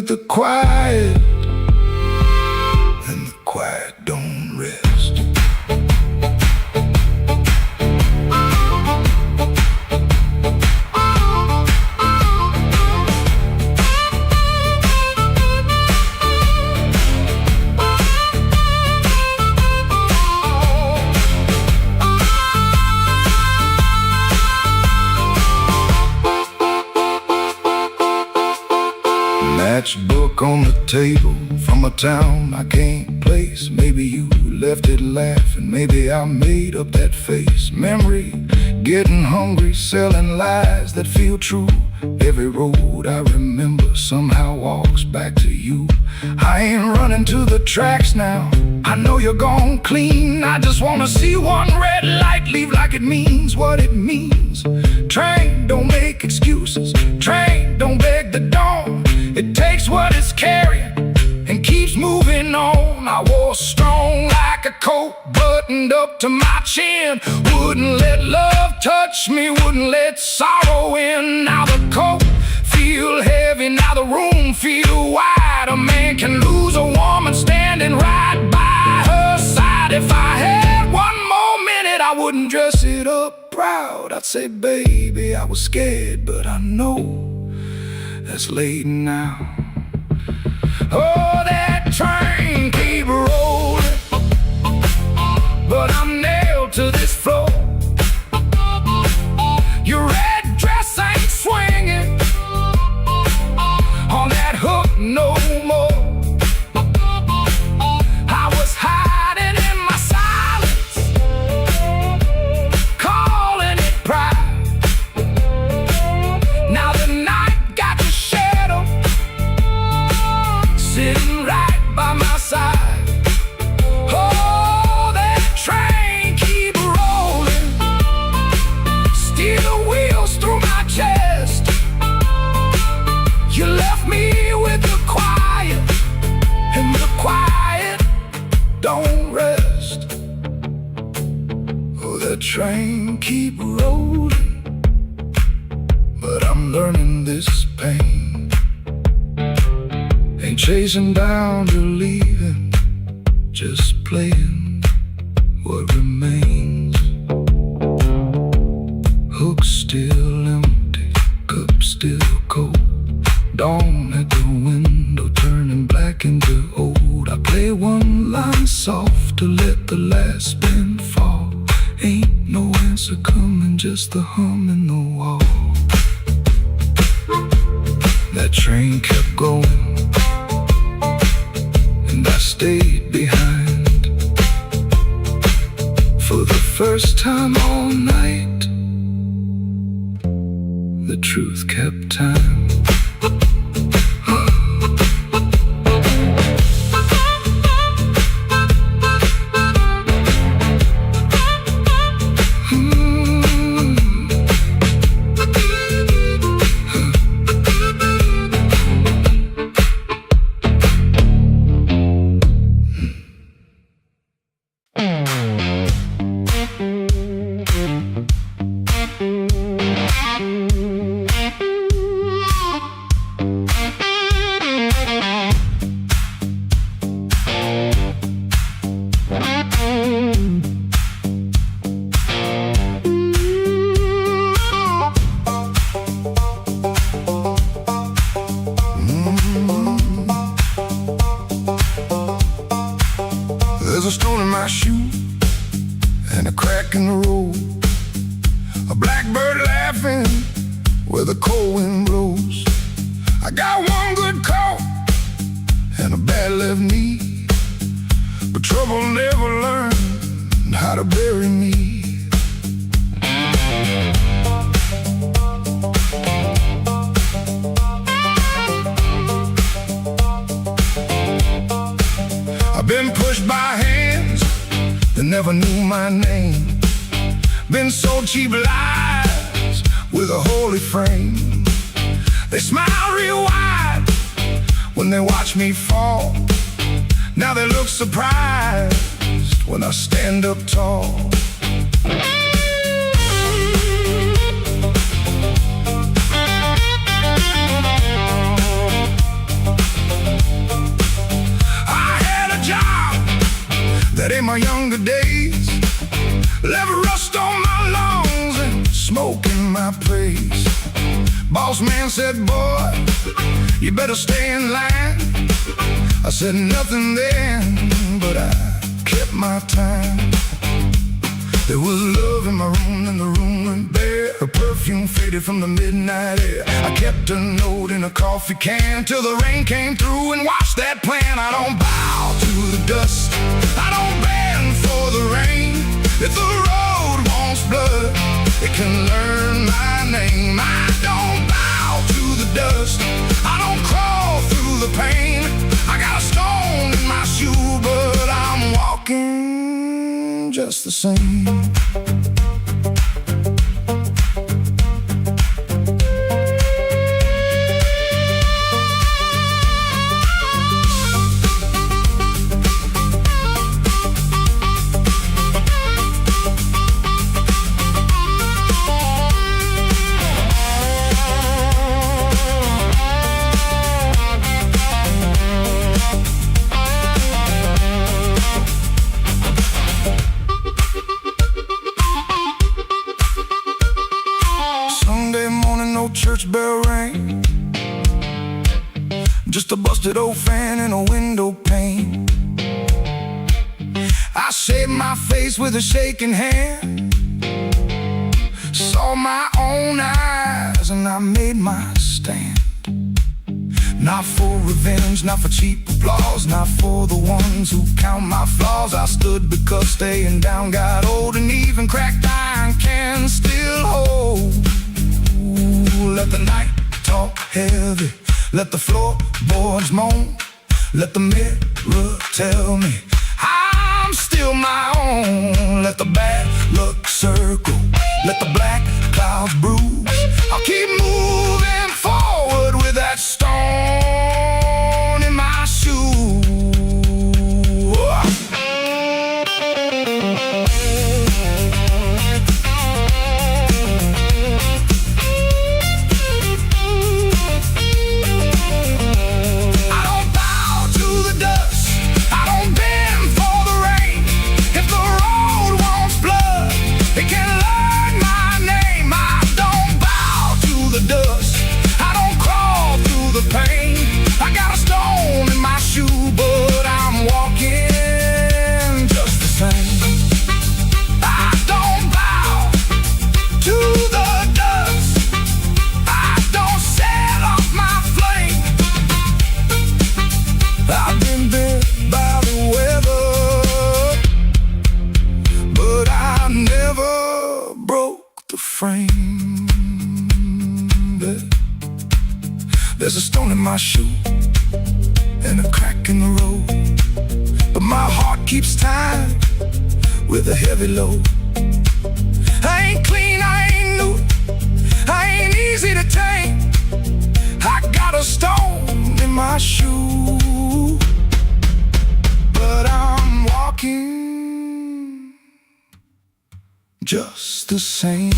the quiet, and the quiet don't rest. Matchbook on the table from a town I can't place. Maybe you left it laughing, maybe I made up that face. Memory, getting hungry, selling lies that feel true. Every road I remember somehow walks back to you. I ain't running to the tracks now, I know you're gone clean. I just wanna see one red light leave like it means what it means. Train, don't make excuses. Train, don't beg the dawn. It takes what it's carrying and keeps moving on. I wore strong like a coat buttoned up to my chin. Wouldn't let love touch me, wouldn't let sorrow in. Now the coat feel heavy, now the room feel wide. A man can lose a woman standing right by her side. If I had one more minute, I wouldn't dress it up proud. I'd say, baby, I was scared, but I know that's late now. Oh, that train keep rolling, but I'm nailed to this floor. Your red dress ain't swinging on that hook no more. I was hiding in my silence, calling it pride. Now the night got the shadow sitting right by my side. Oh, that train keep rolling, steer the wheels through my chest. You left me with the quiet, and the quiet don't rest. Oh, that train keep rolling, but I'm learning this pain. Ain't chasing down or leaving, just playing what remains. Hook still empty, cup still cold. Dawn at the window turning black into old. I play one line soft to let the last spin fall. Ain't no answer coming, just the hum in the wall. That train kept going, and I stayed behind. For the first time all night, the truth kept time. There's a stone in my shoe and a crack in the road, a blackbird laughing where the cold wind blows. I got one good coat and a bad left knee, but trouble never learned how to bury me. I've been pushed by hands that never knew my name, been sold cheap lies with a holy frame. They smile real wide when they watch me fall. Now they look surprised when I stand up tall. rust on my lungs and smoke in my place. Boss man said, boy, you better stay in line. I said nothing then, but I kept my time. There was love in my room and the room went bare. Her perfume faded from the midnight air. I kept a note in a coffee can till the rain came through and washed that plan. I don't bow to the dust, I don't bend for the rain. If the road wants blood, it can learn my name. I don't bow to the dust, I don't crawl through the pain. I got a stone in my shoe, but I'm walking just the same. Church bell rang, just a busted old fan in a window pane. I shaved my face with a shaking hand, saw my own eyes and I made my stand. Not for revenge, not for cheap applause, not for the ones who count my flaws. I stood because staying down got old, and even cracked iron can still hold. Let the night talk heavy, let the floorboards moan, let the mirror tell me I'm still my own. Let the bad luck circle, let the black clouds bruise. I'll keep moving forward with that stone in my shoe. There's a stone in my shoe and a crack in the road, but my heart keeps time with a heavy load. I ain't clean, I ain't new, I ain't easy to tame. I got a stone in my shoe, but I'm walking just the same.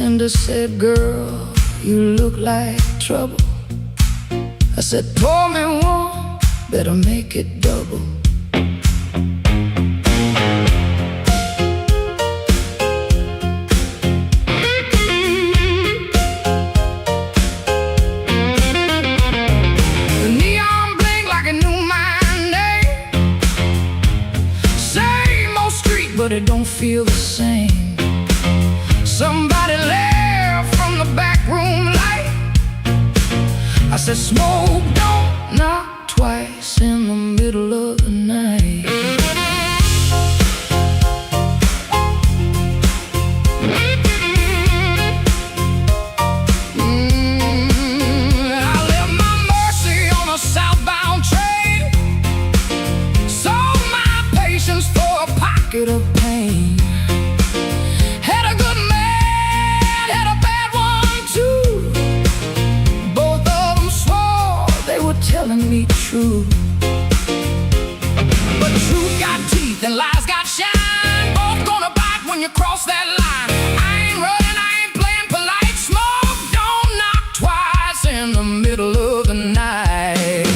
bartender said, "Girl, you look like trouble." I said, "Pour me one, better make it double." The neon blinked like it knew my name. Same old street, but it don't feel the same. Somebody left from the back room light. I said, "Smoke don't knock twice in the middle of the night." I left my Mercy on a southbound train, sold my patience for a pocket of pain. Had a good man, had a bad one too. Both of them swore they were telling me true. But truth got teeth and lies got shine. Both gonna bite when you cross that line. I ain't running, I ain't playing polite. Smoke don't knock twice in the middle of the night.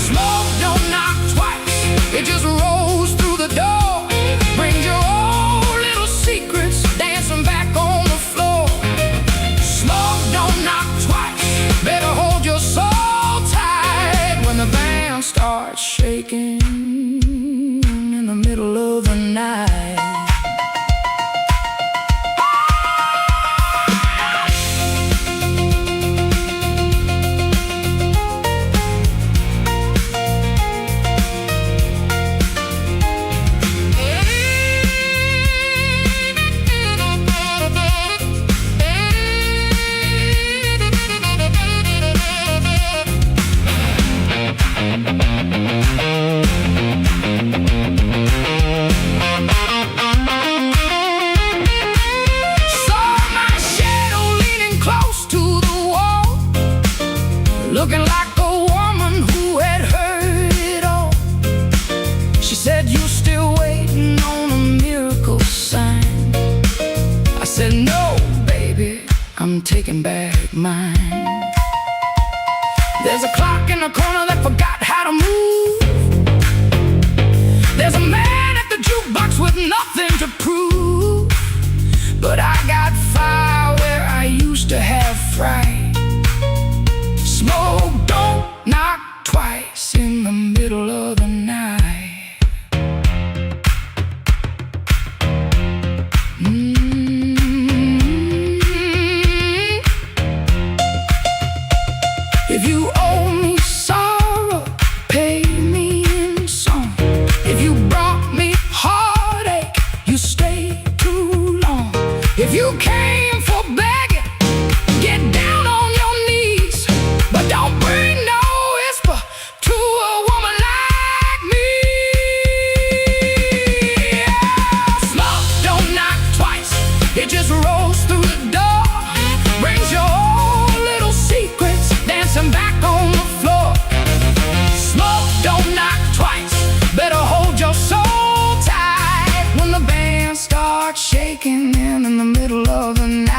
Smoke don't knock twice, it just rolls through the door. Brings your old little secrets dancing back on the floor. Smoke don't knock twice, better hold your soul tight when the band starts shaking in the middle of the night. Looking like a woman who had heard it all. She said, "You still waiting on a miracle sign?" I said, "No, baby, I'm taking back mine." There's a clock in the corner that forgot how to move. There's a man at the jukebox with nothing to prove. But I got fire where I used to have fright. Smoke don't knock twice in the middle of the night. If you owe me sorrow, pay me in song. If you brought me heartache, you stayed too long. If you came for begging, get down on your knees. But don't bring no whisper to a woman like me. Yeah. Smoke don't knock twice, it just rolls through the door. Brings your old little secrets dancing back on the floor. Smoke don't knock twice, better hold your soul tight when the band starts shaking in the middle of the night.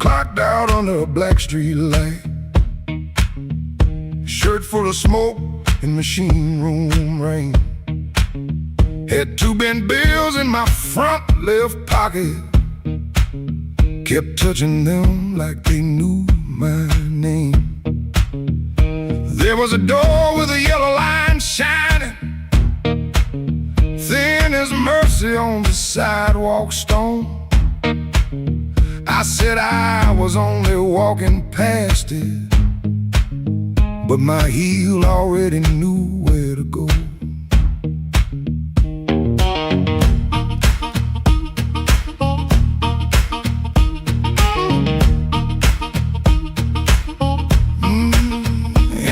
clocked out under a black street light. Shirt full of smoke and machine room rain. Had 2 bent bills in my front left pocket. Kept touching them like they knew my name. There was a door with a yellow line shining, thin as mercy on the sidewalk stone. I said I was only walking past it, but my heel already knew where to go.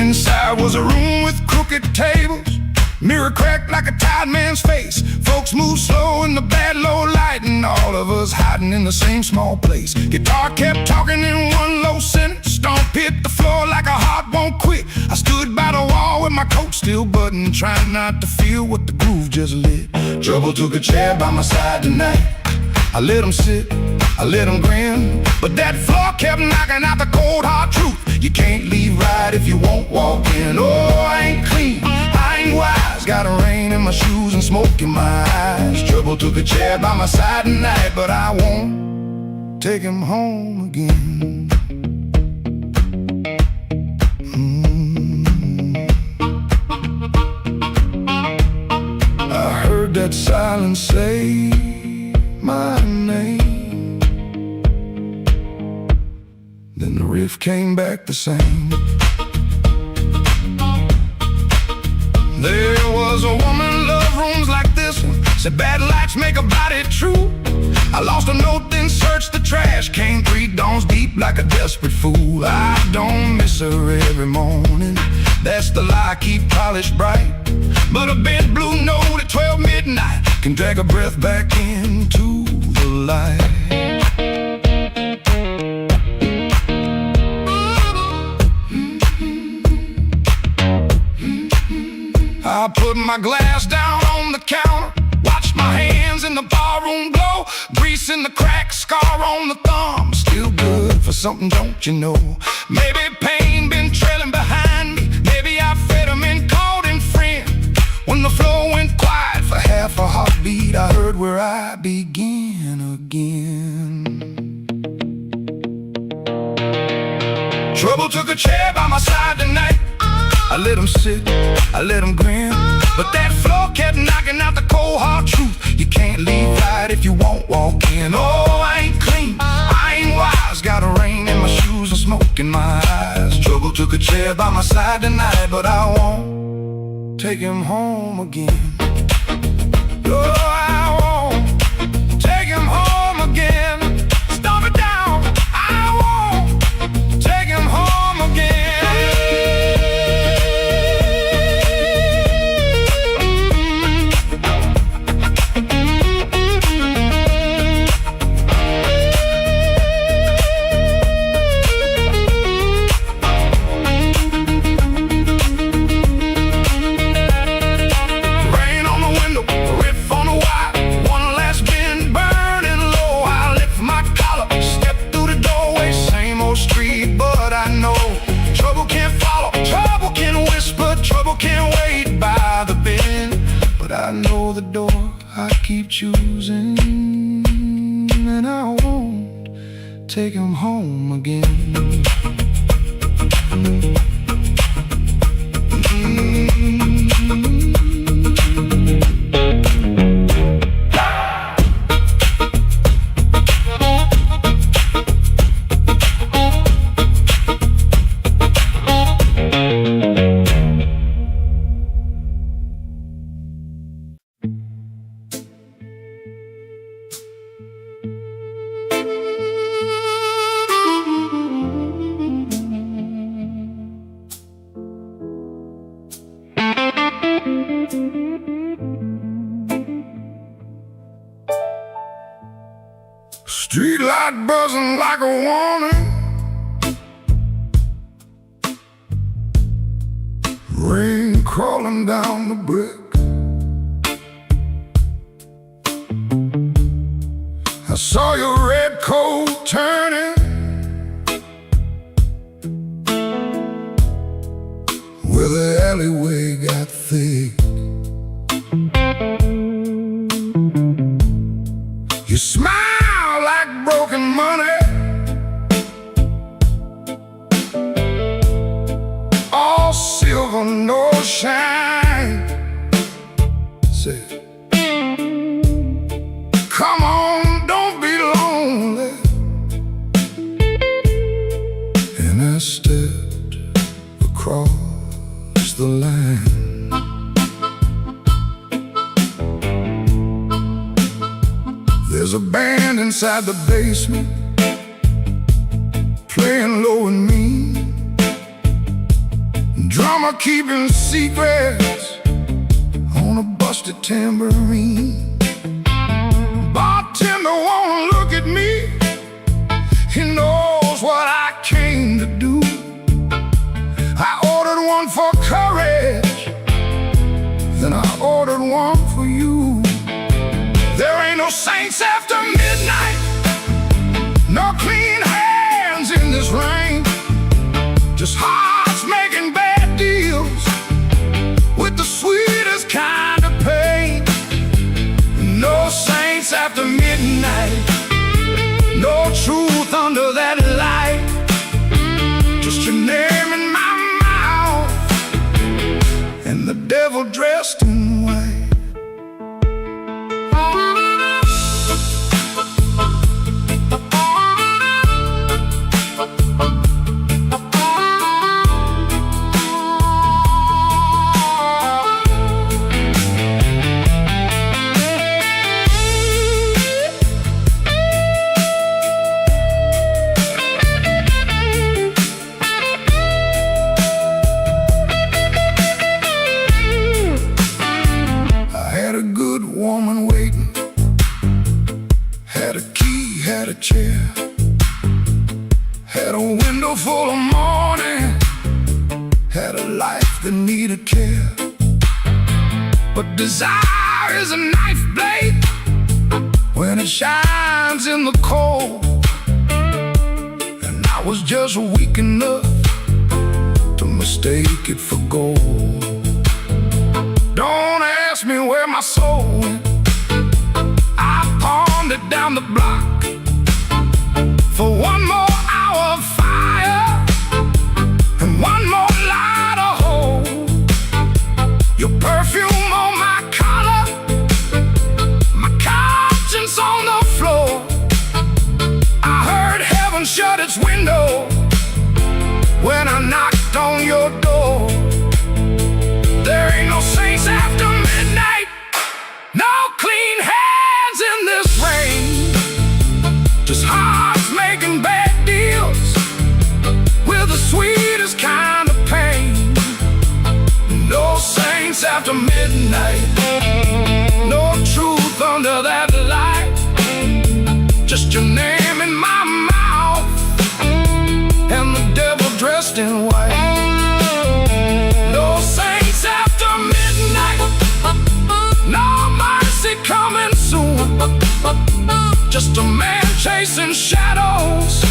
Inside was a room with crooked tables, mirror cracked like a tired man's face. Folks moved slow in the bad low light, and all of us hiding in the same small place. Guitar kept talking in one low sentence, stomp hit the floor like a heart won't quit. I stood by the wall with my coat still buttoned, trying not to feel what the groove just lit. Trouble took a chair by my side tonight. I let him sit, I let him grin, but that floor kept knocking out the cold hard truth. You can't leave right if you won't walk in. Oh, I ain't clean, I ain't wise, got a rain in my shoes and smoke in my eyes. Trouble took a chair by my side tonight, but I won't take him home again. I heard that silence say my name, then the riff came back the same. There was a woman loved rooms like this one, said bad lights make a body true. I lost a note, then searched the trash, came 3 dawns deep like a desperate fool. I don't miss her every morning, that's the lie I keep polished bright. But a bent blue note at 12 midnight can drag a breath back into the light. I put my glass down on the counter, watched my hands in the barroom glow. Grease in the crack, scar on the thumb, still good for something, don't you know? Maybe pain been trailing behind me, maybe I fed him and called him friend. When the floor went quiet for half a heartbeat, I heard where I began again. Trouble took a chair by my side tonight. I let him sit, I let him grin, but that floor kept knocking out the cold hard truth. You can't leave right if you won't walk in. Oh, I ain't clean, I ain't wise, got a rain in my shoes and smoke in my eyes. Trouble took a chair by my side tonight, but I won't take him home again. Oh, I won't take him home again. Stomp it down, I won't take him home again. Can't wait by the bend, but I know the door I keep choosing, and I won't take him home again. Street light buzzing like a warning, rain crawling down the brick. I saw your red coat turning smile like broken money, all silver, no shine. Say, come on, don't be lonely. And I stepped across the line. There's a band inside the basement playing low and mean, drummer keeping secrets on a busted tambourine. Bartender won't look at me, he knows what I came to do. I ordered one for courage, then I ordered one for you. There ain't no saints after midnight, no clean hands in this rain, just hearts making bad deals with the sweetest kind of pain. No saints after midnight, no truth under that light, just your name in my mouth and the devil dressed in white. Woman waiting, had a key, had a chair, had a window full of morning, had a life that needed care. But desire is a knife blade when it shines in the cold, and I was just weak enough to mistake it for gold. Don't ask me where my soul went, I pawned it down the block for one more hour of fire and one more light of hope. Your perfume on my collar, my conscience on the floor. I heard heaven shut its window when I knocked on your door. There ain't no saints after midnight, no clean hands in this rain, just hearts making bad deals with the sweetest kind of pain. No saints after midnight, no truth under that light, just your name in my mouth and the devil dressed in white. Coming soon, just a man chasing shadows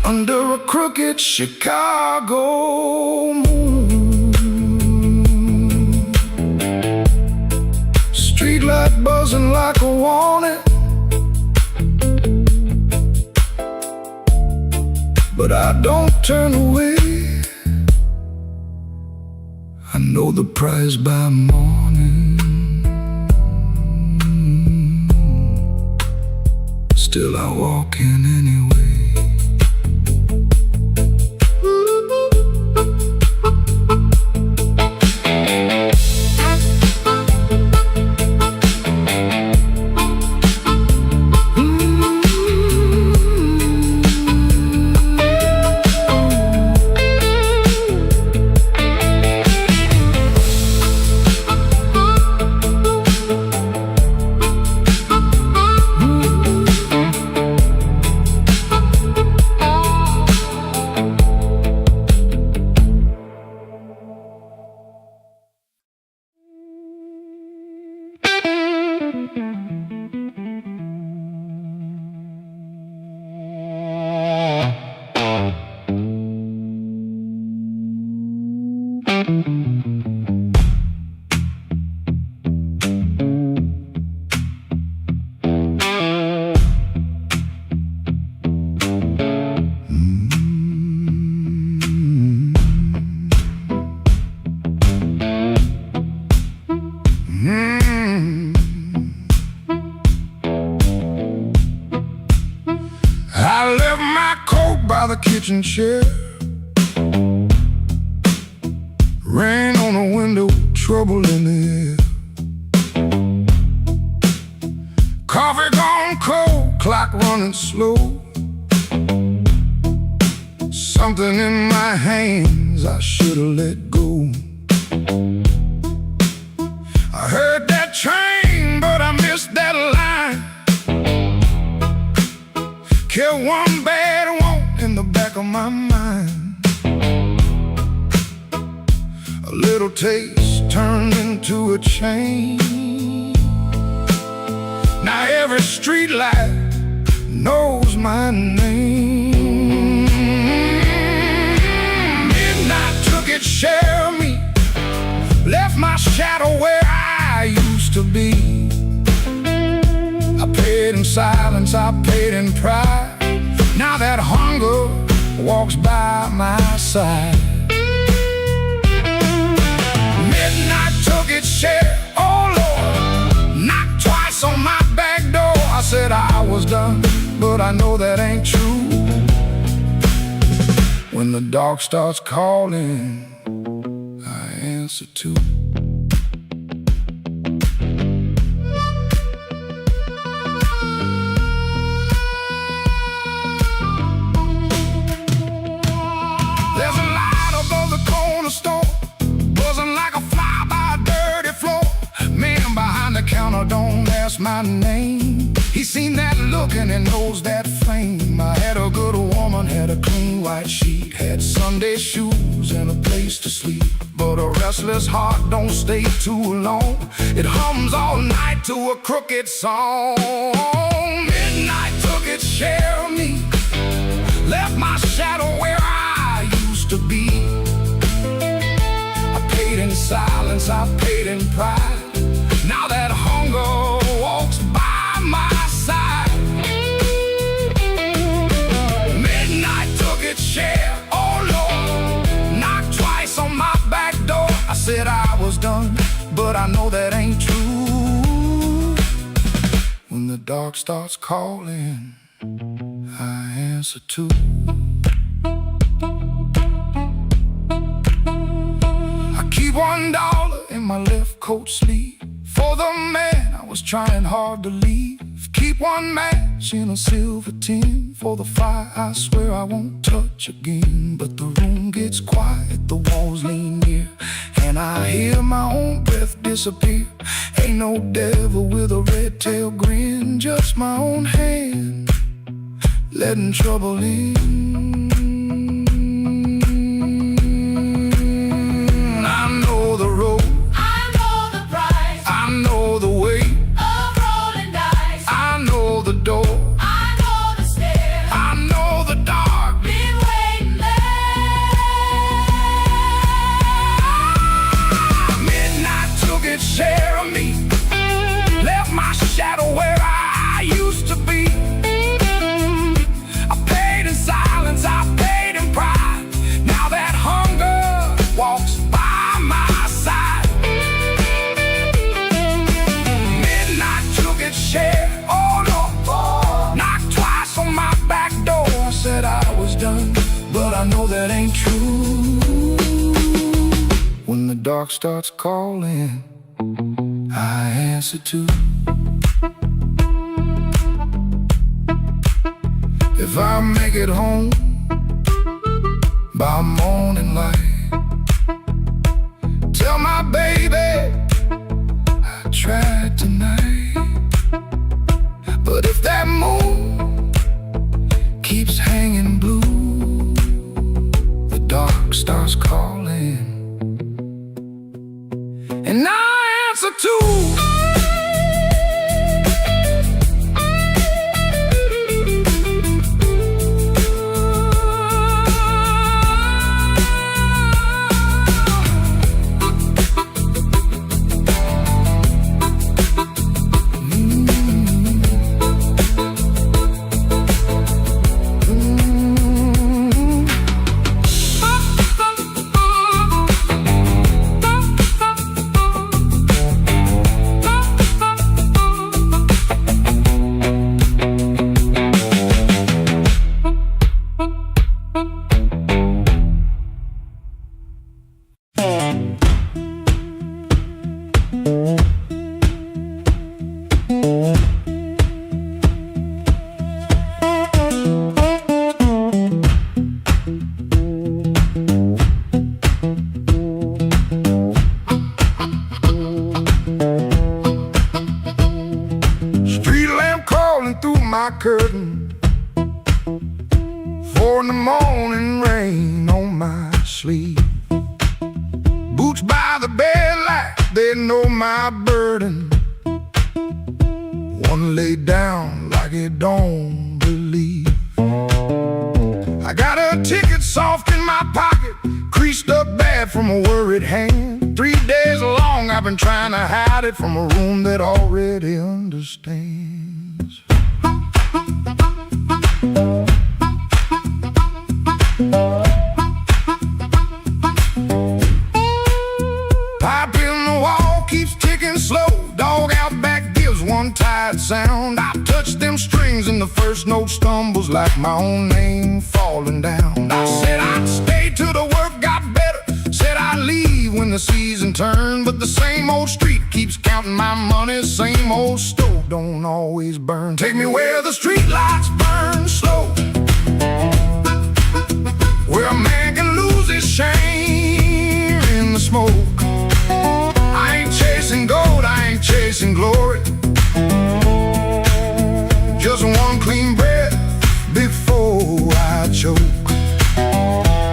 under a crooked Chicago moon. Streetlight buzzing like a warning, but I don't turn away. I know the prize by morning. Still I walk in anyway. I left my coat by the kitchen chair. Rain on the window, trouble in the air. Coffee gone cold, clock running slow. Something in my hands I should've let go. I heard that train, but I missed that line. Kept one bad want in the back of my mind. A little taste turned into a chain. Now every street light knows my name. Midnight took its share of me, left my shadow where I used to be. I paid in silence, I paid in pride. Now that hunger walks by my side. Midnight took its share, oh Lord, knocked twice on my back door. I said I was done, but I know that ain't true. When the dark starts calling, I answer too. There's a light above the corner store, buzzing like a fly by a dirty floor. Man behind the counter don't ask my name. He seen that look and he knows that flame. I had a good woman, had a clean white sheet, had Sunday shoes and a place to sleep. But a restless heart don't stay too long. It hums all night to a crooked song. Midnight took its share of me, left my shadow where I used to be. I paid in silence, I paid in pride. Now that hunger walks by my side. Midnight took its share, oh Lord, knocked twice on my back door. I said I was done, but I know that ain't true. When the dark starts calling, I answer too. I keep $1 in my left coat sleeve for the man I was trying hard to leave. Keep one match in a silver tin for the fire I swear I won't touch again. But the room gets quiet, the walls lean near, and I hear my own breath disappear. Ain't no devil with a red tail grin, just my own hand letting trouble in. I know the road, I know the price I know the way, of rolling dice. I know the door, I know the stairs, I know the dark. been waiting there. Midnight took its share of me, left my shadow where I used to be. I paid in silence, I paid in pride. Now that hunger walks by my side. Midnight took its share, oh Lord, knocked twice on my back door. I said I was done, but I know that ain't true. When the dark starts calling, I answer too. If I make it home by morning light, tell my baby I tried tonight. But if that moon keeps hanging blue, the dark starts calling, and I answer too. my curtain, for in the morning rain on my sleeve. Boots by the bed like they know my burden. One laid down like it don't believe. I got a ticket soft in my pocket, creased up bad from a worried hand. 3 days long I've been trying to hide it from a room that already understands. Pipe in the wall keeps ticking slow. Dog out back gives one tired sound. I touch them strings and the first note stumbles like my own name falling down. I said I'd stay till the work got better, said I'd leave when the season turned. But the same old street keeps counting my money, same old stove don't always burn. Take me where the street lights burn slow, where a man can lose his shame in the smoke. I ain't chasing gold, I ain't chasing glory, just one clean breath before I choke.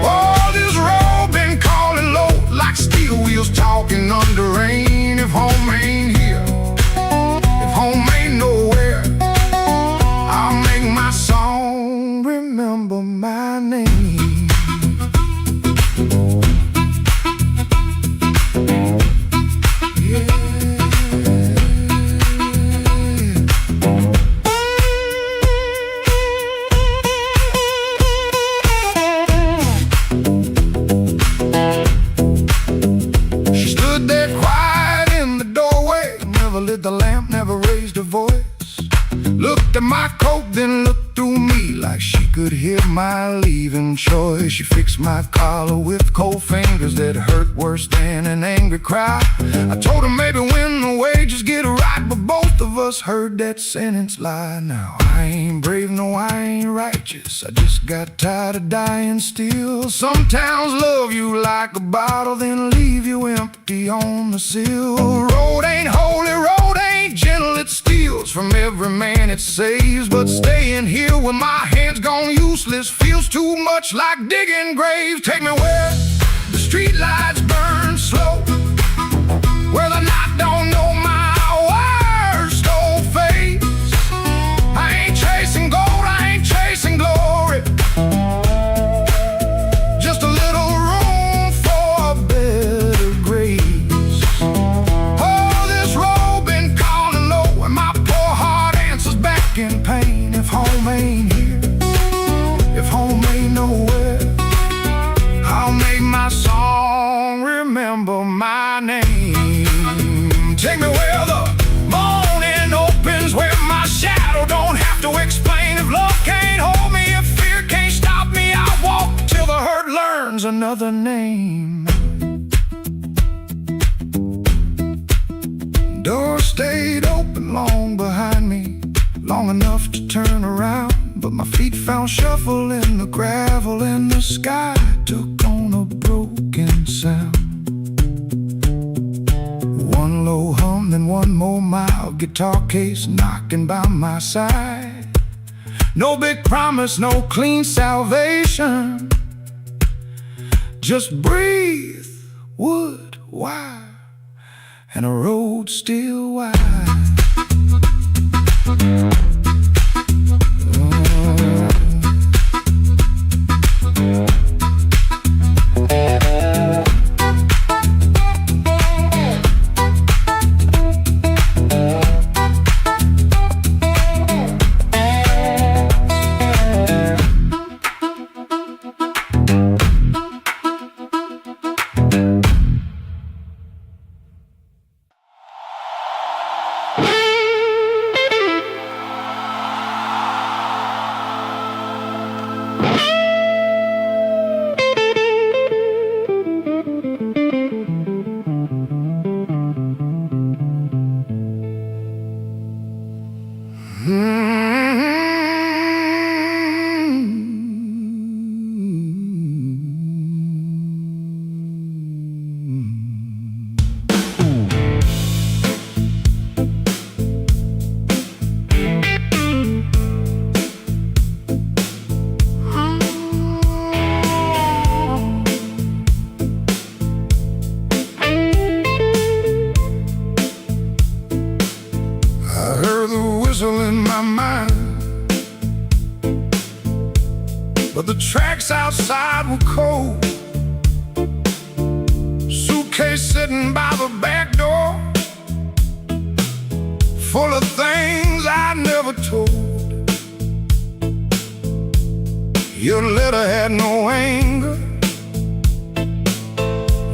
Oh, this road been calling low like steel wheels talking under rain. If home ain't here, if home ain't nowhere, I'll make my song remember my name. Lit the lamp, never raised her voice. Looked at my coat, then looked through me like she could hear my leaving choice. She fixed my collar with cold fingers that hurt worse than an angry cry. I told her maybe when the wages get right, but both of us heard that sentence lie. Now I ain't brave, no I ain't righteous, I just got tired of dying still. Some towns love you like a bottle, then leave you empty on the sill. Road ain't holy, road ain't gentle, it steals from every man it saves. But staying here with my hands gone useless feels too much like digging graves. Take me where the street lights burn slow, where the night don't know my worst old face. I ain't chasing gold, I ain't chasing glory, just a little room for a better grace. Oh, this road been calling low, and my poor heart answers back in pain. If home ain't here, if home ain't nowhere, I'll make my song remember my name. Take me where the morning opens, where my shadow don't have to explain. If love can't hold me, if fear can't stop me, I'll walk till the hurt learns another name. Door stayed open long behind me, long enough to turn around, but my feet found shuffle in the gravel, and the sky took on a broken sound. One low hum, then one more mild guitar case knocking by my side. No big promise, no clean salvation, just breathe, wood, wire, and a road still wide. my mind, but the tracks outside were cold. Suitcase sitting by the back door, full of things I never told. Your letter had no anger,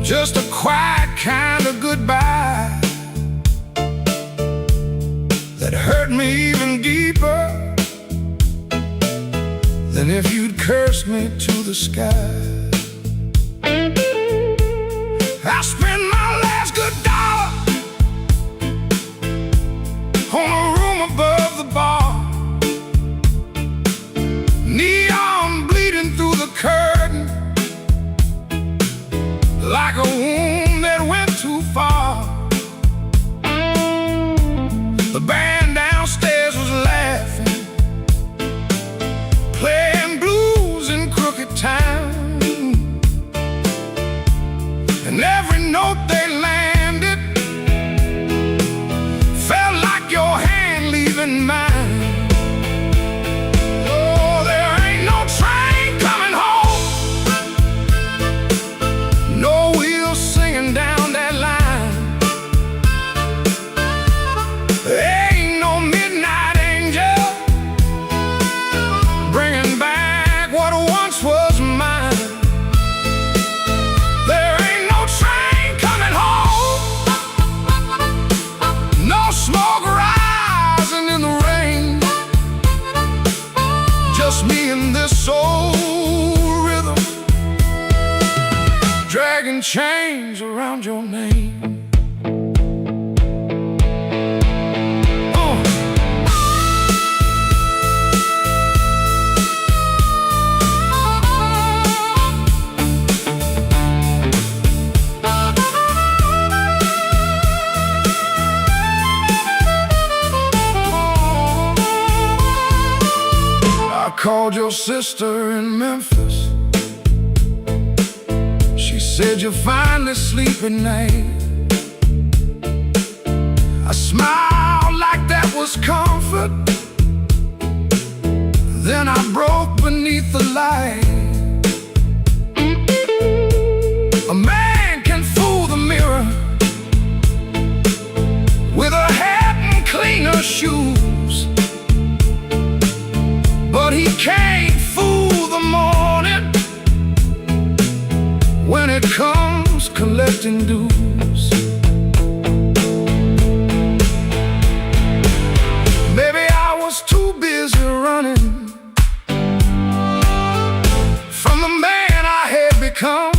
just a quiet kind of goodbye that hurt me even deeper than if you'd cursed me to the sky. I spent my last good dollar on a room above the bar, neon bleeding through the curtain like a wound that went too far. The band downstairs was laughing, playing blues in crooked time, and every note they landed felt like your hand leaving mine. Oh, there ain't no train coming home, no wheels singing down that line. Ain't no midnight angel bringing back what once was mine. There ain't no train coming home, no smoke rising in the rain, just me and this soul rhythm, dragging chains around your name. I called your sister in Memphis. She said you're finally sleeping night. I smiled like that was comfort, then I broke beneath the light. A man can fool the mirror with a hat and cleaner shoes, but he can't fool the morning when it comes collecting dues. Maybe I was too busy running from the man I had become.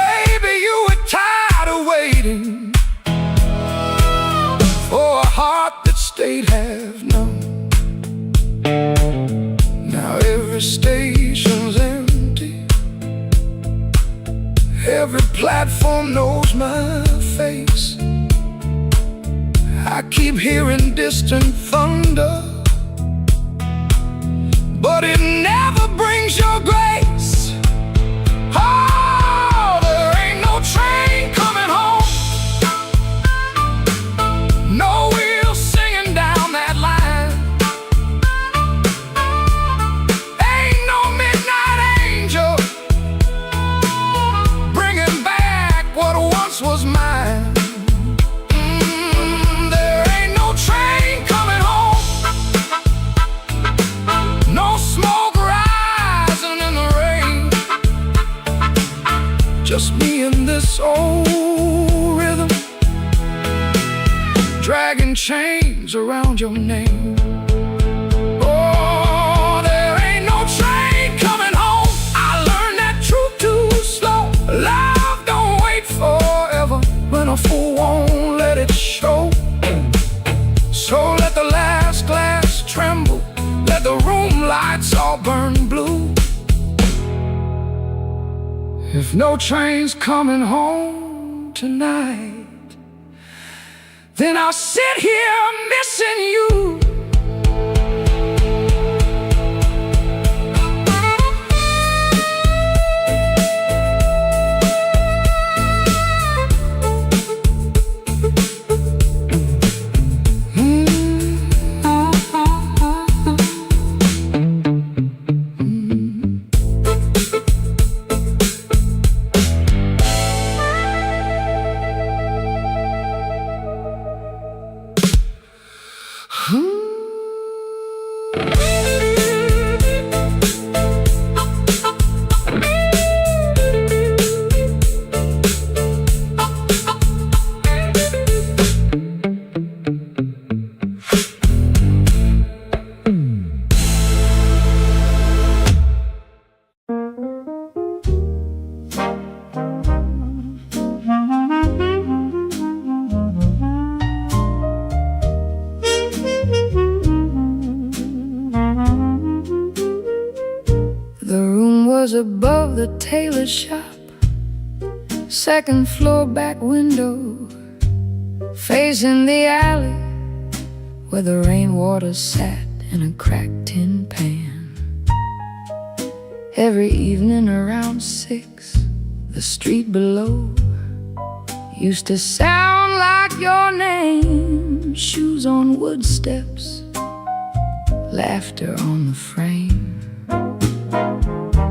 Maybe you were tired of waiting for a heart that stayed half numb. Now every station's empty, every platform knows my face. I keep hearing distant thunder, but it never brings your grace. Oh, there ain't no train coming home, no wheels singing down that line. Ain't no midnight angel bringing back what once was mine. There ain't no train coming home, no smoke rising in the rain, just me and this old rhythm, dragging chains around your name. Oh, there ain't no train coming home. I learned that truth too slow. Love don't wait forever when a fool won't let it show. So let the last glass tremble, let the room lights all burn blue. If no train's coming home tonight, then I'll sit here missing you. the tailor shop, second floor back window, facing the alley where the rainwater sat in a cracked tin pan. Every evening around 6, the street below used to sound like your name. Shoes on wood steps, laughter on the frame,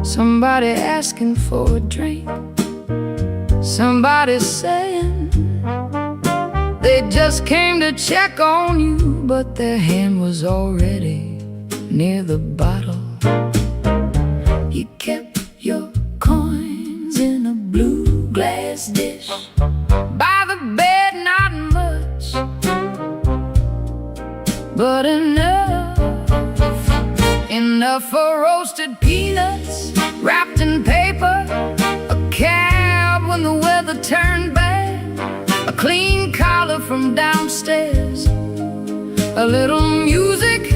somebody asking for a drink, somebody saying they just came to check on you, but their hand was already near the bottle. You kept your coins in a blue glass dish by the bed, not much, but enough for roasted peanuts wrapped in paper, a cab when the weather turned bad, a clean collar from downstairs, a little music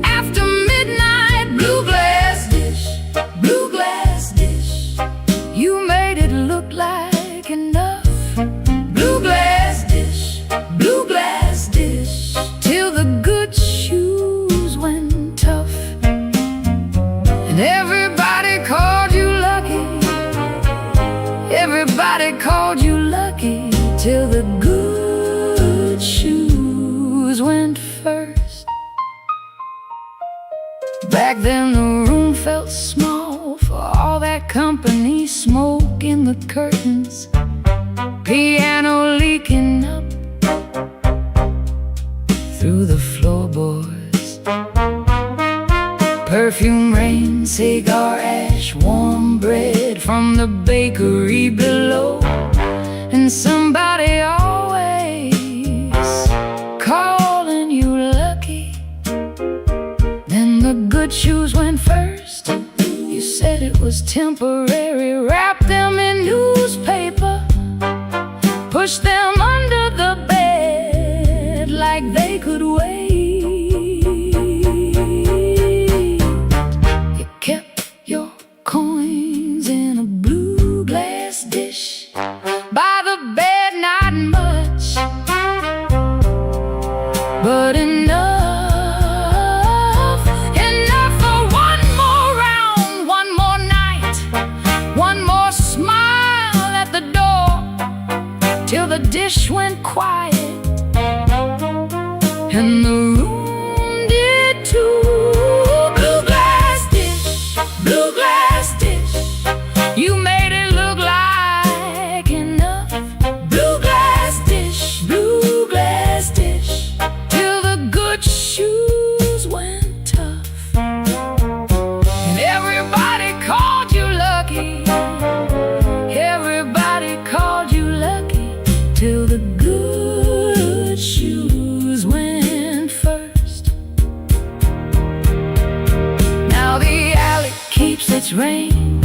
after midnight. Blue glass dish, blue glass dish, you made it look like enough. Blue glass dish, blue glass dish, till the good shoes went tough, and everybody called you lucky. Everybody called you lucky, till the good shoes went first. Back then the room felt small for all that company, smoke in the curtains, piano leaking up through the floorboards, perfume rain, cigar ash, warm bread from the bakery below, and somebody always calling you lucky. Then the good shoes went first. You said it was temporary, wrap them in newspaper, push them under the bed like they could wait. You kept your coins in a blue glass dish by the bed, not much, but enough for one more round, one more night, one more smile at the door, till the dish went quiet and the room did too. Blue glass dish, blue glass dish, you made it look like enough. Blue glass dish, blue glass dish, till the good shoes went tough, and everybody called you lucky. Everybody called you lucky, till the good shoes went first. Now the alley keeps its rain,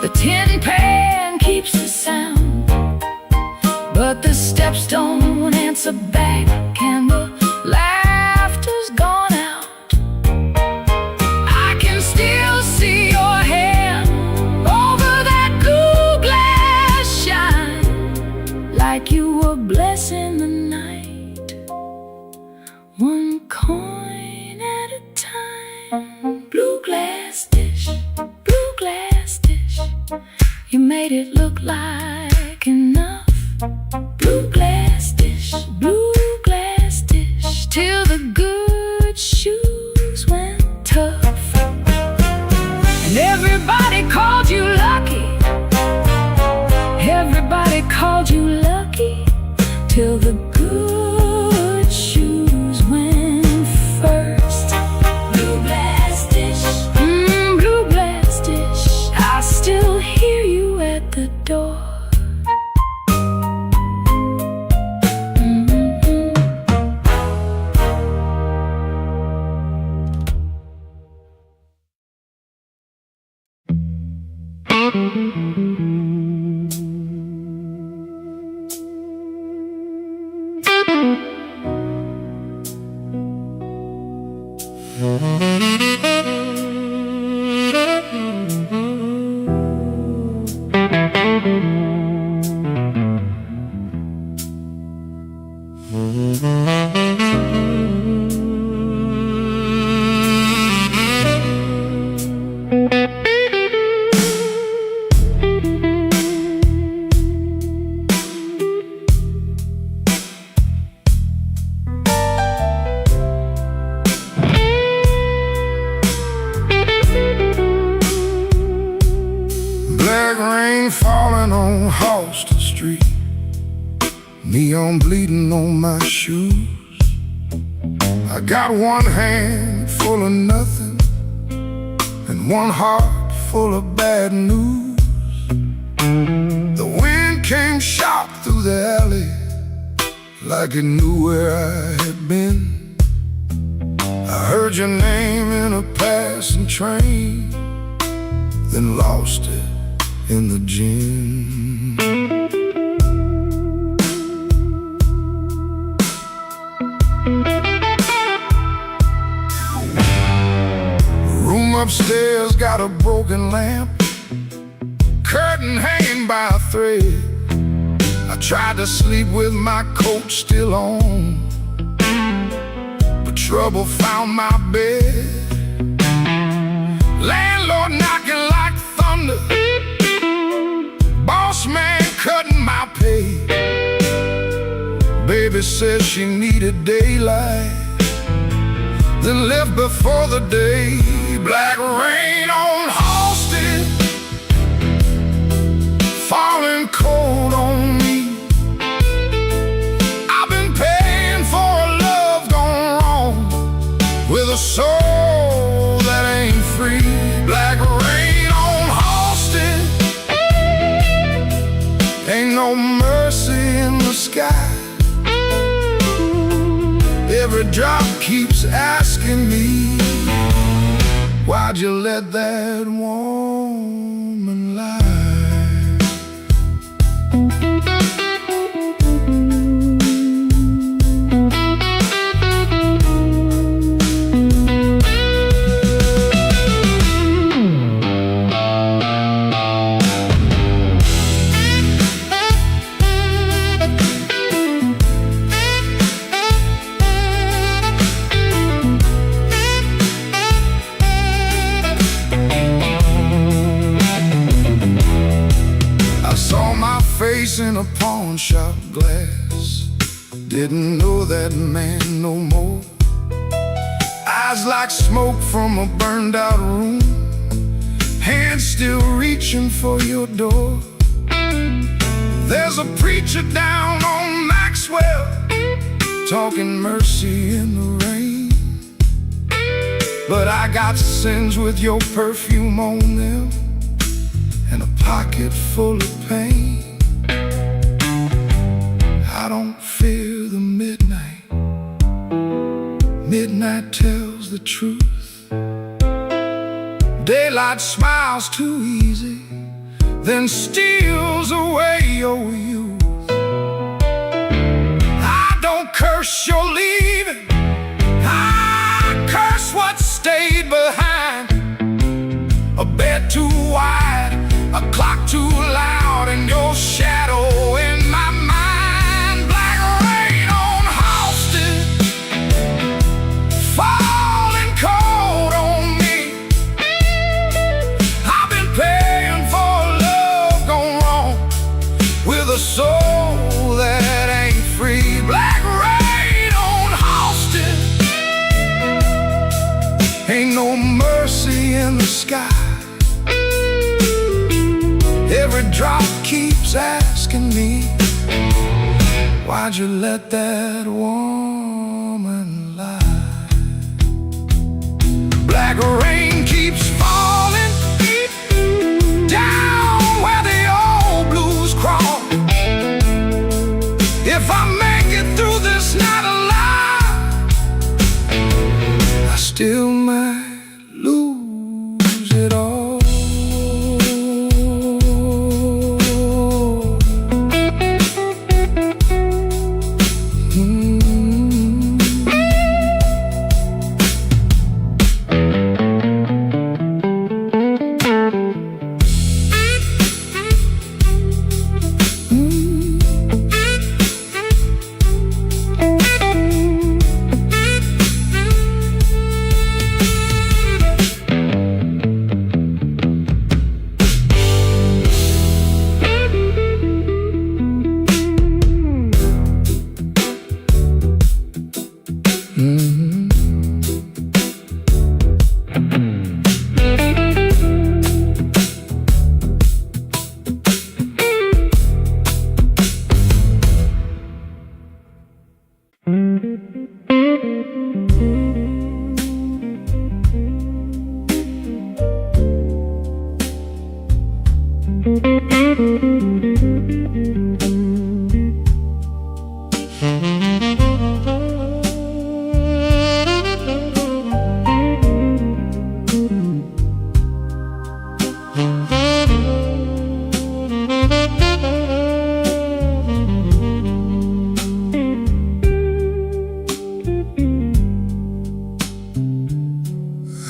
the tin pan keeps the sound, but the steps don't answer back, and the laughter's gone out. I can still see your hand over that blue glass shine, like you were blessing the night, one coin at a time. Blue glass dish, blue glass dish, you made it look like enough. Blue glass dish, blue glass dish, till the good shoes went tough, and everybody called you lucky. Everybody called you lucky, till the good shoes went first. Blue glass dish, blue glass dish, I still hear you at the door. Black rain falling on Halston Street, neon bleeding on my shoes. I got one hand full of nothing and one heart full of bad news. The wind came sharp through the alley like it knew where I had been. I heard your name in a passing train, then lost it in the gym. Room upstairs got a broken lamp, curtain hanging by a thread. I tried to sleep with my coat still on, but trouble found my bed. Landlord knocking like thunder, boss man cutting my pay. Baby said she needed daylight, then left before the day. Black rain on Halston, falling cold on me. I've been paying for a love gone wrong, with a soul that ain't free. Black rain on Halston, ain't no mercy in the sky. Every drop keeps asking me, why'd you let that woman lie? Face in a pawn shop glass, didn't know that man no more. Eyes like smoke from a burned out room, hands still reaching for your door. There's a preacher down on Maxwell, talking mercy in the rain. But I got sins with your perfume on them, and a pocket full of pain. I don't fear the midnight. Midnight tells the truth. Daylight smiles too easy, then steals away your youth. I don't curse your leaving, I curse what stayed behind. A bed too wide, a clock too loud, and your shadow in my mind. A soul that ain't free. Black rain on Halston, ain't no mercy in the sky. Every drop keeps asking me, why'd you let that woman lie? Black rain keeps falling down where the old blues crawl. If I make it through this night alive, I still might lose it all.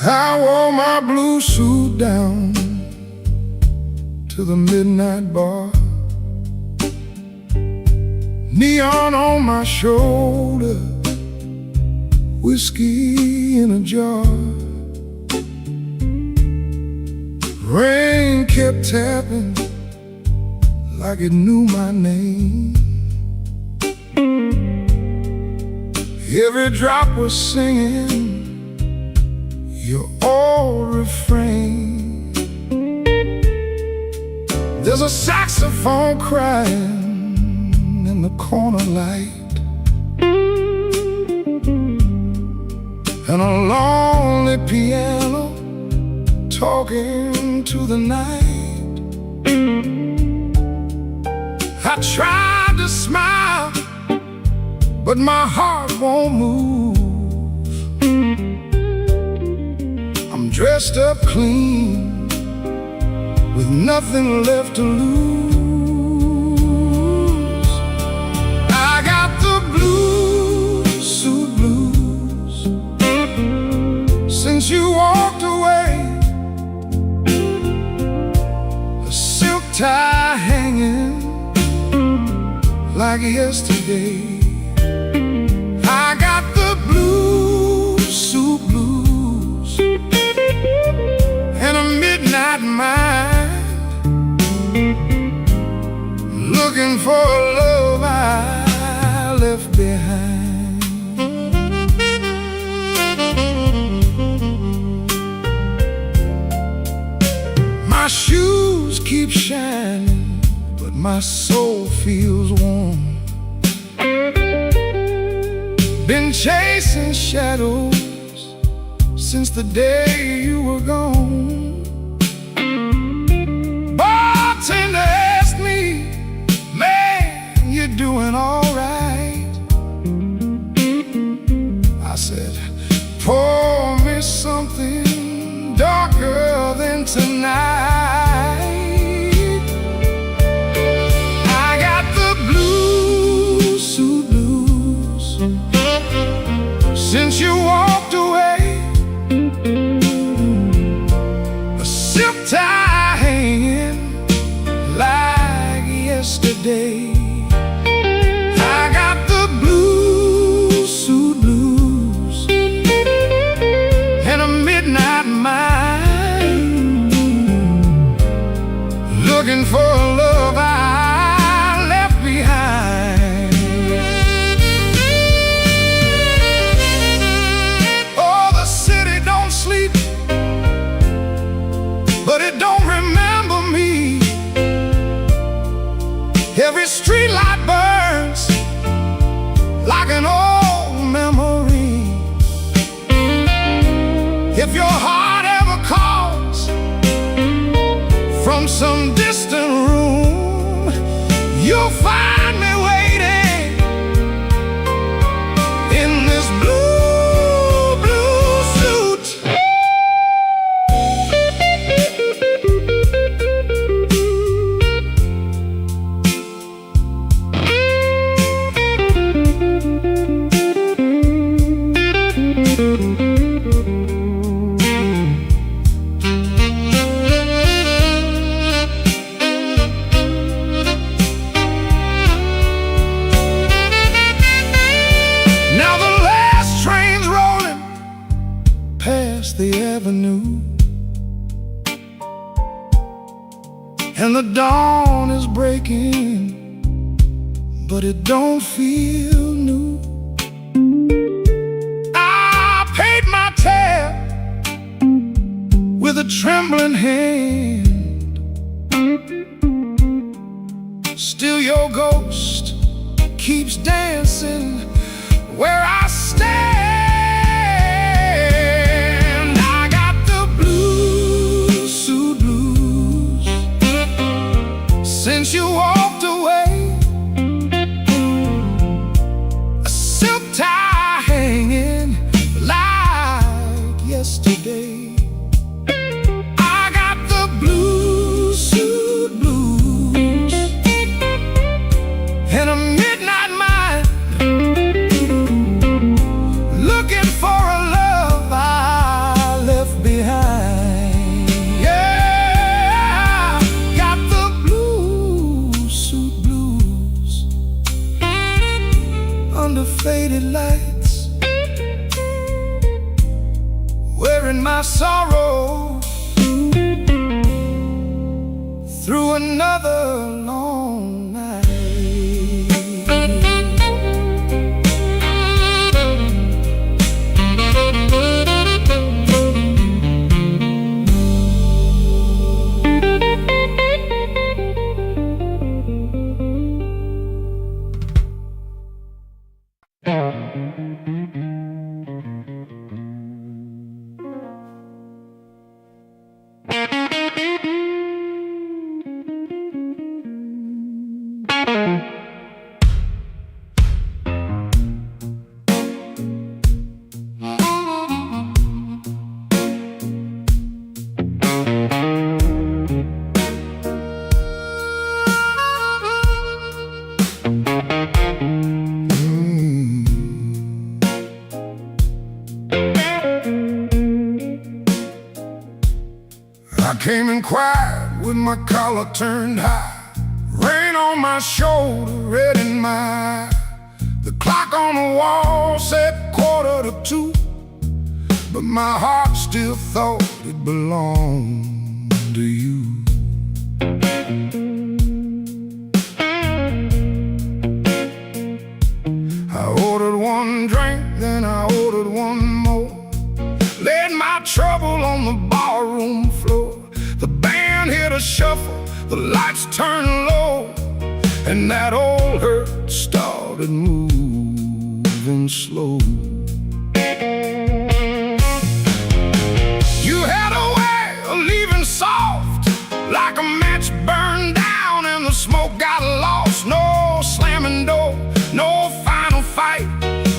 I wore my blue suit down to the midnight bar, neon on my shoulder, whiskey in a jar. Rain kept tapping like it knew my name. Every drop was singing your old refrain. There's a saxophone crying in the corner light, and a lonely piano talking to the night. I tried to smile, but my heart won't move. I'm dressed up clean, with nothing left to lose. I got the blues, suit blues, since you walked away. A silk tie hanging like yesterday. I got the blues, suit blues, and a midnight mind, looking for a love I left behind. My shoes keep shining, but my soul feels warm. Been chasing shadows since the day you were gone. Bartender asked me, man, you doing all right? I said, pour me something darker than tonight. I got the blues, suit blues, since you walked away. A silk tie hanging like yesterday. I got the blues, suit blues, and a midnight mind, looking for a love I left behind. Oh, the city don't sleep, but it don't remember me. Every street light burns like an old memory. If your heart ever calls from some distant room, you'll find me waiting in this blue, blue suit. Now the last train's rolling past the avenue, and the dawn is breaking, but it don't feel new. I paid my tab with a trembling hand. Still your ghost keeps dancing where I stand. I got the blues, suit blues, since you walked away. under faded lights, wearing my sorrow through another long night. I came in quiet with my collar turned high, rain on my shoulder, red in my eye. The clock on the wall said 1:45, but my heart still thought it belonged to you. I ordered one drink, then I ordered one more, laid my trouble on the barroom floor. The band hit a shuffle, the lights turned low, and that old hurt started moving slow. You had a way of leaving soft, like a match burned down and the smoke got lost. No slamming door, no final fight,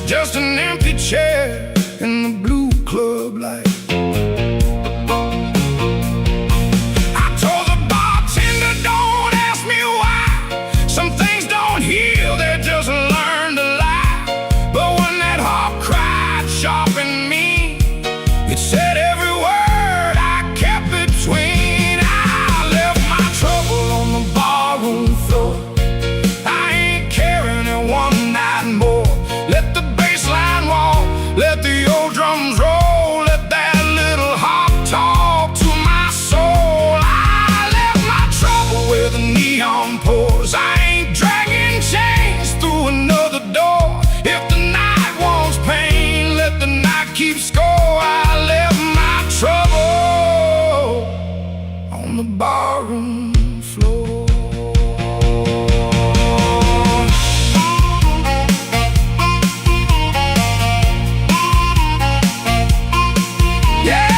just an empty chair in the blue club light. Said every word I kept between. I left my trouble on the barroom floor. I ain't carrying it one night more. Let the bass line walk, let the old drums roll, let that little harp talk to my soul. I left my trouble where the neon pours. I ain't dragging chains through another door. If the night wants pain, let the night keep score. Trouble on the barroom floor. Yeah!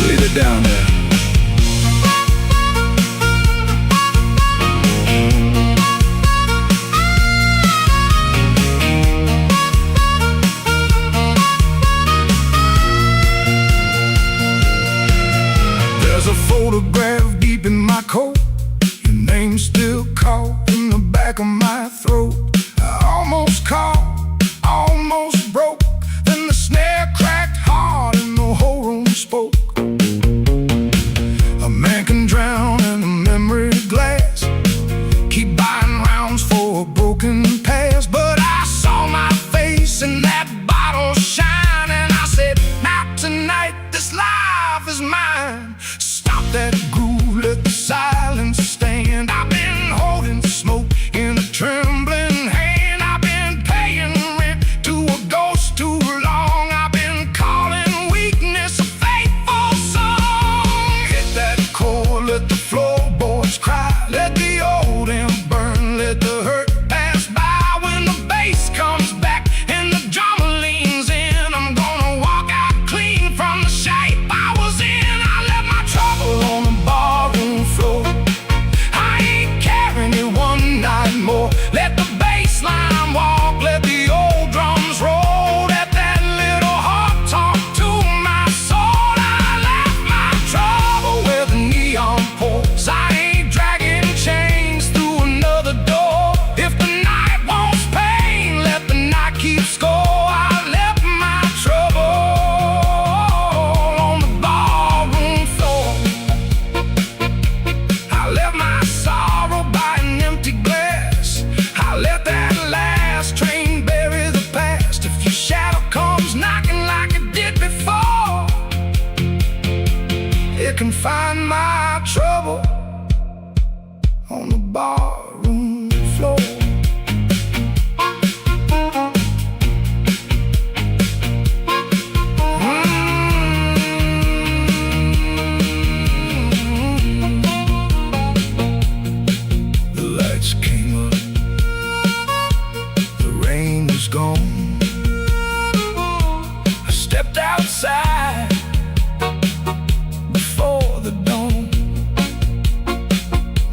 Leave it down there.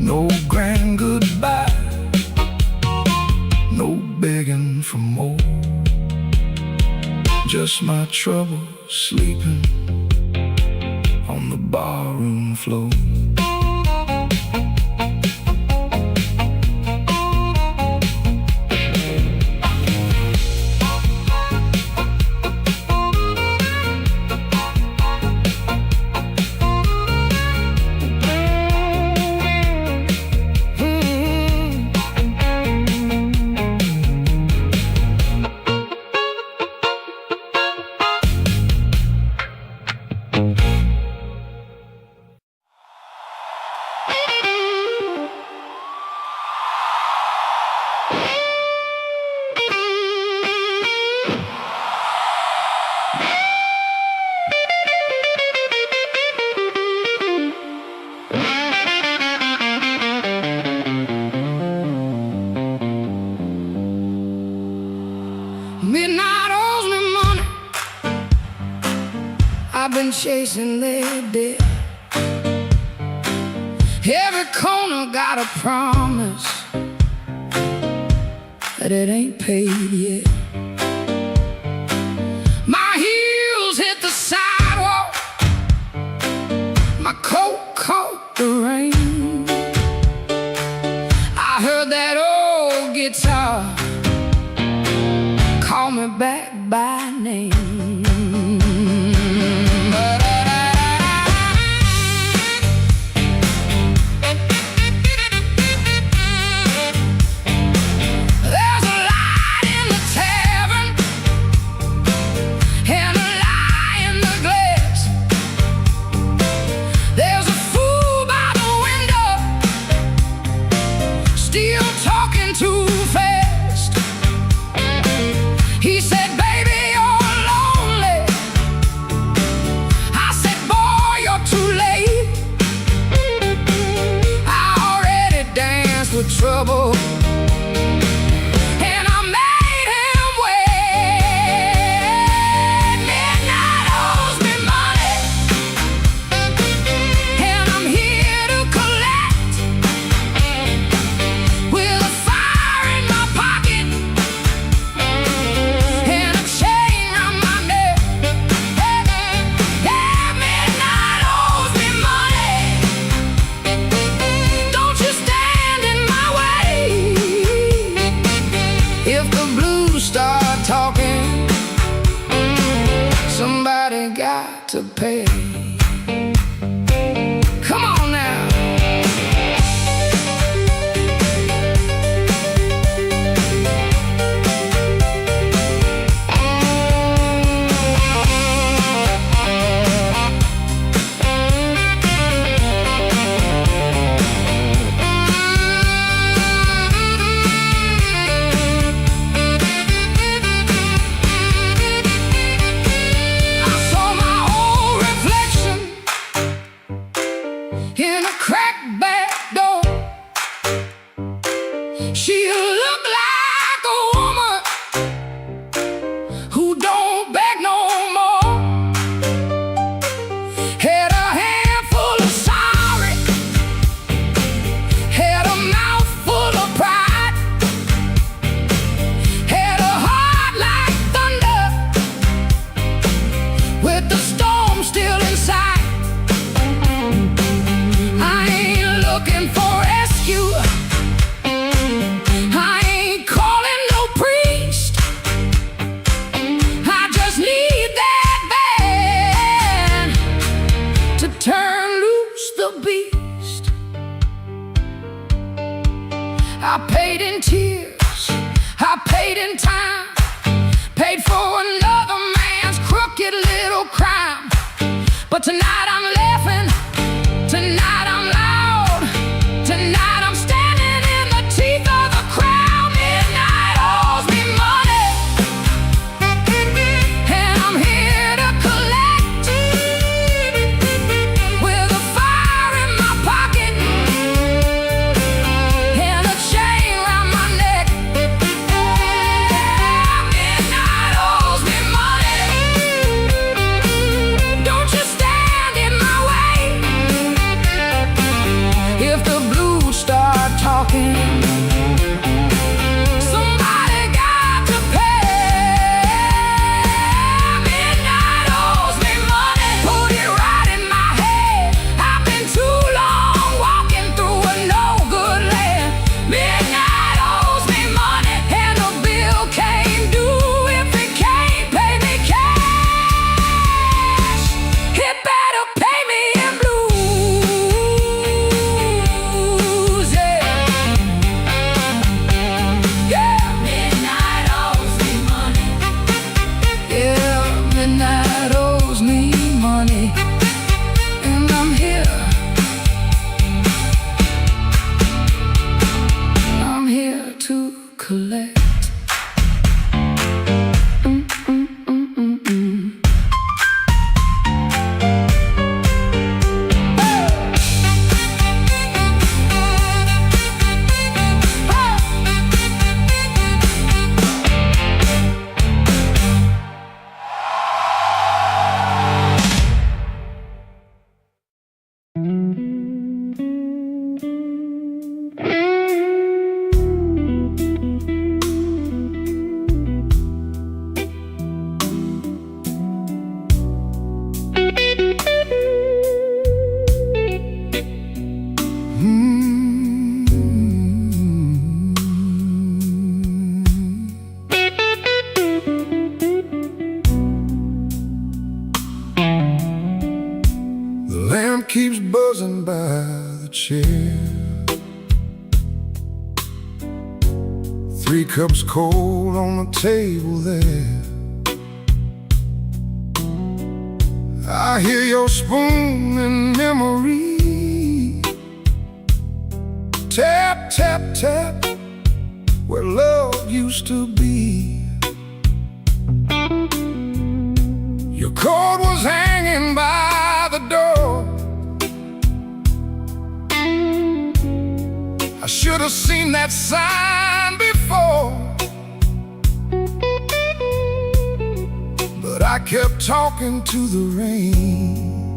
No grand goodbye, no begging for more. Just my trouble sleeping on the barroom floor. Midnight owes me money. I've been chasing their debt. Every corner got a promise that it ain't paid yet. My heels hit the sidewalk, my coat caught the rain. I heard that old guitar call me back by name. There's a light in the tavern and a lie in the glass. There's a fool by the window, still talking too fast. He said, baby, you're lonely. I said, boy, you're too late. I already danced with trouble, and I made him wait. Midnight owes me money, and I'm here to collect. With a fire in my pocket and a chain round my neck. Yeah, midnight owes me money. Don't you stand in my way. If the blues start talking, somebody got to pay. Come on now. I saw my old reflection in a cracked back door. She looked like a woman who don't beg no more. Had a handful of sorry, had a mouth full of pride, had a heart like thunder with the storm still inside. I ain't looking for rescue. I ain't calling no priest. I just need that band to turn loose the beast. I paid in tears, I paid in time, paid for another man's crooked little crime. But tonight I'm laughing, tonight I'm loud, tonight I'm standing in the teeth of the crowd. Midnight owes me money, and I'm here to collect. With a fire in my pocket and a chain round my neck. Midnight owes me money. Don't you stand in my collect. Keeps buzzing by the chair. 3 cups cold on the table there. I hear your spoon in memory. Tap, tap, tap, where love used to be. Your coat was hanging by the door. I should have seen that sign before, but I kept talking to the rain,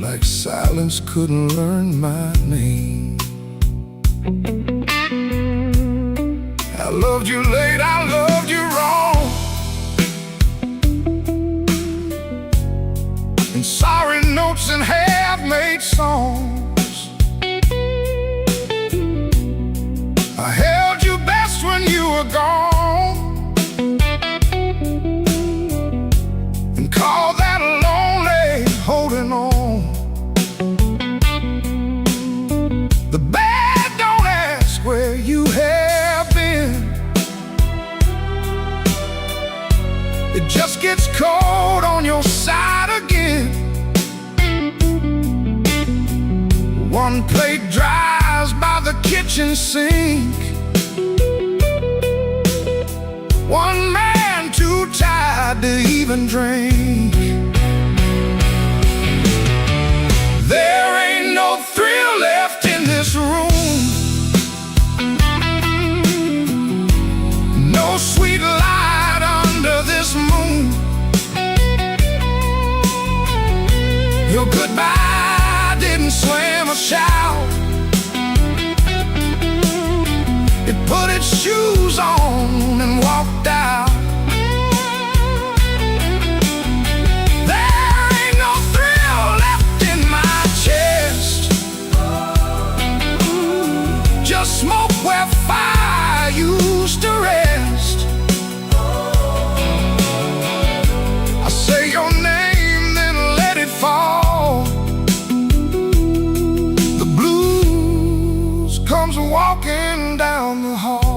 like silence couldn't learn my name. I loved you late, I loved you wrong, and sorry notes and half-made songs. I held you best when you were gone, and called that lonely holding on. The bad don't ask where you have been. It just gets cold on your side again. One plate dries by the kitchen sink. One man too tired to even drink. There ain't no thrill left in this room. No sweet light under this moon. Your goodbye didn't slam a shout. It put its shoes on and walked out. There ain't no thrill left in my chest. Just smoke where fire used to rest. I say your name, then let it fall. The blues comes walking down the hall.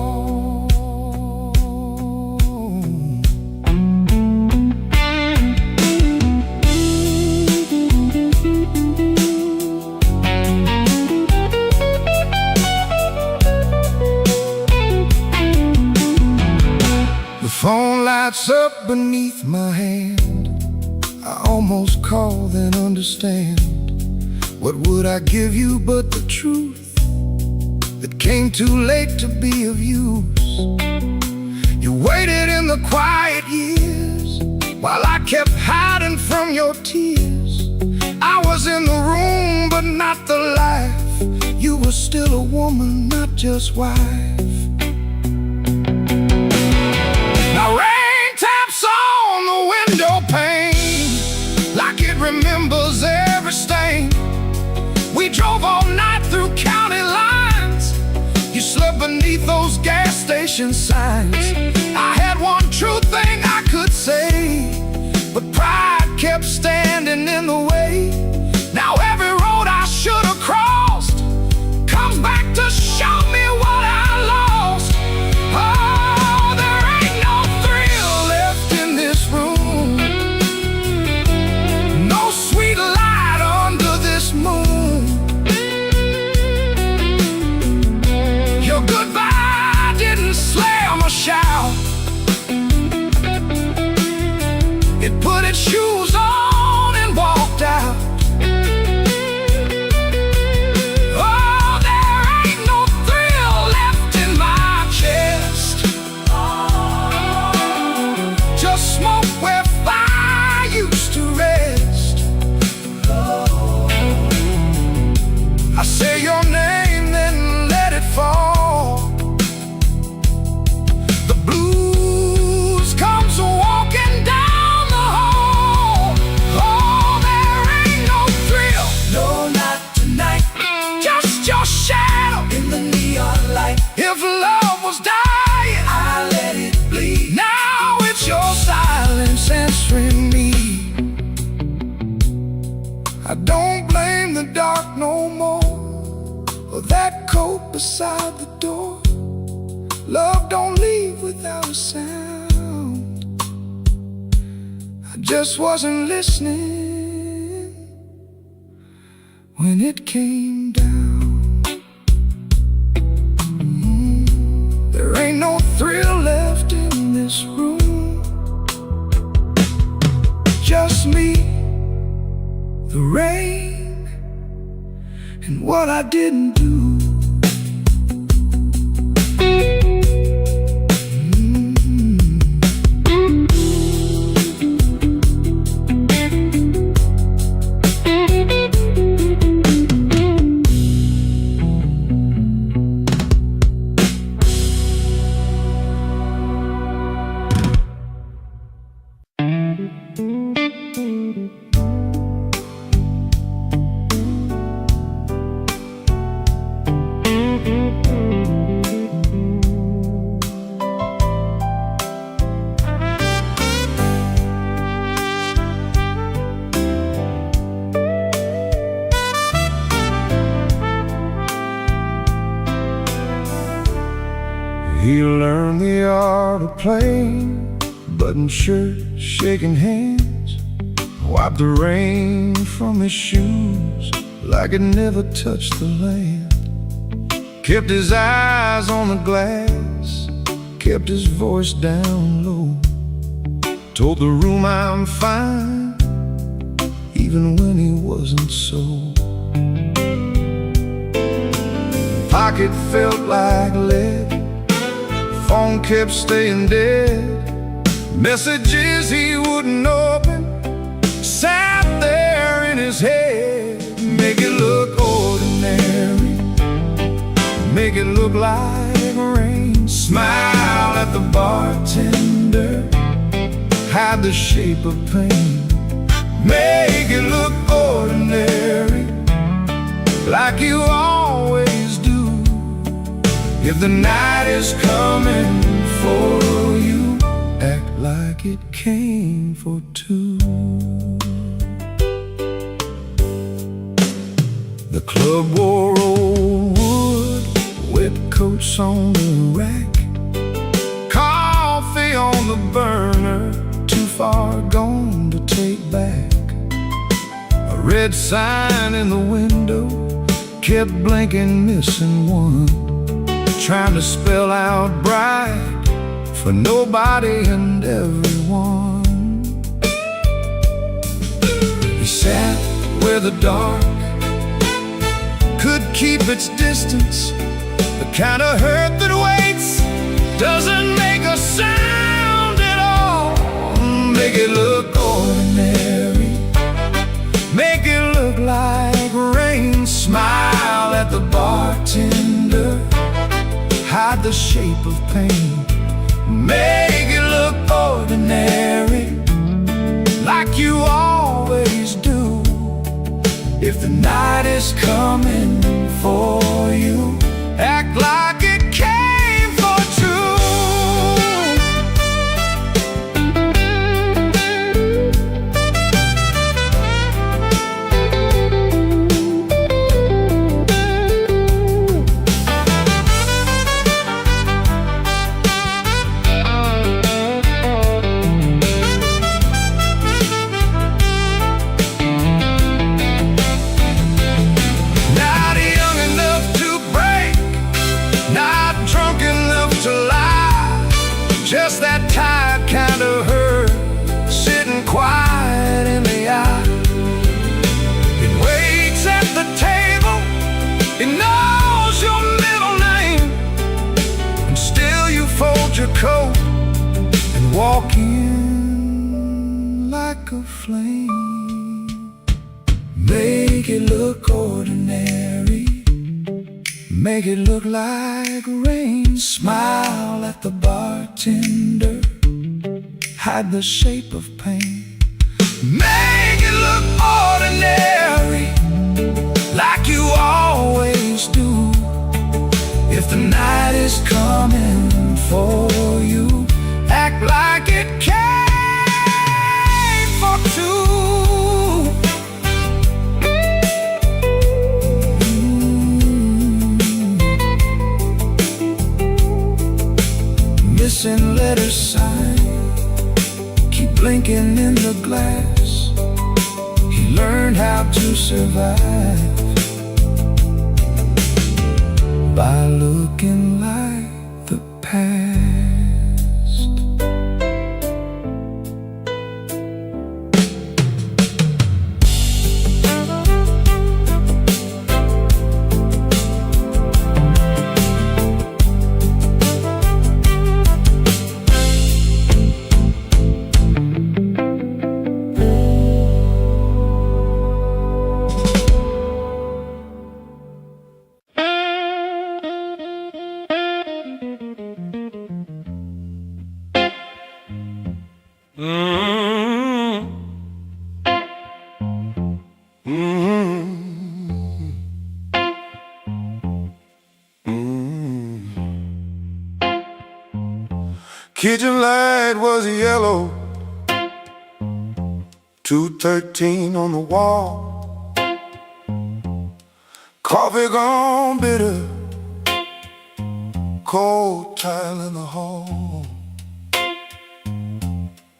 The phone lights up beneath my hand. I almost call, then understand. What would I give you but the truth that came too late to be of use? You waited in the quiet years while I kept hiding from your tears. I was in the room but not the life. You were still a woman, not just wife. Now rain taps on the window pane like it remembers every stain. We drove all night through county lines. You slept beneath those gas station signs. I had one true thing I could say, but pride kept standing in the way. Now every road I should have crossed comes back to show me what I lost. Oh, there ain't no thrill left in this room. No sweet light under this moon. beside the door. Love don't leave without a sound. I just wasn't listening when it came down. There ain't no thrill left in this room. Just me, the rain, and what I didn't do. He learned the art of playing, button shirt, shaking hands, wiped the rain from his shoes like it never touched the land. Kept his eyes on the glass, kept his voice down low, told the room I'm fine, even when he wasn't so. Pocket felt like lead, phone kept staying dead, messages he wouldn't open sat there in his head. Make it look ordinary, make it look like rain. Smile at the bartender, hide the shape of pain. Make it look ordinary, like you always do. If the night is coming for you, act like it came for two. The club wore old wood, wet coats on the rack, coffee on the burner, too far gone to take back. A red sign in the window kept blinking, missing one, trying to spell out bright for nobody and everyone. He sat where the dark could keep its distance, the kind of hurt that waits, doesn't make a sound at all. Make it look ordinary, make it look like rain. Smile at the bartender, hide the shape of pain. Make it look ordinary, like you always do. If the night is coming for you, act like it came for two. Just that tired kind of hurt, sitting quiet in the eye. It waits at the table, it knows your middle name, and still you fold your coat and walk in like a flame. Make it look ordinary, make it look like rain. Smile at the bartender, hide the shape of pain. Make it look ordinary, like you always do. If the night is coming for you, act like it came for two. a glass. He learned how to survive by looking like the past. Kitchen light was yellow, 213 on the wall. Coffee gone bitter, cold tile in the hall.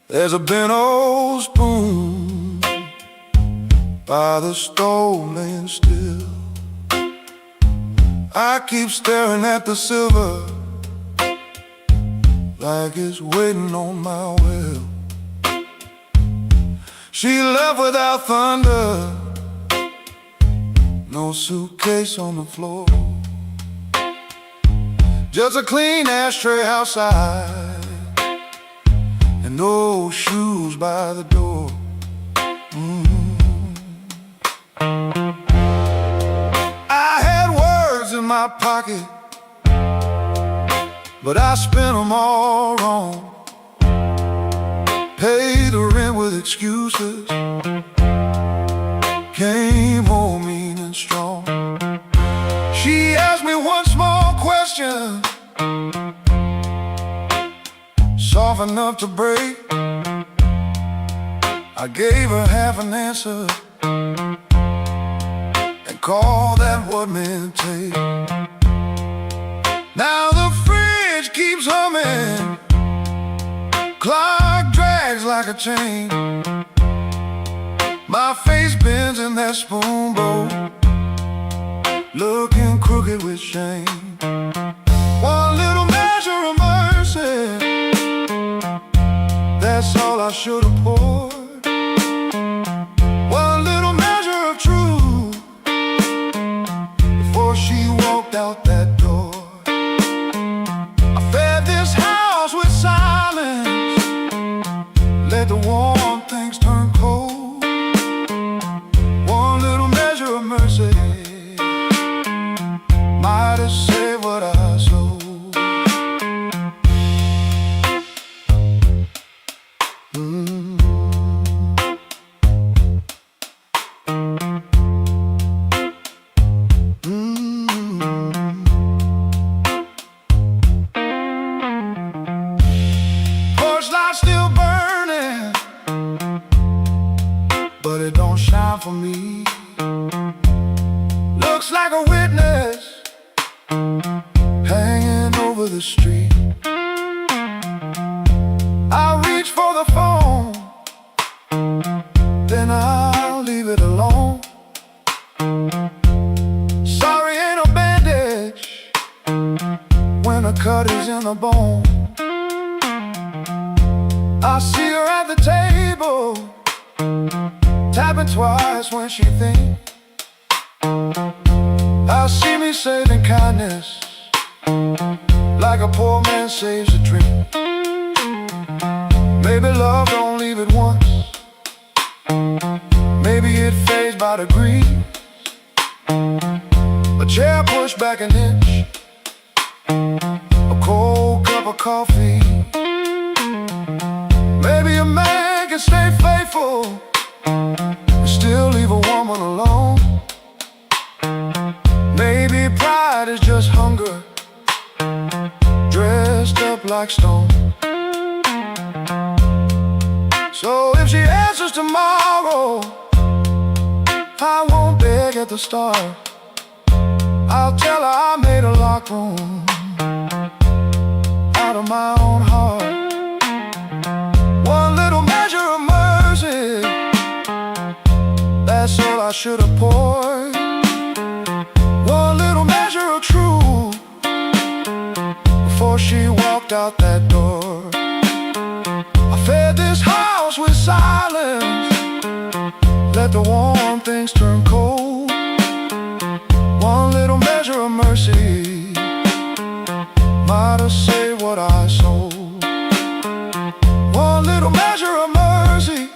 There's a bent old spoon by the stove laying still. I keep staring at the silver like it's waiting on my will. She left without thunder, no suitcase on the floor, just a clean ashtray outside and no shoes by the door. I had words in my pocket, but I spent them all wrong. Paid the rent with excuses, came home mean and strong. She asked me one small question, soft enough to break. I gave her half an answer and called that what men take. Now the fridge keeps humming, clock drags like a chain. My face bends in that spoon bowl, looking crooked with shame. One little measure of mercy, that's all I should have poured. One little measure of truth before she walked out that door. Let the warm things turn cold. One little measure of mercy might have saved what I sold. Porch light still burning, but it don't shine for me. Looks like a witness hanging over the street. I reach for the phone, then I'll leave it alone. Sorry ain't a bandage when a cut is in the bone. I see her at the table, tapping twice when she thinks. I see me saving kindness like a poor man saves a drink. Maybe love don't leave it once, maybe it fades by degrees. A chair pushed back an inch, a cold cup of coffee. Maybe a man can stay faithful and still leave a woman alone. Maybe pride is just hunger dressed up like stone. So if she answers tomorrow, I won't beg at the start. I'll tell her I made a locked room out of my own heart. One little measure of mercy should have poured one little measure of truth before she walked out that door. I fed this house with silence, let the warm things turn cold. One little measure of mercy might have saved what I sold. One little measure of mercy,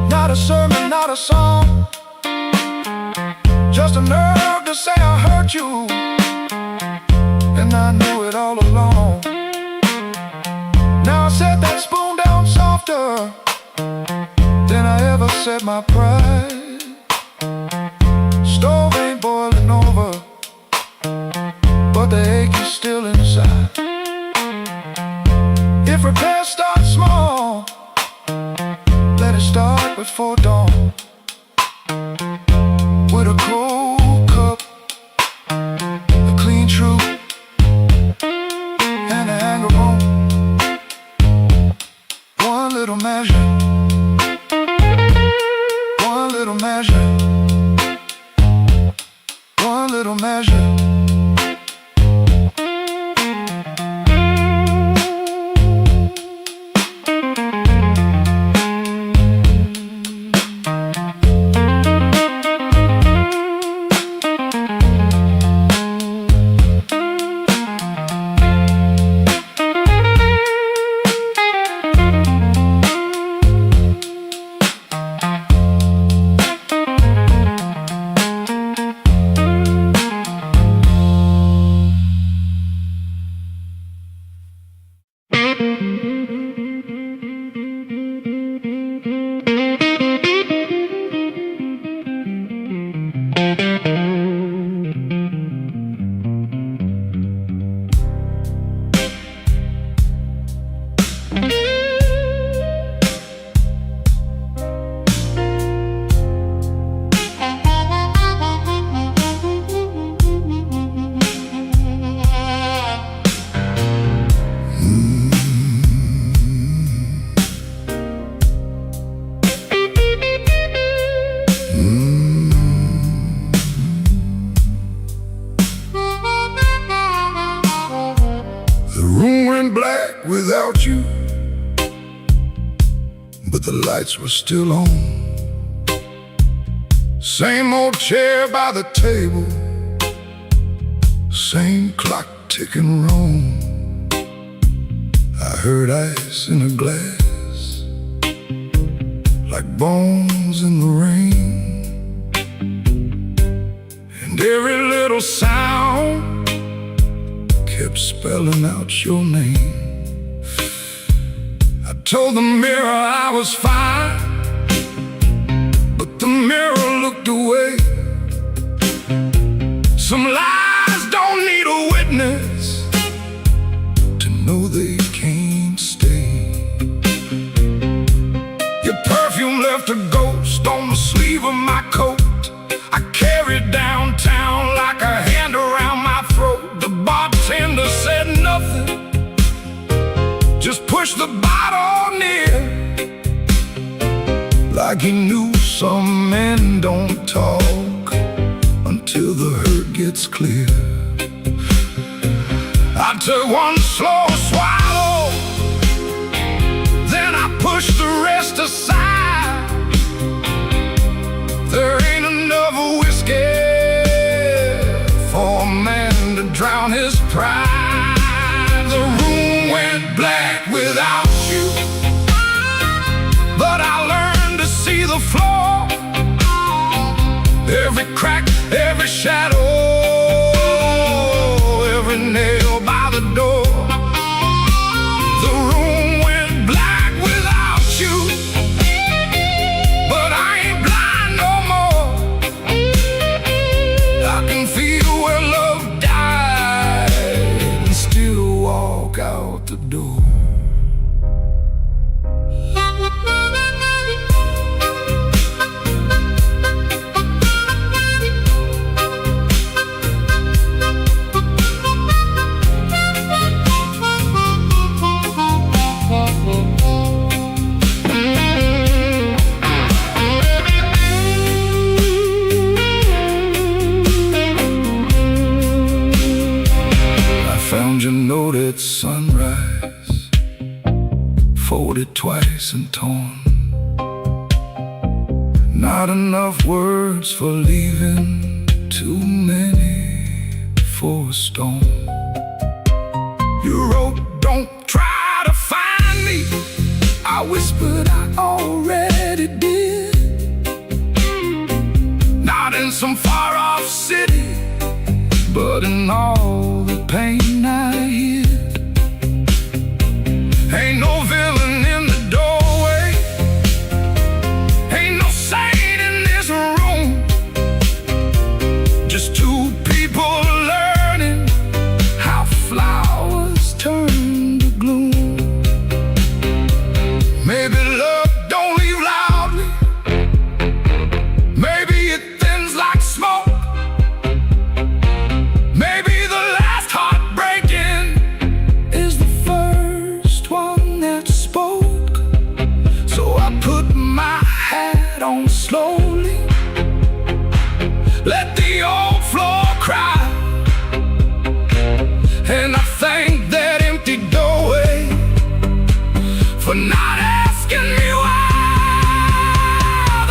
not a sermon, not a song, just a nerve to say I hurt you, and I knew it all along. Now I set that spoon down softer than I ever set my pride. Stove ain't boiling over, but the ache is still inside. If repairs start small, let it start before dawn. With a cold cup, a clean truth, and a hanger on. One little measure, one little measure, one little measure. Without you, but the lights were still on. Same old chair by the table, same clock ticking wrong. I heard ice in a glass, like bones in the rain, and every little sound kept spelling out your name. Told the mirror I was fine, but the mirror looked away. Some lies don't need a witness to know they can't stay. Your perfume left a ghost on the sleeve of my coat. I carried downtown like a hand around my throat. The bartender said nothing, just pushed the bottle near, like he knew some men don't talk until the hurt gets clear. I took one slow swallow, then I pushed the rest aside. There ain't enough whiskey for a man to drown his pride. The room went black without you, but I learned to see the floor, every crack, every shadow, every nail by the door. The room went black without you, but I ain't blind no more. I can feel where love died and still walk out the door. Found your note at sunrise, folded twice and torn. Not enough words for leaving, too many for a storm. You wrote, don't try to find me. I whispered, I already did. Not in some far-off city, but in all the pain I hid. Ain't no villain in the doorway, ain't no saint in this room. Just two people learning how flowers turn to gloom. Maybe love don't leave loudly, maybe it thins like smoke. Maybe the last heartbreaking is the first one that spoke. So I put my hat on slowly, let the old floor cry, and I thank that empty doorway for not asking me why.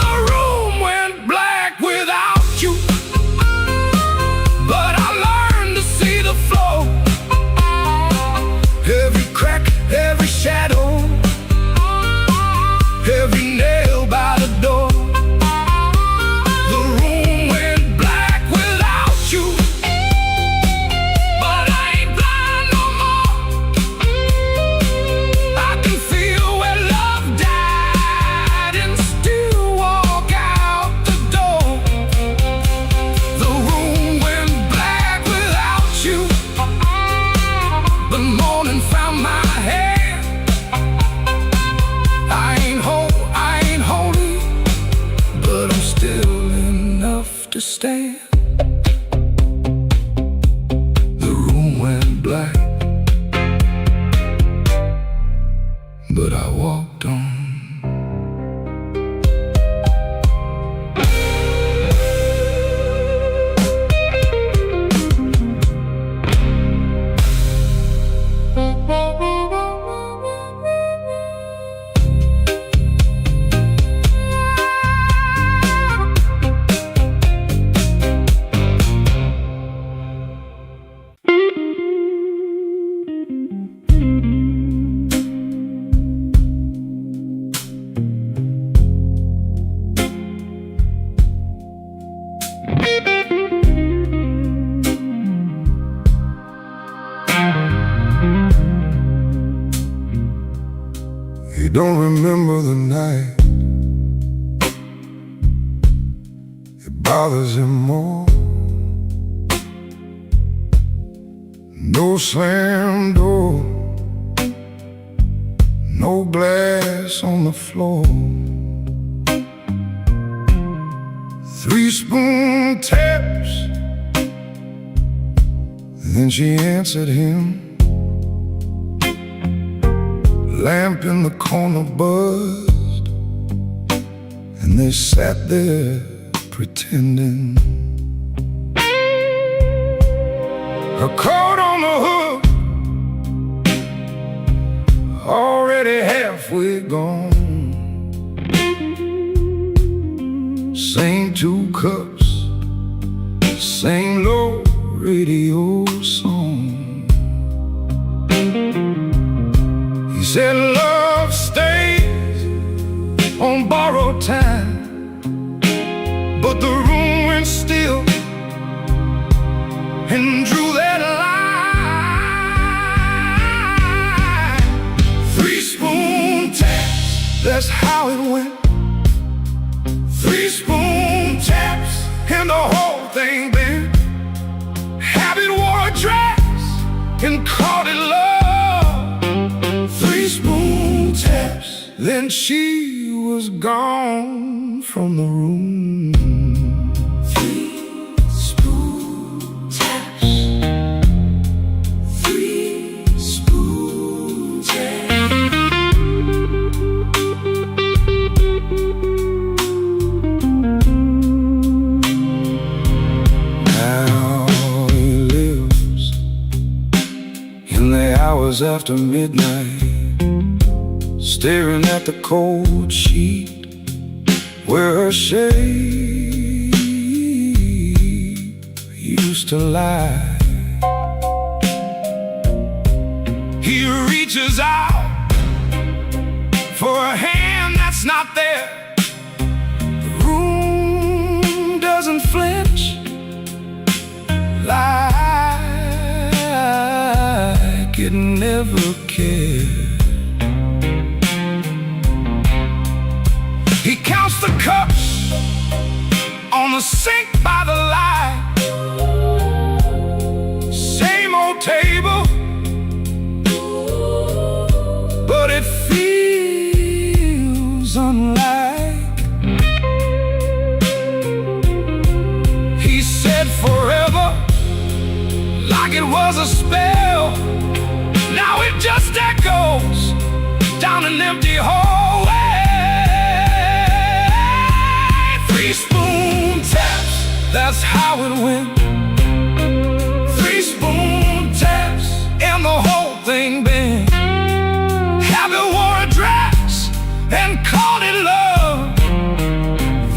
The room went black without you, but I learned to see the flow. Every crack, every shadow, every nail by the door. The room went black without you, but I ain't blind no more. I can feel where love died and still walk out the door. The room went black without you. The morning found my hand. I ain't holy, but I'm still enough to stand. The room went black, but I walked on. He don't remember the night, it bothers him more. No slam door, no glass on the floor. 3 spoon taps, then she answered him. Lamp in the corner buzzed, and they sat there pretending. Her coat on the hook, already halfway gone. Same 2 cups, same low radio song. He said love stays on borrowed time, but the room went still and drew that line. 3 spoon taps, that's how it went. 3 spoon taps and the whole thing bent. Habit wore a dress and called it love. 3 spoon taps, then she was gone from the room. 3 spoon taps. 3 spoon taps. Now he lives hours after midnight, staring at the cold sheet where her shape used to lie. He reaches out for a hand that's not there. The room doesn't flinch like it never cared. He counts the cups on the sink by the light. Same old table, but it feels unlike. He said forever, like it was a spell. Now it just echoes down an empty hallway. 3 spoon taps, that's how it went. 3 spoon taps, and the whole thing bent. Abby wore a dress and called it love.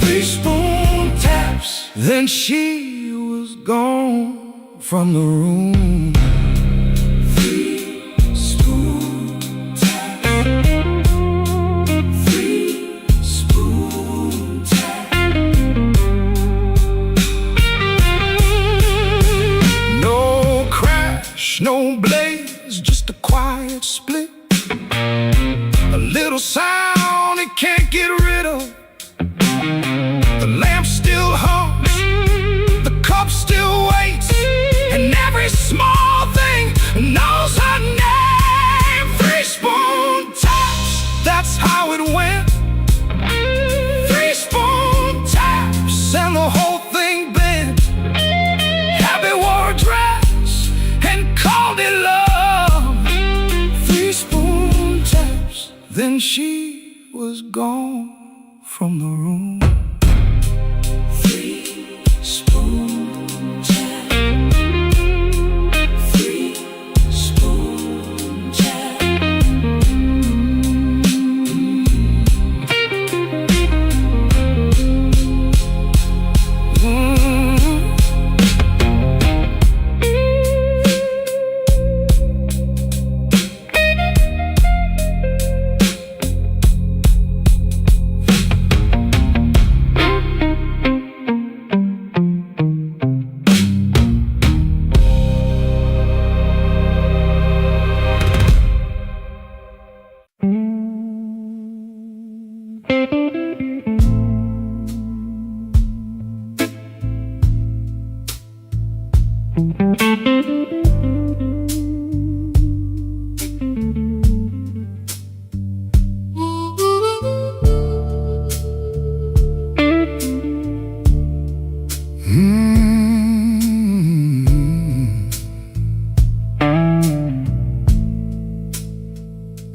3 spoon taps, then she was gone from the room. 3 spoon taps. 3 spoon taps. No crash, no blaze, just a quiet split. A little sound it can't get rid of. The lamp still hums, the cup still waits, and every small thing knows her name. 3 spoon taps, that's how it went. 3 spoon taps, and the whole thing bent. Abby wore a dress and called it love. 3 spoon taps, then she was gone from the room. 3 spoon taps. 3 spoon taps.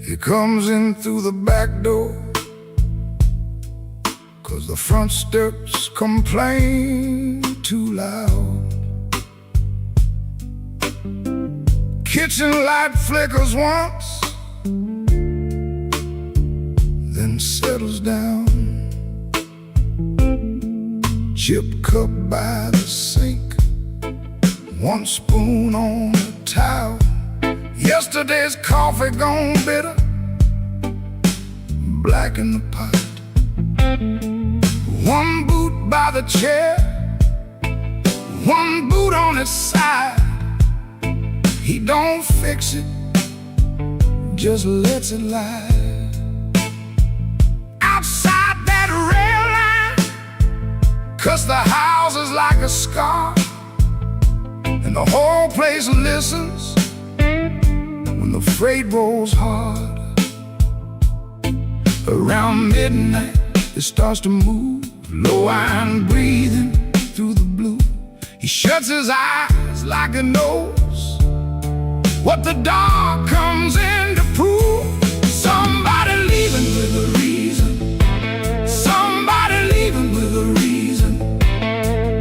He comes in through the back door, 'cause the front steps complain too loud. Kitchen light flickers once, then settles down. Chip cup by the sink, 1 spoon on the towel. Yesterday's coffee gone bitter, black in the pot. 1 boot by the chair, 1 boot on its side. He don't fix it, just lets it lie. Outside that rail line, 'cause the house is like a scar, and the whole place listens when the freight rolls hard. Around midnight it starts to move, low iron breathing through the blue. He shuts his eyes like he knows what the dark comes in to prove. Somebody leaving with a reason, somebody leaving with a reason.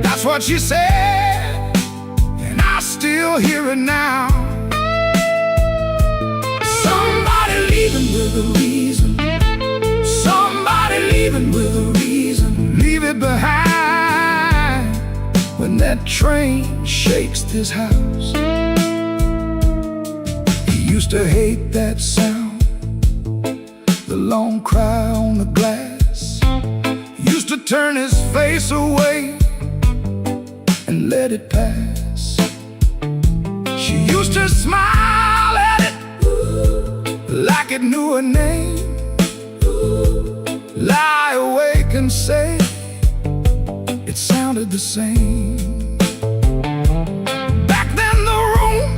That's what she said, and I still hear it now. leaving with a reason. Somebody leaving with a reason. Leave it behind when that train shakes this house. He used to hate that sound, the long cry on the glass. He used to turn his face away and let it pass. She used to smile at it like it knew her name. Lie awake and say it sounded the same. Back then the room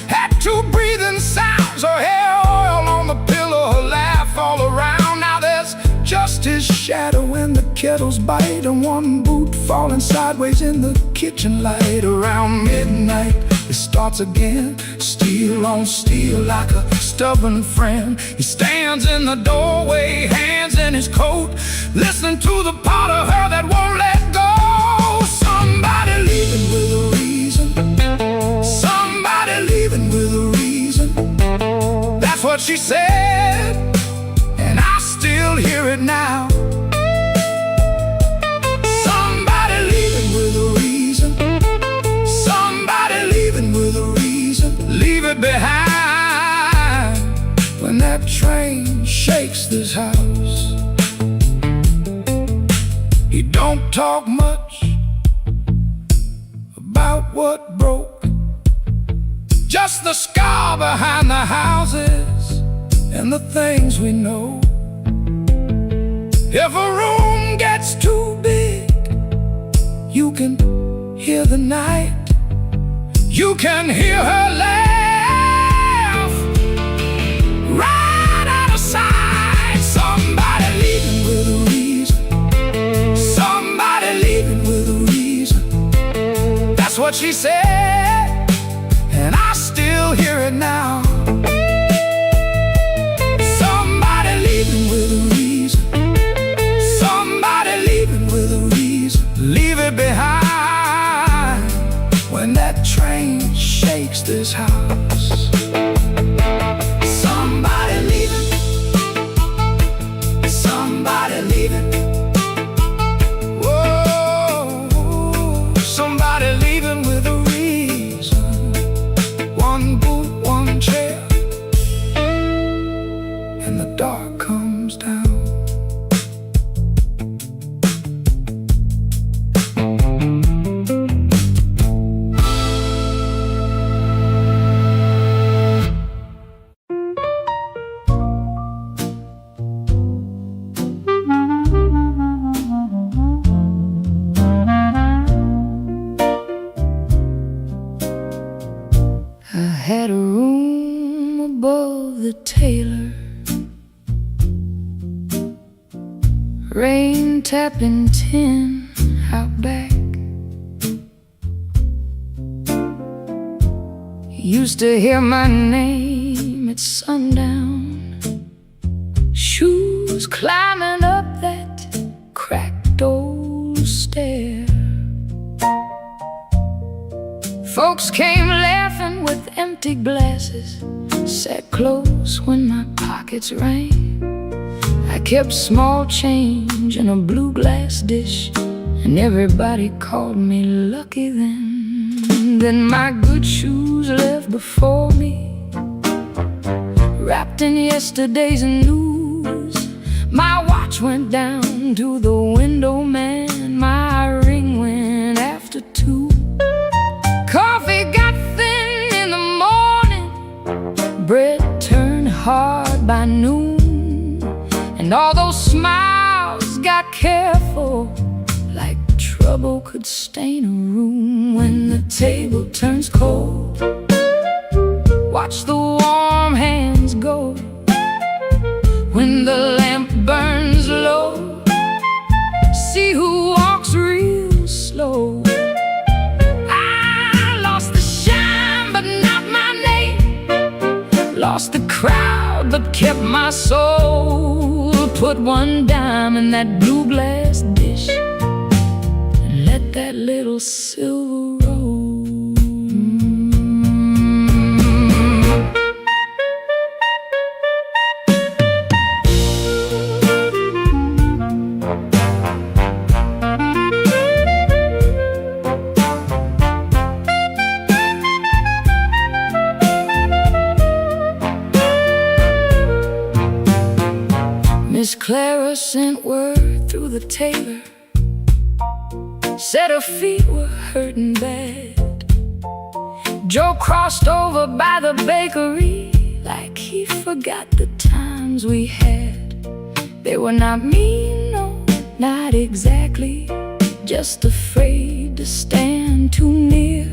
had two breathing sounds. Her hair oil on the pillow, her laugh all around. Now there's just his shadow and the kettle's bite, and one boot falling sideways in the kitchen light. Around midnight it starts again, steel on steel like a stubborn friend. He stands in the doorway, hands in his coat, listening to the part of her that won't let go. Somebody leaving with a reason. Somebody leaving with a reason. That's what she said, and I still hear it now. Somebody leaving with a reason. Somebody leaving with a reason. Leave it behind when that train shakes this house. He don't talk much about what broke, just the scar behind the houses and the things we know. If a room gets too big, you can hear the night. You can hear her laugh right out of sight. Somebody leaving with a reason. Somebody leaving with a reason. That's what she said, and I still hear it now. Somebody leaving with a reason. Somebody leaving with a reason. Leave it behind when that train shakes this house. Somebody leaving. Somebody leaving. Whoa, somebody leaving with a reason. One boot, one chair, and the dark comes down. I had a room above the tailor, rain tapping tin out back. Used to hear my name at sundown, shoes climbing up that cracked old stair. Folks came laughing with empty glasses, sat close when my pockets rang. I kept small change in a blue glass dish, and everybody called me lucky then. Then my good shoes left before me, wrapped in yesterday's news. My watch went down to the window man, my ring went after 2. Coffee got thin in the morning, bread turned hard by noon, and all those smiles got careful, like trouble could stain a room. When the table turns cold, watch the warm hands go. When the lamp burns low, see who walks real slow. Lost the crowd but kept my soul. Put one dime in that blue glass dish and let that little silver roll. sent word through the tailor, said her feet were hurting bad. Joe crossed over by the bakery like he forgot the times we had. They were not mean, no, not exactly, just afraid to stand too near.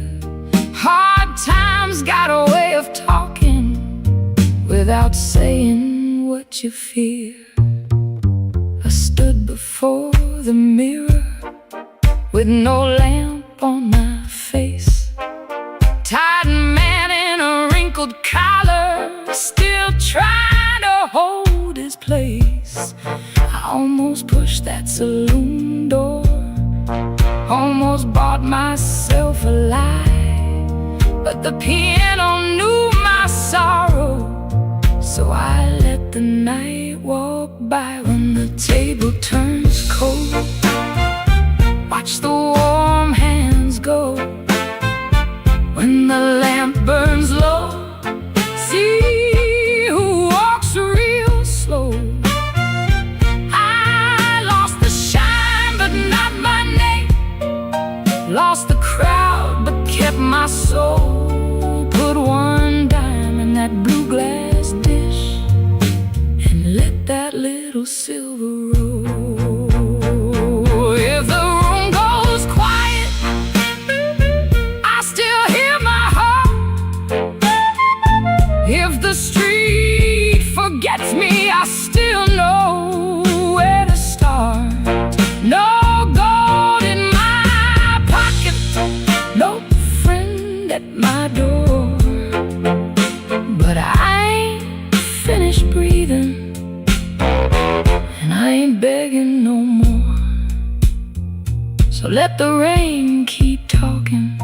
Hard times got a way of talking without saying what you fear. I stood before the mirror with no lamp on my face, tired man in a wrinkled collar, still trying to hold his place. I almost pushed that saloon door, almost bought myself a lie, but the piano knew my sorrow, so I let the night walk by. When the table turns cold, watch the warm hands go. When the lamp burns low, see who walks real slow. I lost the shine, but not my name, lost the crowd, but kept my soul. Put one dime in that blue glass dish and let that little silver roll. If the room goes quiet, I still hear my heart. If the street forgets me, I still know where to start. No gold in my pocket, no friend at my door, but I ain't finished breathing, and I ain't begging no more. So let the rain keep talking,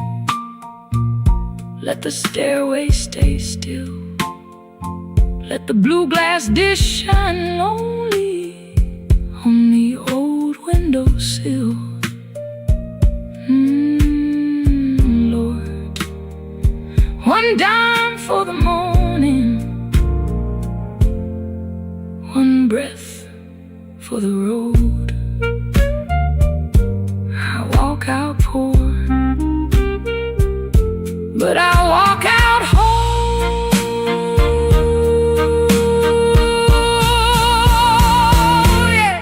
let the stairway stay still, let the blue glass dish shine lonely on the old windowsill. Lord, one dime for the morning, one breath for the road. I walk out poor, but I walk out whole. Yeah.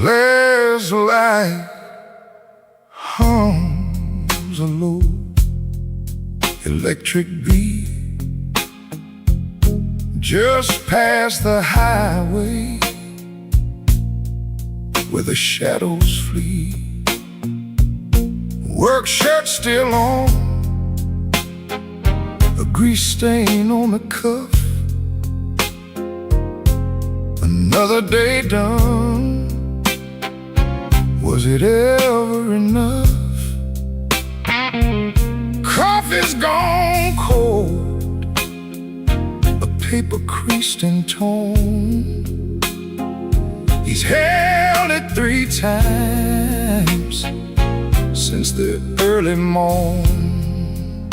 There's light hums a low electric beat just past the highway where the shadows flee. Work shirt still on, a grease stain on the cuff. Another day done. Was it ever enough? Coffee's gone cold, a paper creased and torn. He's held it 3 times since the early morn.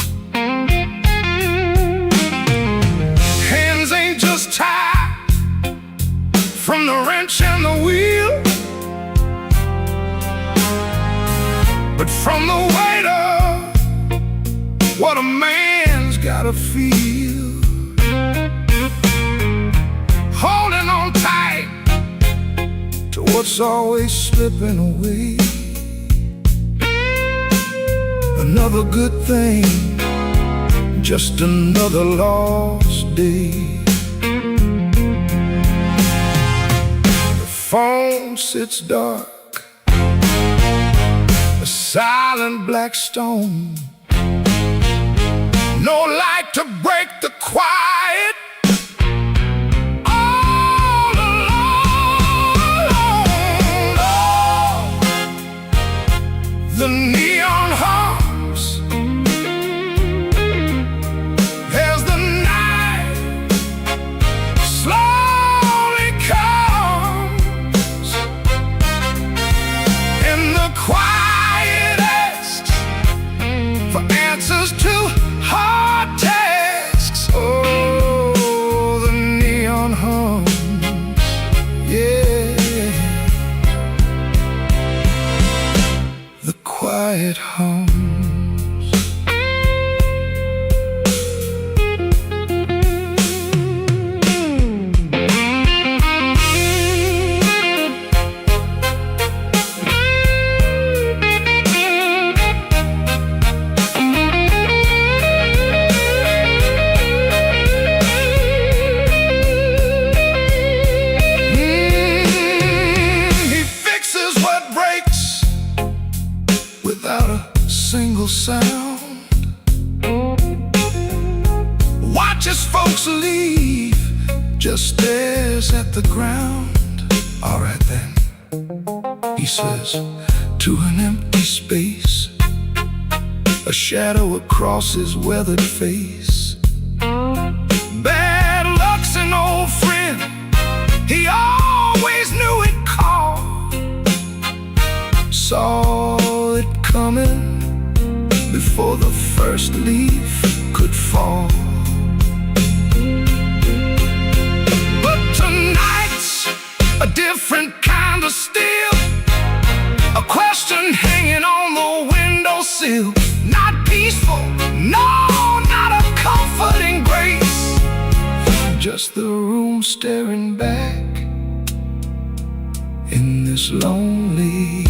Hands ain't just tied from the wrench and the wheel, but from the weight of what a man's gotta feel. Holding on tight to what's always slipping away. Another good thing, just another lost day. The phone sits dark, a silent black stone. No light to break the quiet, the neon hums as the night slowly comes, and the quiet asks for answers to hard tasks. Oh, the neon hums, yeah, the quiet hums. He fixes what breaks without a single sound. Watches folks leave, just stares at the ground. All right then, he says to an empty space, a shadow across his weathered face. Bad luck's an old friend, he always knew it called. Saw it coming before the first leaf could fall. But tonight's a different kind of steel, a question hanging on the windowsill. Not peaceful, no, not a comforting grace, just the room staring back in this lonely.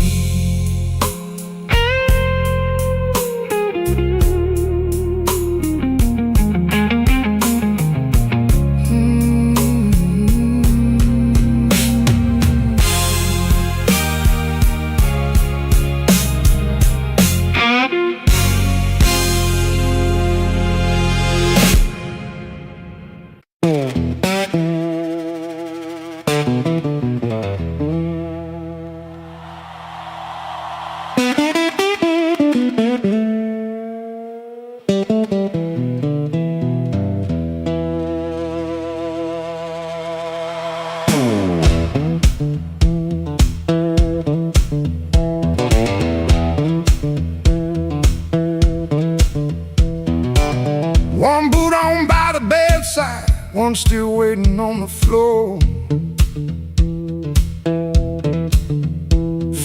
One boot on by the bedside, one still waiting on the floor.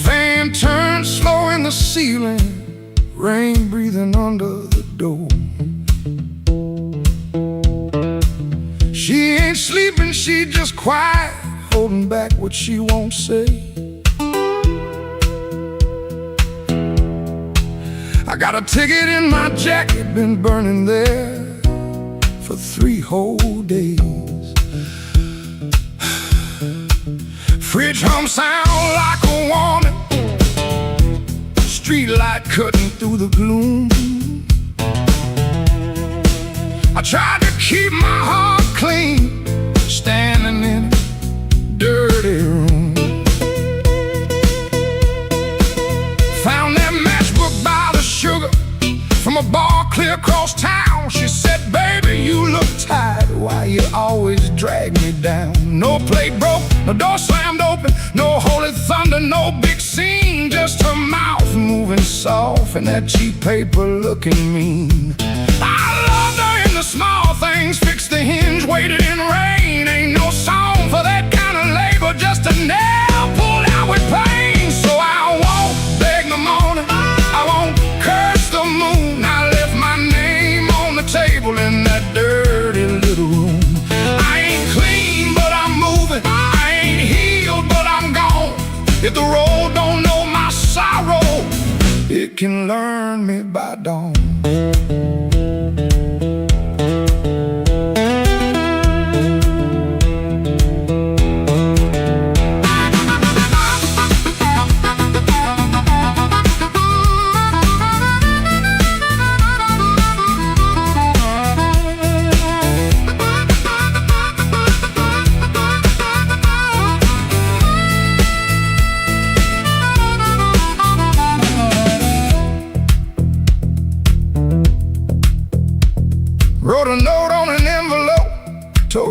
Fan turned slow in the ceiling, rain breathing under the door. She ain't sleeping, she just quiet, holding back what she won't say. I got a ticket in my jacket, been burning there for 3 whole days. Fridge hum sound like a warning, street light cutting through the gloom. I tried to keep my heart clean, standing in a dirty room. Found that matchbook by the sugar from a bar clear across town. She said, baby, you look tired, why you always drag me down? No plate broke, no door slammed open, no holy thunder, no big scene, just her mouth moving soft and that cheap paper looking mean. I loved her in the small things, fixed the hinge, waited in rain. Ain't no song for that kind of labor, just a nail pulled out with pain. So I won't beg the morning, I won't curse the moon. I left my name on the table in that dirty little room. I ain't clean, but I'm moving. I ain't healed, but I'm gone. If the road don't know my sorrow, it can learn me by dawn.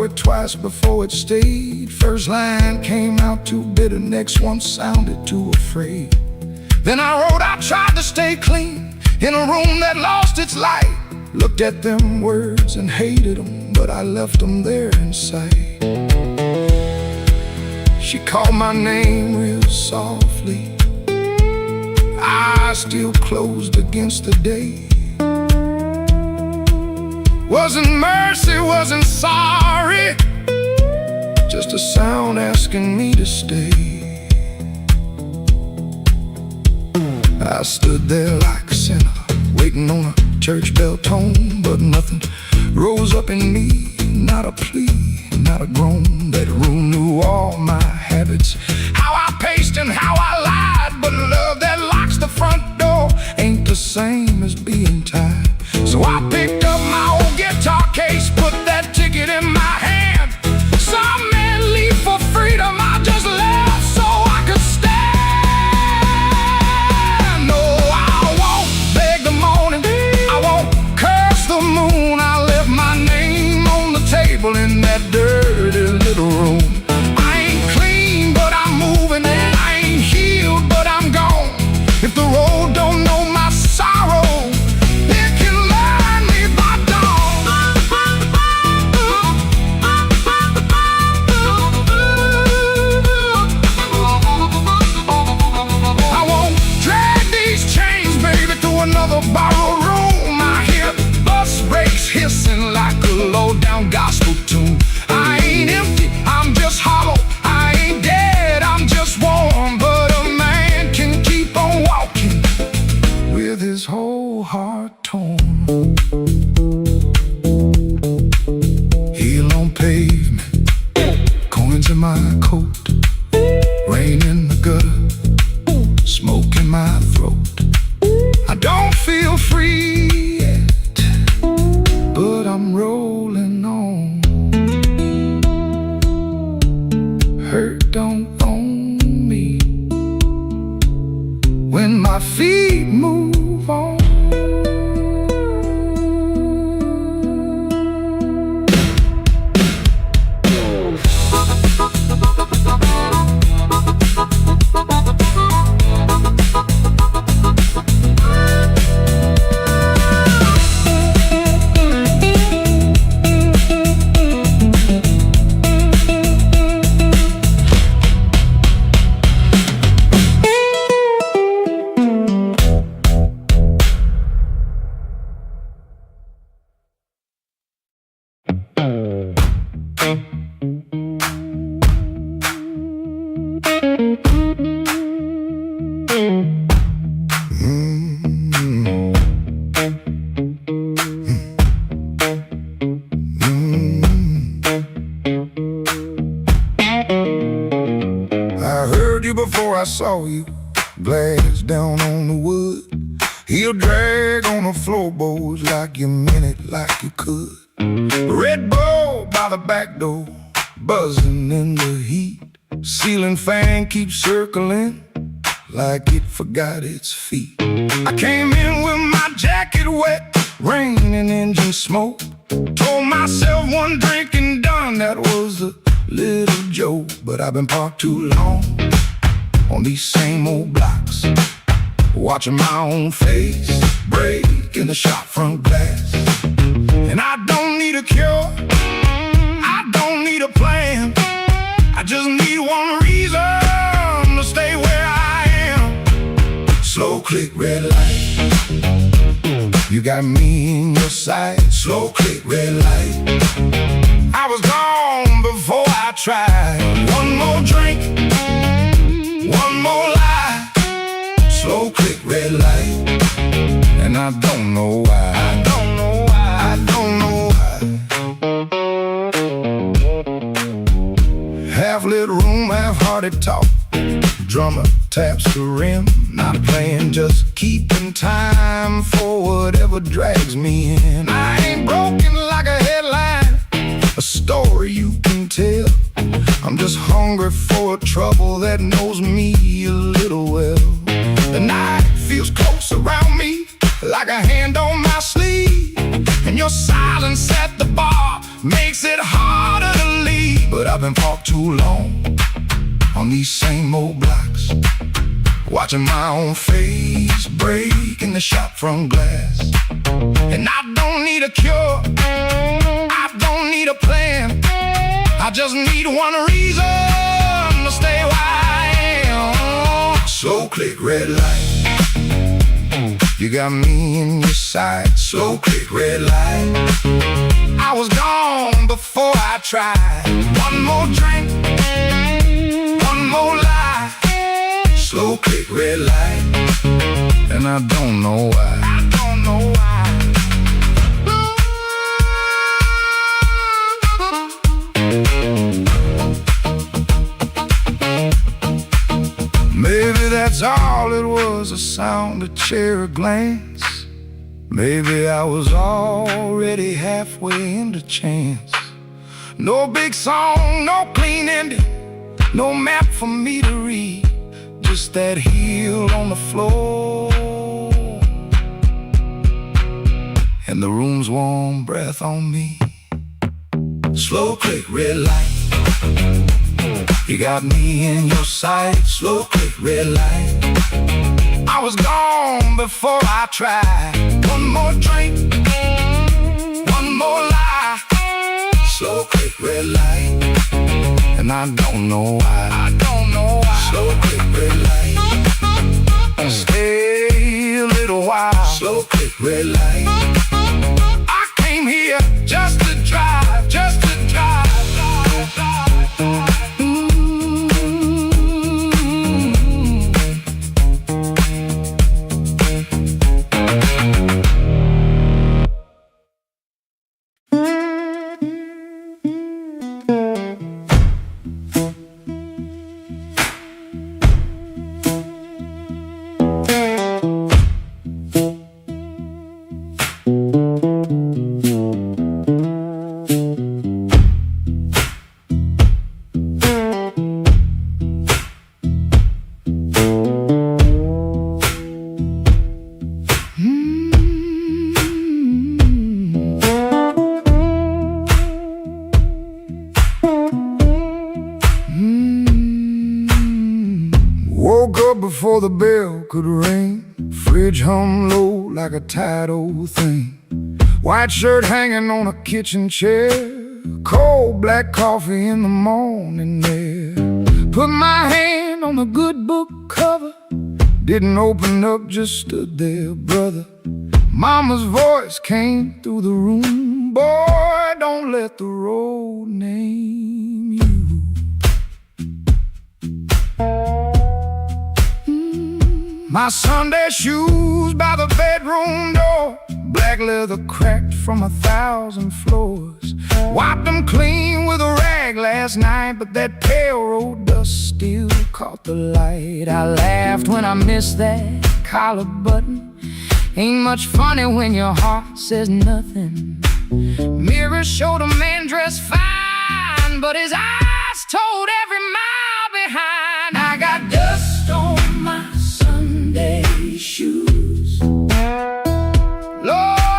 saw it twice before it stayed. First line came out too bitter, next one sounded too afraid. Then I wrote, I tried to stay clean in a room that lost its light. Looked at them words and hated them, but I left them there in sight. She called my name real softly, eyes still closed against the day. Wasn't mercy, wasn't sorry, just a sound asking me to stay. I stood there like a sinner, waiting on a church bell tone, but nothing rose up in me, not a plea, not a groan. That room knew all my habits, how I paced and how I lied, but love that locks the front door ain't the same as being tied. So I picked up my old guitar case, put that ticket in my hand. Some men leave for freedom, I just left so I could stand. No, I won't beg the morning, I won't curse the moon. I left my name on the table in that dirty little room. I ain't clean, but I'm moving, and I ain't healed, but I'm gone. If the road don't know my sorrow, it can learn me by dawn. I won't drag these chains, baby, to another borrowed room. I hear bus brakes hissing like a low-down gospel tune. I ain't empty, I'm just hollow. I ain't dead, I'm just warm. But a man can keep on walking with his whole heart torn. Heel on pavement, coins in my coat, rain in the gutter, smoke in my throat. I don't feel free yet, but I'm rolling on. Hurt don't own me when my feet move on. I heard you before I saw you, glass down on the wood. Heel drag on the floorboards like you meant it, like you could. Red Bull by the back door, buzzing in the heat. Ceiling fan keeps circling like it forgot its feet. I came in with my jacket wet, rain and engine smoke. Told myself one drink and done, that was a little joke. But I've been parked too long on these same old blocks, watching my own face break in the shop front glass. And I don't need a cure, I don't need a plan, I just need one reason to stay where I am. Slow click, red light, you got me in your sight. Slow click, red light, I was gone before I tried. One more drink, one more lie. Slow click, red light, and I don't know why. I don't know why. I don't know why. Half-lit room, half-hearted talk. Drummer taps the rim, not playing, just keeping time for whatever drags me in. I ain't broken like a headline, a story you can tell. I'm just hungry for a trouble that knows me a little well. The night feels close around me, like a hand on my sleeve, and your silence at the bar makes it harder to I've been parked too long on these same old blocks, watching my own face break in the shop front glass. And I don't need a cure, I don't need a plan, I just need one reason to stay where I am. Slow click, red light, you got me in your sight. Slow click, red light, I was gone before I tried. One more drink, one more lie. Slow click, red light, and I don't know why. I don't know why. Maybe that's all it was, a sound, a chair, a glance. Maybe I was already halfway into chance. No big song, no clean ending, no map for me to read, just that heel on the floor and the room's warm breath on me. Slow click, red light, you got me in your sight. Slow click, red light, I was gone before I tried. One more drink, one more lie. Slow click, red light, and I don't know why. I don't know why. Slow click, red light, stay a little while. Slow click, red light, I came here just to drive, just to drive. Woke up before the bell could ring, fridge hum low like a tired old thing. White shirt hanging on a kitchen chair, cold black coffee in the morning air. Put my hand on the good book cover, didn't open up, just stood there, brother. Mama's voice came through the room, boy, don't let the road name you. My Sunday shoes by the bedroom door, black leather cracked from 1,000 floors. Wiped them clean with a rag last night, but that pale road dust still caught the light. I laughed when I missed that collar button. Ain't much funny when your heart says nothing. Mirror showed a man dressed fine, but his eyes told every mile behind. I got dust on my Sunday shoes. Lord,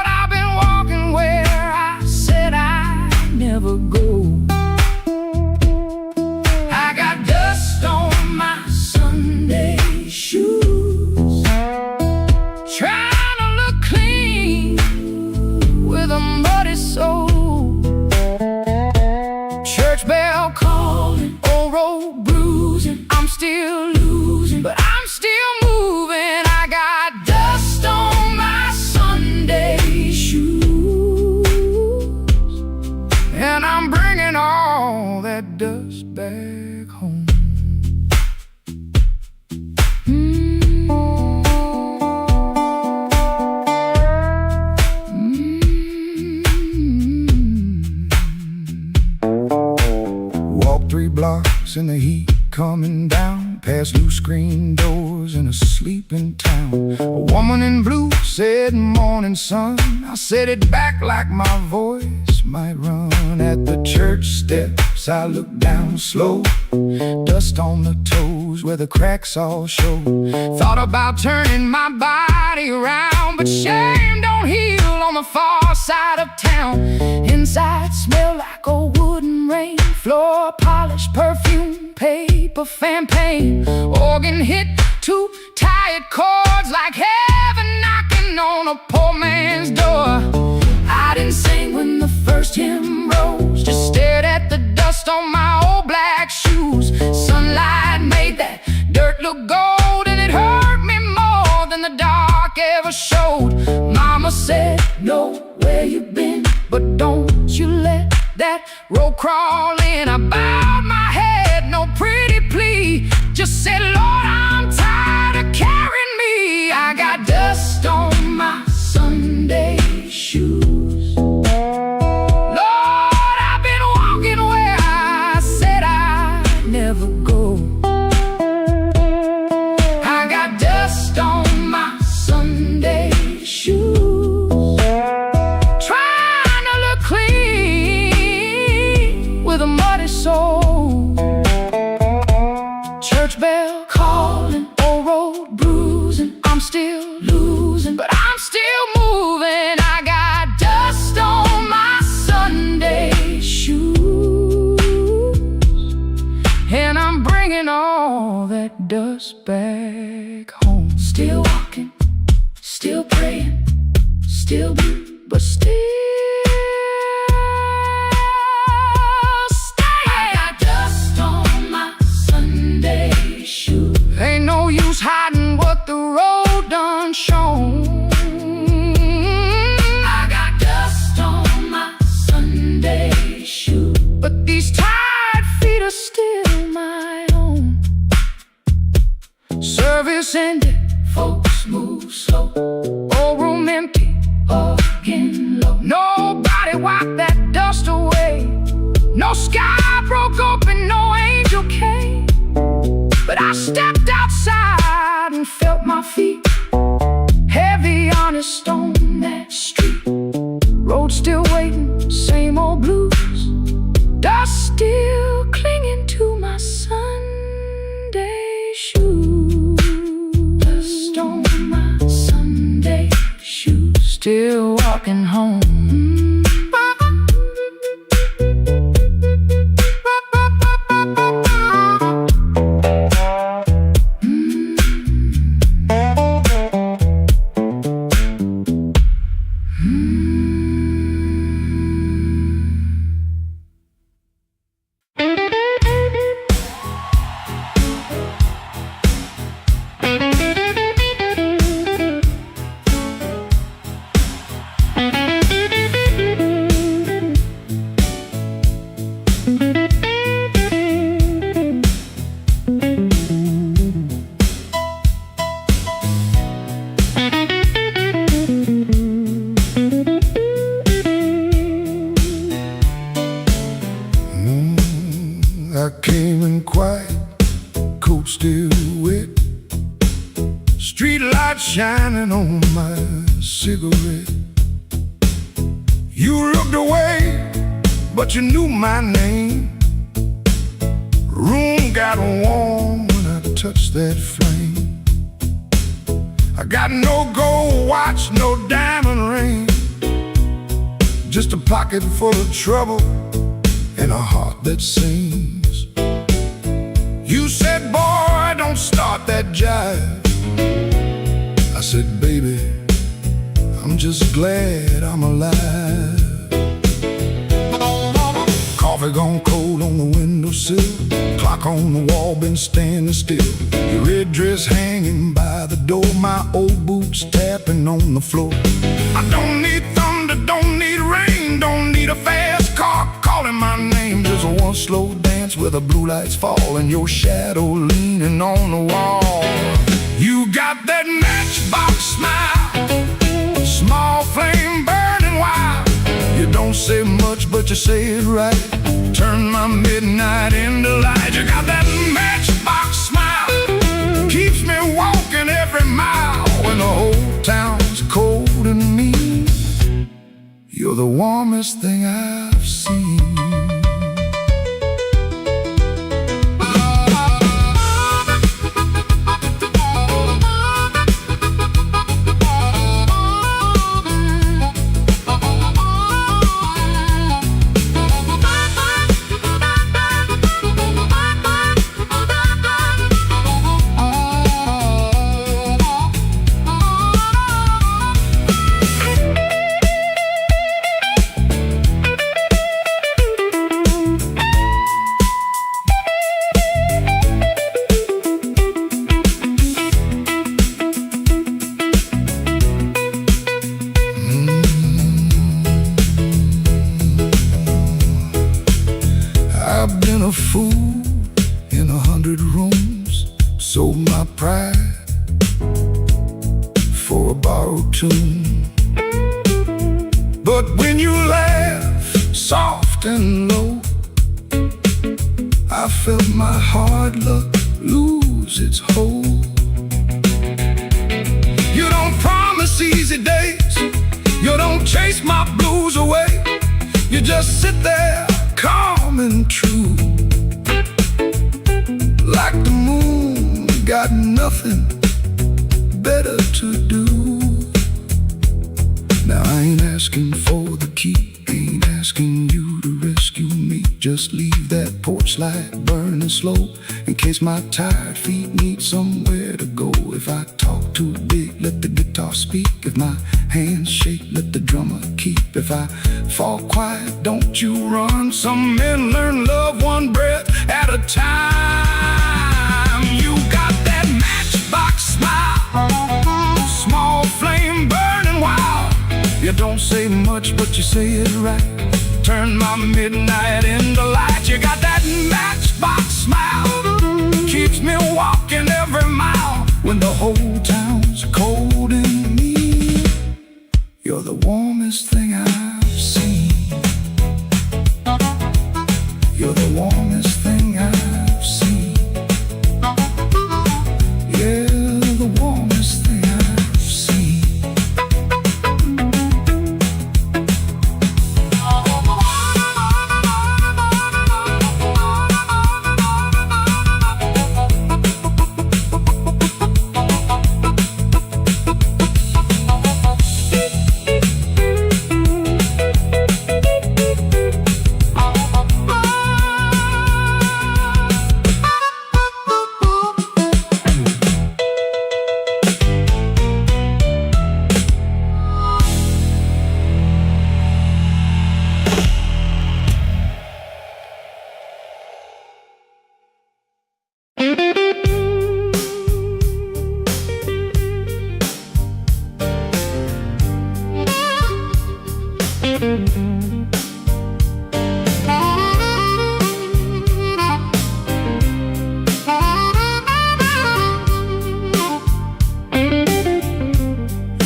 I've been walking where I said I'd never go. I got dust on my Sunday shoes, trying to look clean with a muddy soul. Church bell calling, old road bruising. I'm still losing, but I'm still moving. I got dust on my Sunday shoes, and I'm bringing all that dust back home. Walk 3 blocks in the heat coming down, past new screen doors in a sleeping town. A woman in blue said, "Morning, sun." I said it back like my voice might run. At the church steps I looked down slow, dust on the toes where the cracks all show. Thought about turning my body around, but shame don't heal on the far side of town. Inside smell like old wood and rain, floor polish, perfume, paper, fan paint, organ hit, two tired chords like heaven knocking on a poor man's door. I didn't sing when the first hymn rose, just stared at the dust on my old black shoes. Sunlight made that dirt look gold, and it hurt me more than the dark ever showed. Mama said, know where you've been, but don't you let that road crawl in. I bowed my head, no pretty plea, just said, Lord, I'm tired of carrying me. I got dust on my Sunday shoes. Lord, I've been walking where I said I'd never go. I got dust on my Sunday shoes. With a muddy soul, church bell calling, old road bruising. I'm still losing, but I'm still moving. I got dust on my Sunday shoes, and I'm bringing all that dust back home. Still walking, still praying, still blue, but still ain't no use hiding what the road done shown. I got dust on my Sunday shoes, but these tired feet are still my own. Service ended, folks move slow, old room empty, organ low. Nobody wiped that dust away. No sky broke open, no angel came. But I stepped outside and felt my feet heavy on a stone, that street. Road still waiting, same old blues. Dust still clinging to my Sunday shoes. Dust on my Sunday shoes. Still walking home. I came in quiet, coat still wet, street light shining on my cigarette. You looked away, but you knew my name. Room got warm when I touched that flame. I got no gold watch, no diamond ring, just a pocket full of trouble and a heart that sings. You said, boy, don't start that jive. I said, baby, I'm just glad I'm alive. Coffee gone cold on the windowsill, clock on the wall been standing still. Your red dress hanging by the door, my old boots tapping on the floor. I don't need thunder, don't need rain, don't need a fast car calling my name. Just one slow dance where the blue lights fall and your shadow leaning on the wall. You got that matchbox smile, small flame burning wild. You don't say much, but you say it right. Turn my midnight into light. You got that matchbox smile, keeps me walking every mile. When the whole town's cold and mean, you're the warmest thing I've seen. borrowed tune. But when you laugh soft and low, I felt my hard luck lose its hold. You don't promise easy days, you don't chase my blues away. You just sit there calm and true, like the moon got nothing better to do. Now I ain't asking for the key, ain't asking you to rescue me. Just leave that porch light burning slow, in case my tired feet need somewhere to go. If I talk too big, let the guitar speak. If my hands shake, let the drummer keep. If I fall quiet, don't you run. Some men learn love one breath at a time. You got that matchbox smile, small flame burning wild. You don't say much, but you say it right. Turn my midnight into light. You got that matchbox smile, keeps me walking every mile. When the whole town's cold and mean, you're the warmest thing I've seen. You're the warmest thing I've seen. Yeah, the warmest thing I've seen.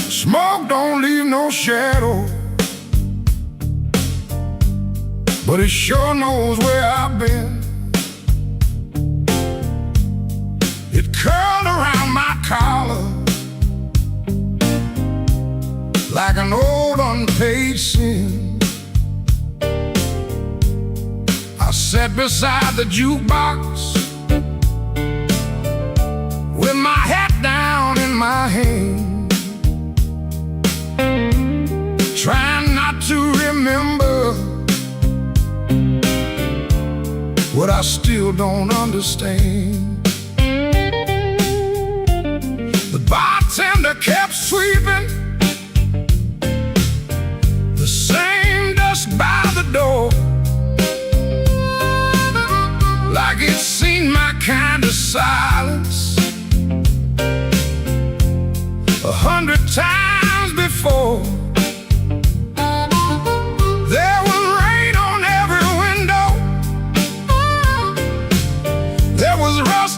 Smoke don't leave no shadow, but it sure knows where I've been. It curled around my collar like an old unpaid sin. I sat beside the jukebox with my hat down in my hand, trying not to remember what I still don't understand. The bartender kept sweeping the same dust by the door, like it's seen my kind of silence 100 times before. There was rain on every window, there was rust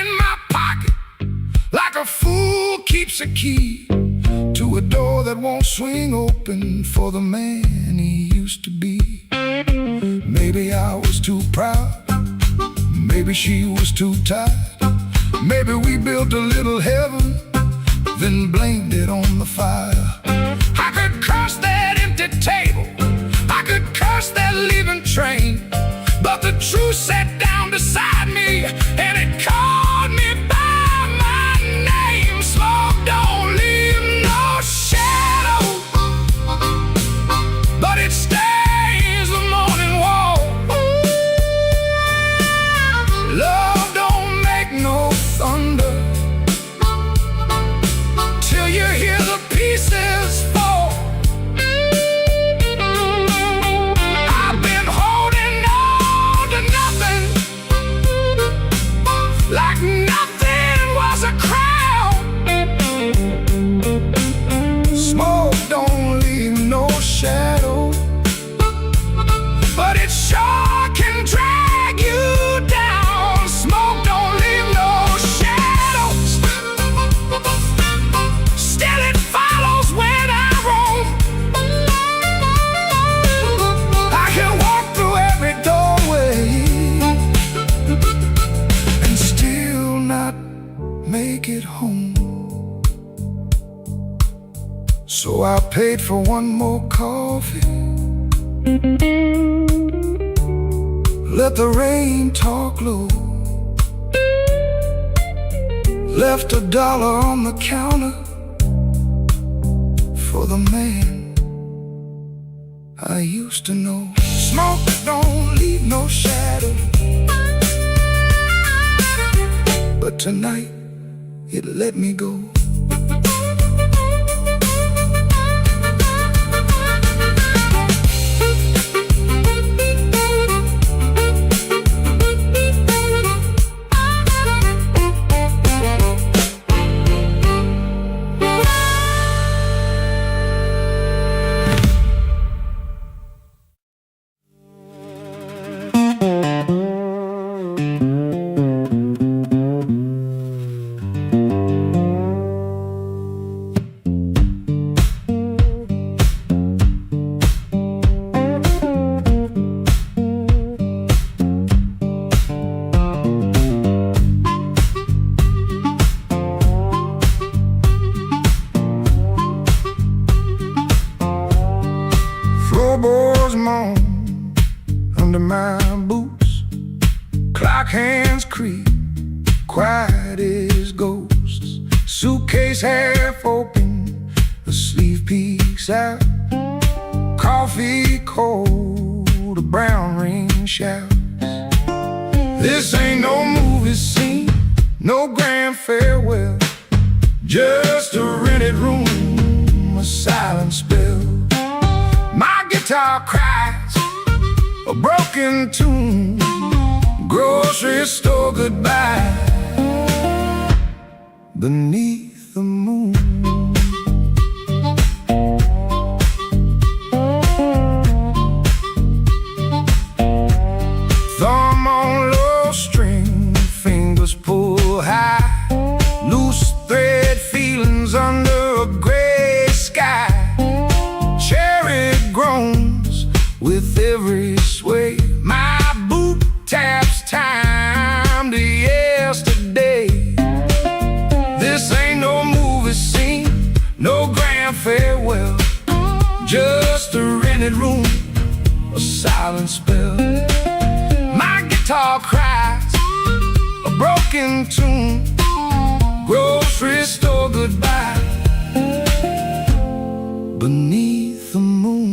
in my pocket, like a fool keeps a key to a door that won't swing open for the man he used to be. Maybe I was too proud, maybe she was too tired. Maybe we built a little heaven, then blamed it on the fire. I could curse that empty table, I could curse that leaving train, but the truth sat down beside me and it called me by my name. Smoke don't leave no shadow, but it stays the morning wall. Love don't make no thunder till you hear the pieces fall. I've been holding on to nothing, like nothing was a crown. Smoke don't leave no shadow, but it sure can drag you down. Smoke don't leave no shadows, still it follows when I roam. I can walk through every doorway and still not make it home. So I paid for one more coffee, let the rain talk low, left $1 on the counter for the man I used to know. Smoke don't leave no shadow, but tonight it let me go. Floorboards moan under my boots, clock hands creak, quiet as ghosts. Suitcase half open, the sleeve peeks out. Coffee cold, a brown ring shouts. This ain't no movie scene, no grand farewell, just a rented room, a silent spell. My guitar cries a broken tune, grocery store goodbye beneath the moon. Thumb on low string, fingers pull high, loose thread feelings under a gray sky. Cherry groans with every sway, my boot taps time to yesterday. This ain't no movie scene, no grand farewell, just a rented room, a silent spell. My guitar cries a broken tune, grocery store goodbye beneath the moon.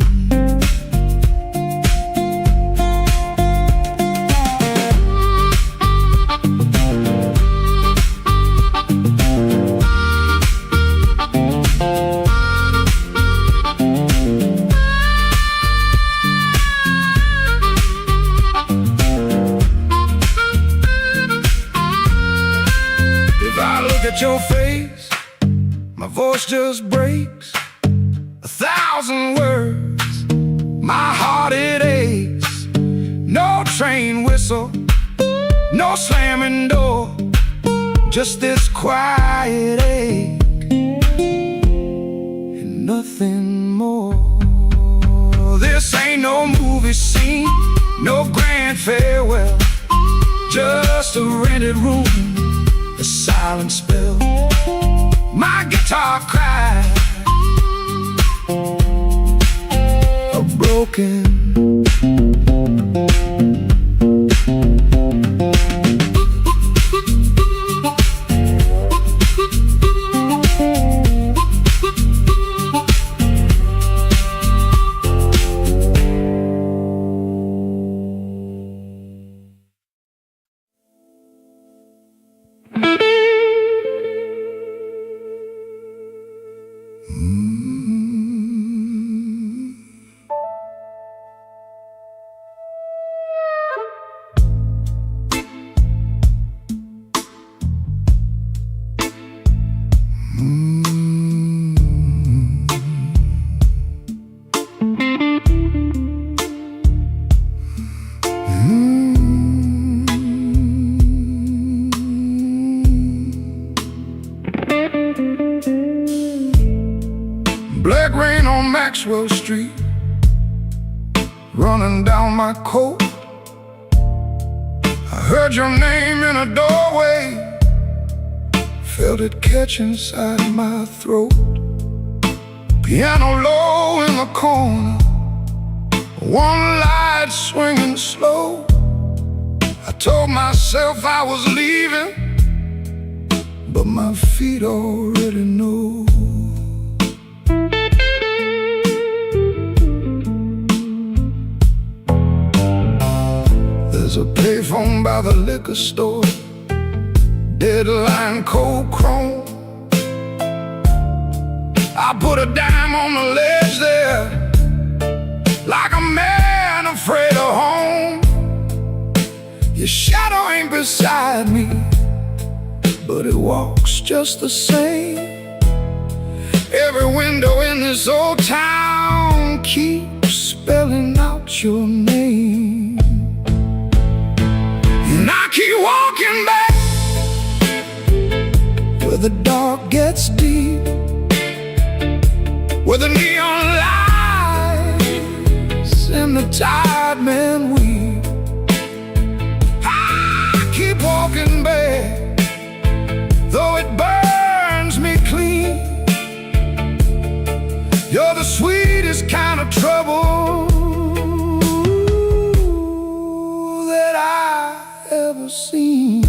At your face, my voice just breaks 1,000 words, my heart it aches. No train whistle, no slamming door, just this quiet ache and nothing more. This ain't no movie scene, no grand farewell, just a rented room, a silent spell. My guitar cried a broken. Black rain on Maxwell Street, running down my coat. I heard your name in a doorway, felt it catch inside my throat. Piano low in the corner, one light swinging slow. I told myself I was leaving, but my feet already know. There's a payphone by the liquor store, deadline cold chrome. I put a dime on the ledge there, like a man afraid of home. Your shadow ain't beside me, but it walks just the same. Every window in this old town keeps spelling out your name. And I keep walking back where the dark gets deep, where the neon lights and the tired men weep. I keep walking back, though it burns me clean. You're the sweetest kind of trouble that I ever seen.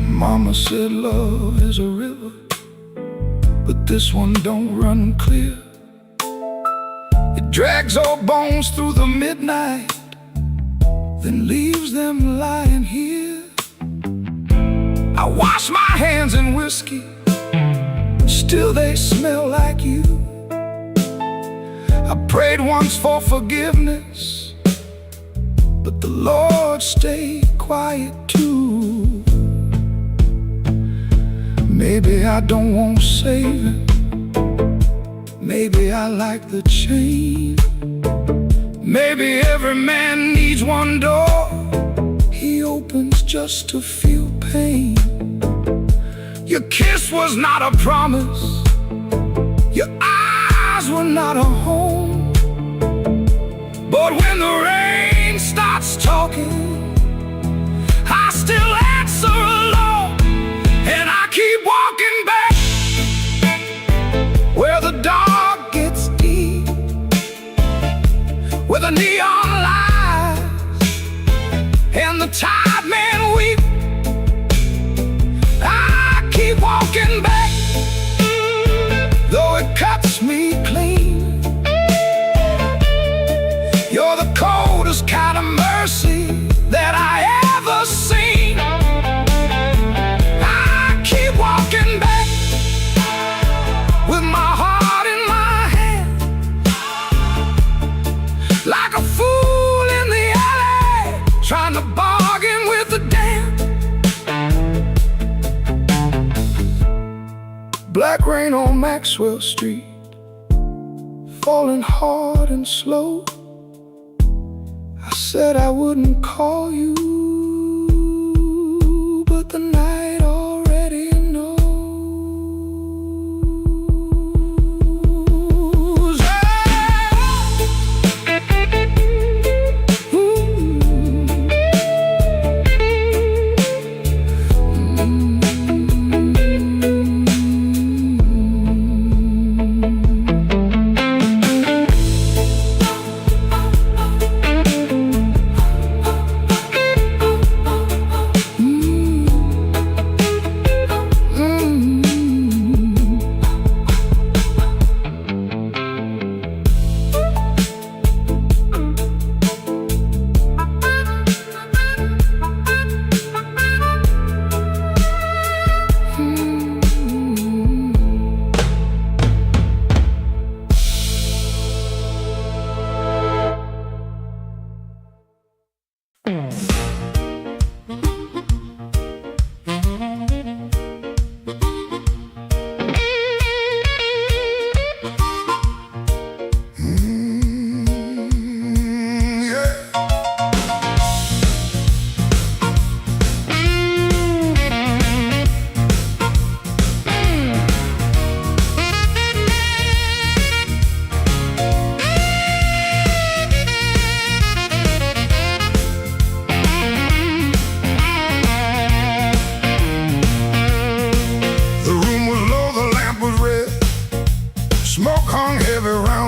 Mama said love is a river, but this one don't run clear. It drags old bones through the midnight, then leaves them lying here. I wash my hands in whiskey, still they smell like you. I prayed once for forgiveness, but the Lord stayed quiet too. Maybe I don't want saving, maybe I like the chain. Maybe every man needs one door he opens just to feel pain. Your kiss was not a promise, your eyes were not a home. But when the rain starts talking, I still answer alone. And I keep walking back where the dark gets deep, where the neon lights and the tired men weep. I keep walking back, though it cuts me clean. You're the cold coldest kind of mercy that I ever seen. I keep walking back with my heart in my hand, like a fool in the alley, trying to bargain with the damned. Black rain on Maxwell Street, falling hard and slow. I said I wouldn't call you, but the night already knows.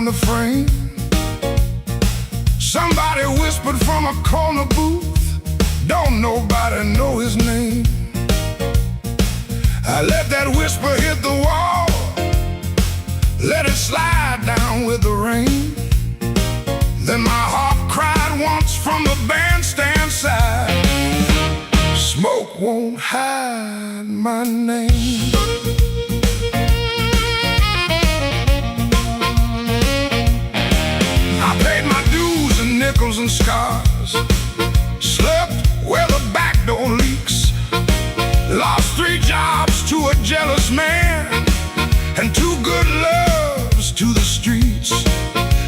The frame. Somebody whispered from a corner booth, don't nobody know his name. I let that whisper hit the wall, let it slide down with the rain. Then my heart cried once from the bandstand side, smoke won't hide my name. Nickels and scars, slept where the back door leaks, lost 3 jobs to a jealous man, and 2 good loves to the streets.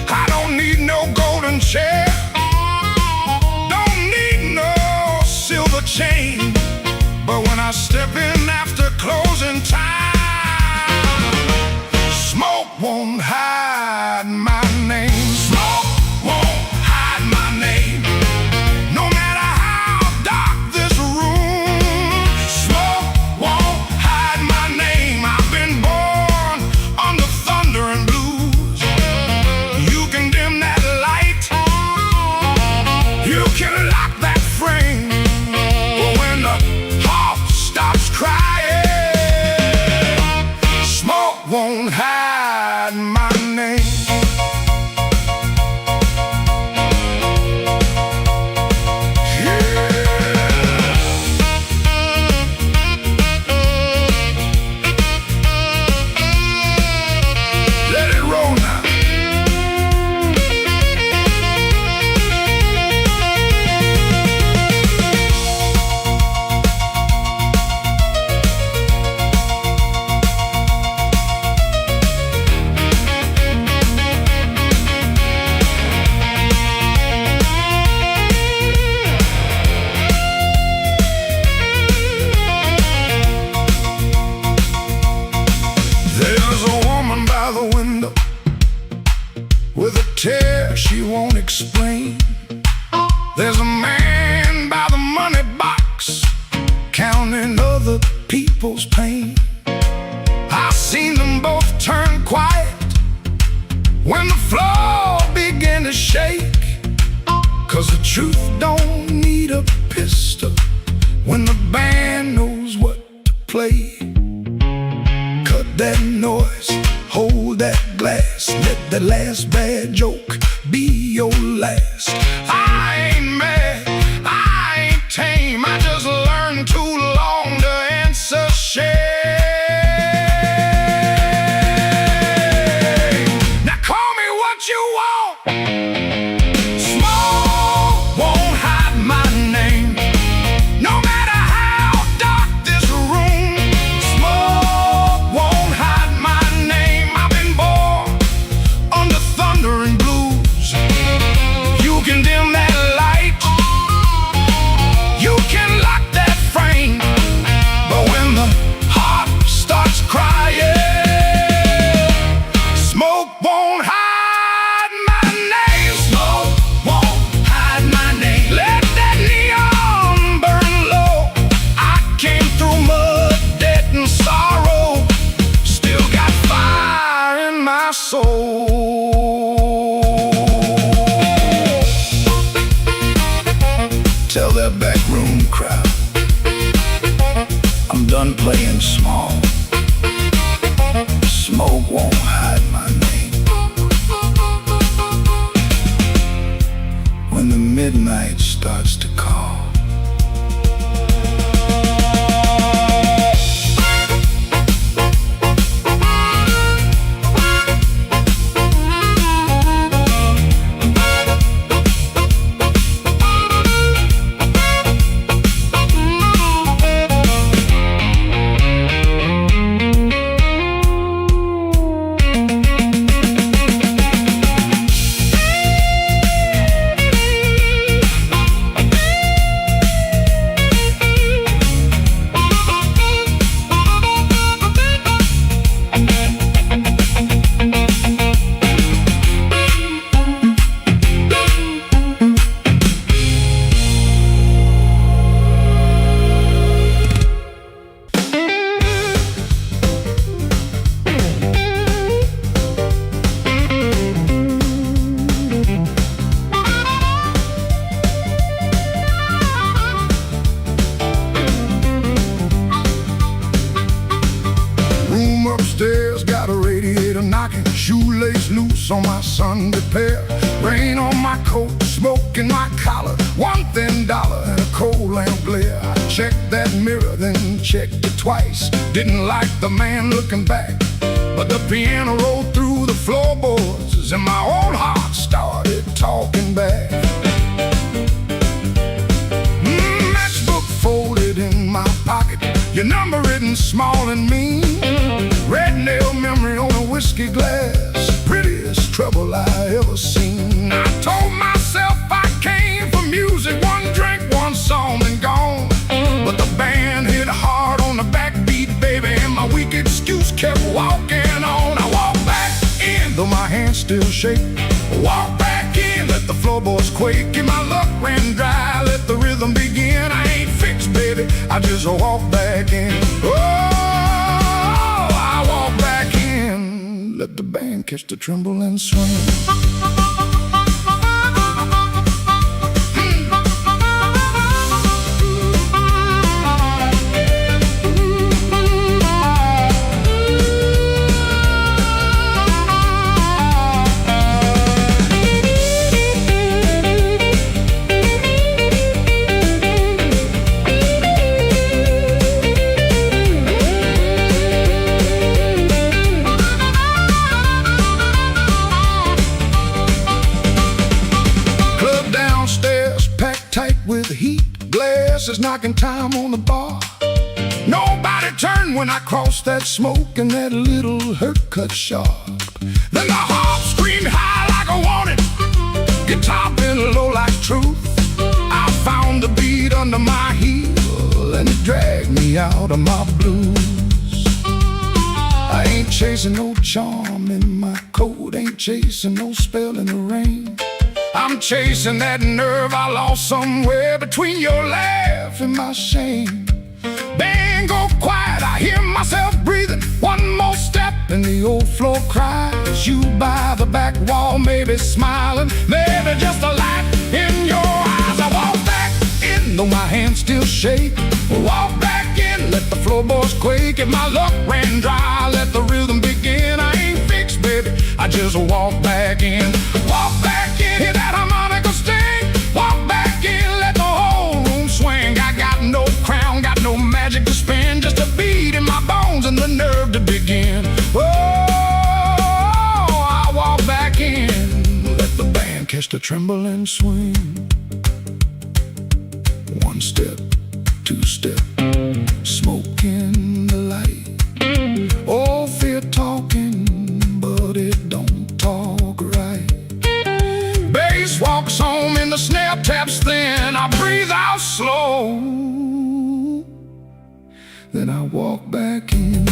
I don't need no golden chair, don't need no silver chain, but when I step in after closing time, smoke won't hide my name. Smoke won't hide my name, no matter how dark this room. Smoke won't hide my name. I've been born under thunder and blues. You can dim that light, you can lock that frame, but when the heart stops crying, smoke won't hide my name. With a tear she won't explain. There's a man by the money box, counting other people's pain. I've seen them both turn quiet when the floor began to shake, 'cause the truth don't need a pistol when the band knows what to play. Cut that noise, hold that glass, let that last bad joke be your last. that back room crowd. I'm done playing small. Smoke won't hide my name. When the midnight starts to call, upstairs got a radiator knocking, shoelace loose on my Sunday pair, rain on my coat, smoke in my collar, one thin dollar and a cold lamp glare. I checked that mirror, then checked it twice. Didn't like the man looking back, but the piano rolled through the floorboards and my old heart started talking back. Matchbook folded in my pocket, your number written small and mean, red nail memory on a whiskey glass, prettiest trouble I ever seen. I told myself I came for music, one drink, one song and gone, but the band hit hard on the backbeat, baby, and my weak excuse kept walking on. I walked back in, though my hands still shake. Walk back in, let the floorboards quake, and my luck ran dry, let the rhythm begin. I ain't fixed, baby, I just walk back in. Oh, I walk back in, let the band catch the tremble and swing. With the heat, glasses knocking time on the bar. Nobody turned when I crossed that smoke, and that little hurt cut sharp. Then the harp screamed high like I wanted, guitar bent low like truth. I found the beat under my heel, and it dragged me out of my blues. I ain't chasing no charm in my coat, ain't chasing no spell in the rain. I'm chasing that nerve I lost somewhere between your laugh and my shame. Band go quiet, I hear myself breathing. One more step and the old floor cries. You by the back wall, maybe smiling, maybe just a light in your eyes. I walk back in, though my hands still shake. Walk back in, let the floorboards quake. If my luck ran dry, let the rhythm begin. I ain't fixed, baby, I just walk back in. Walk back in, hear that harmonica sting. Walk back in, let the whole room swing. I got no crown, got no magic to spin, just a beat in my bones and the nerve to begin. Oh, I walk back in, let the band catch the tremble and swing. One step, two step, smoke in the light. Oh, fear talking, but it don't talk right. Bass walks home and the snare taps thin. I breathe out slow, then I walk back in.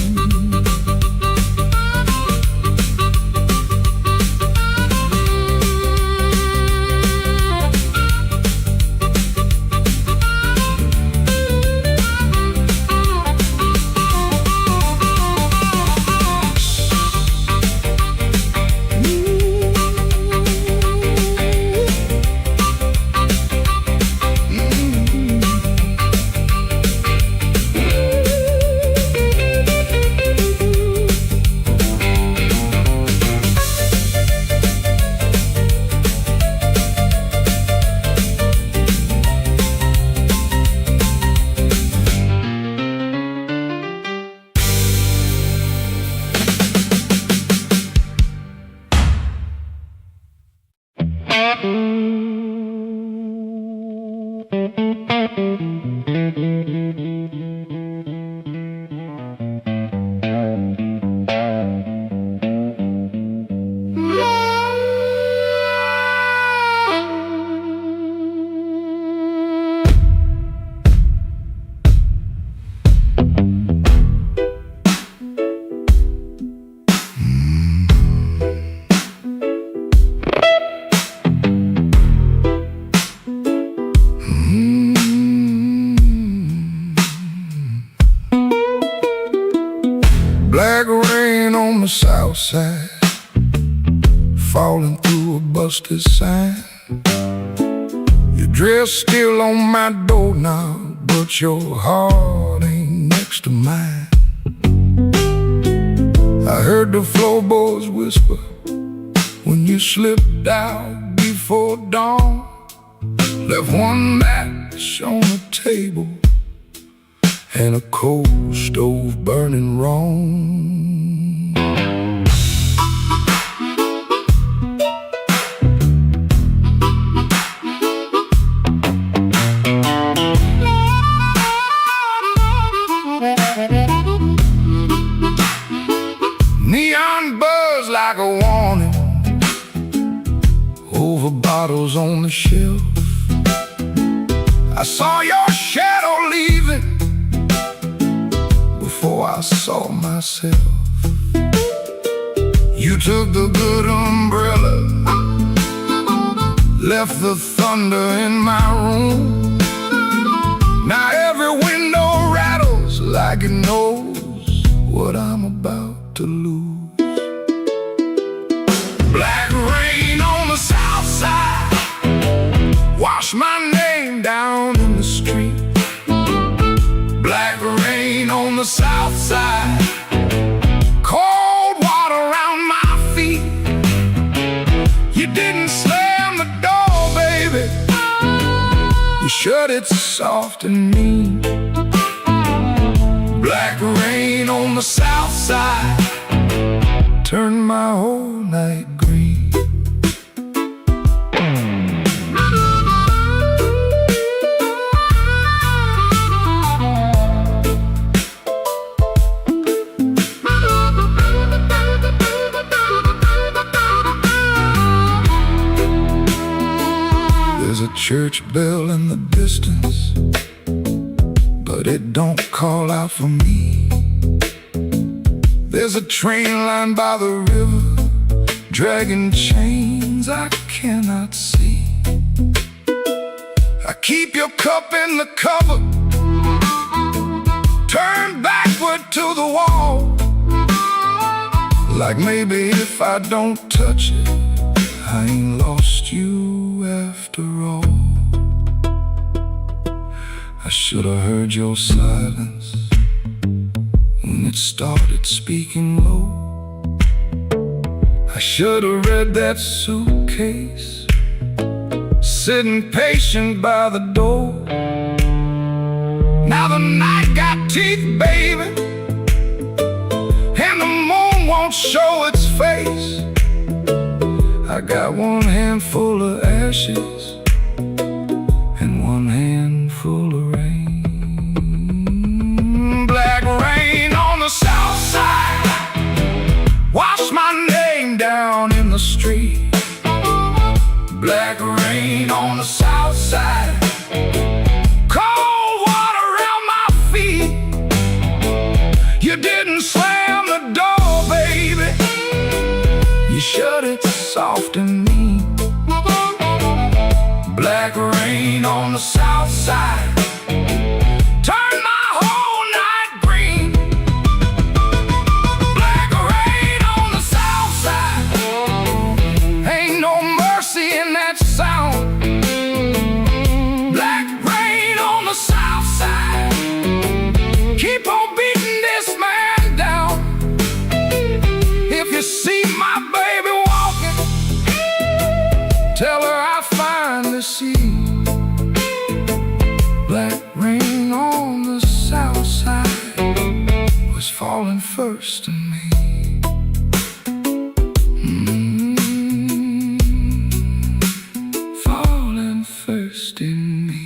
Black rain on the south side, falling through a busted sign. Your dress still on my doorknob, but your heart ain't next to mine. I heard the floorboards whisper when you slipped out before dawn. Left one match on the table and a coal stove burning wrong. Neon buzz like a warning over bottles on the shelf. I saw your shadow leaving before I saw myself. You took the good umbrella, left the thunder in my room. Now every window rattles like it knows what I'm about to lose. Black rain on the south side, wash my name down in the street. Black rain on the south side, cold water around my feet. You didn't slam the door, baby, you shut it soft and mean. Black rain on the south side, turned my whole night green. There's a church bell in the distance, but it don't call out for me. There's a train line by the river, dragging chains I cannot see. I keep your cup in the cover, turned backward to the wall, like maybe if I don't touch it, I ain't lost you after all. I should have heard your silence when it started speaking low. I should have read that suitcase, sitting patient by the door. Now the night got teeth, baby, and the moon won't show its face. I got one handful of ashes and one handful of rain. Black rain on the south side, wash my name down in the street. Black rain on the south side, cold water around my feet. You didn't slam the door, baby, you shut it soft and mean. Black rain on the south side, turn my whole night green. Black rain on the south side, ain't no mercy in that sound. Black rain on the south side, keep on beating this man down. If you see my baby walking, tell her I finally see. Black rain on the south side was falling first to me. Falling first in me.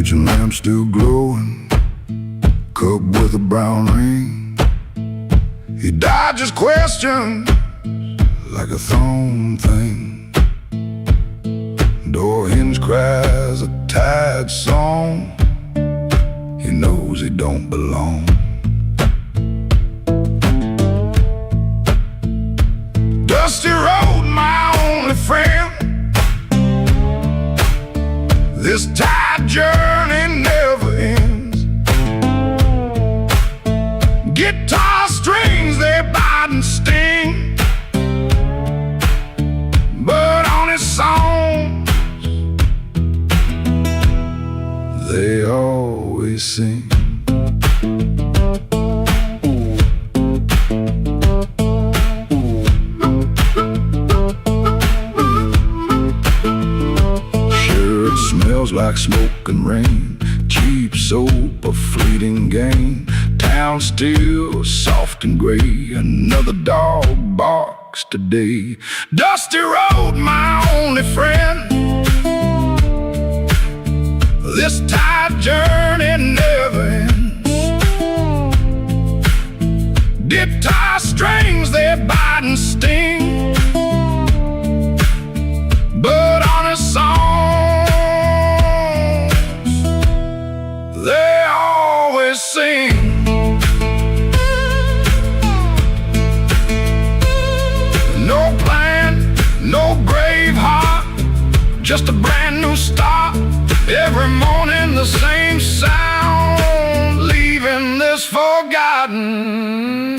kitchen lamp still glowing, cup with a brown ring. He dodges questions like a thrown thing. Door hinge cries a tired song. He knows he don't belong. Dusty road, my only friend. This tired journey never ends. Guitar strings, they bite and sting, but on his songs they always sing. Smells like smoke and rain, cheap soap, a fleeting gain. Town still soft and gray, another dog barks today. Dusty road, my only friend. This tired journey never ends. Guitar strings, they bite and sting, but on his songs they always sing. No plan, no brave heart, just a brand new start. Every morning the same sound, leaving this forgotten.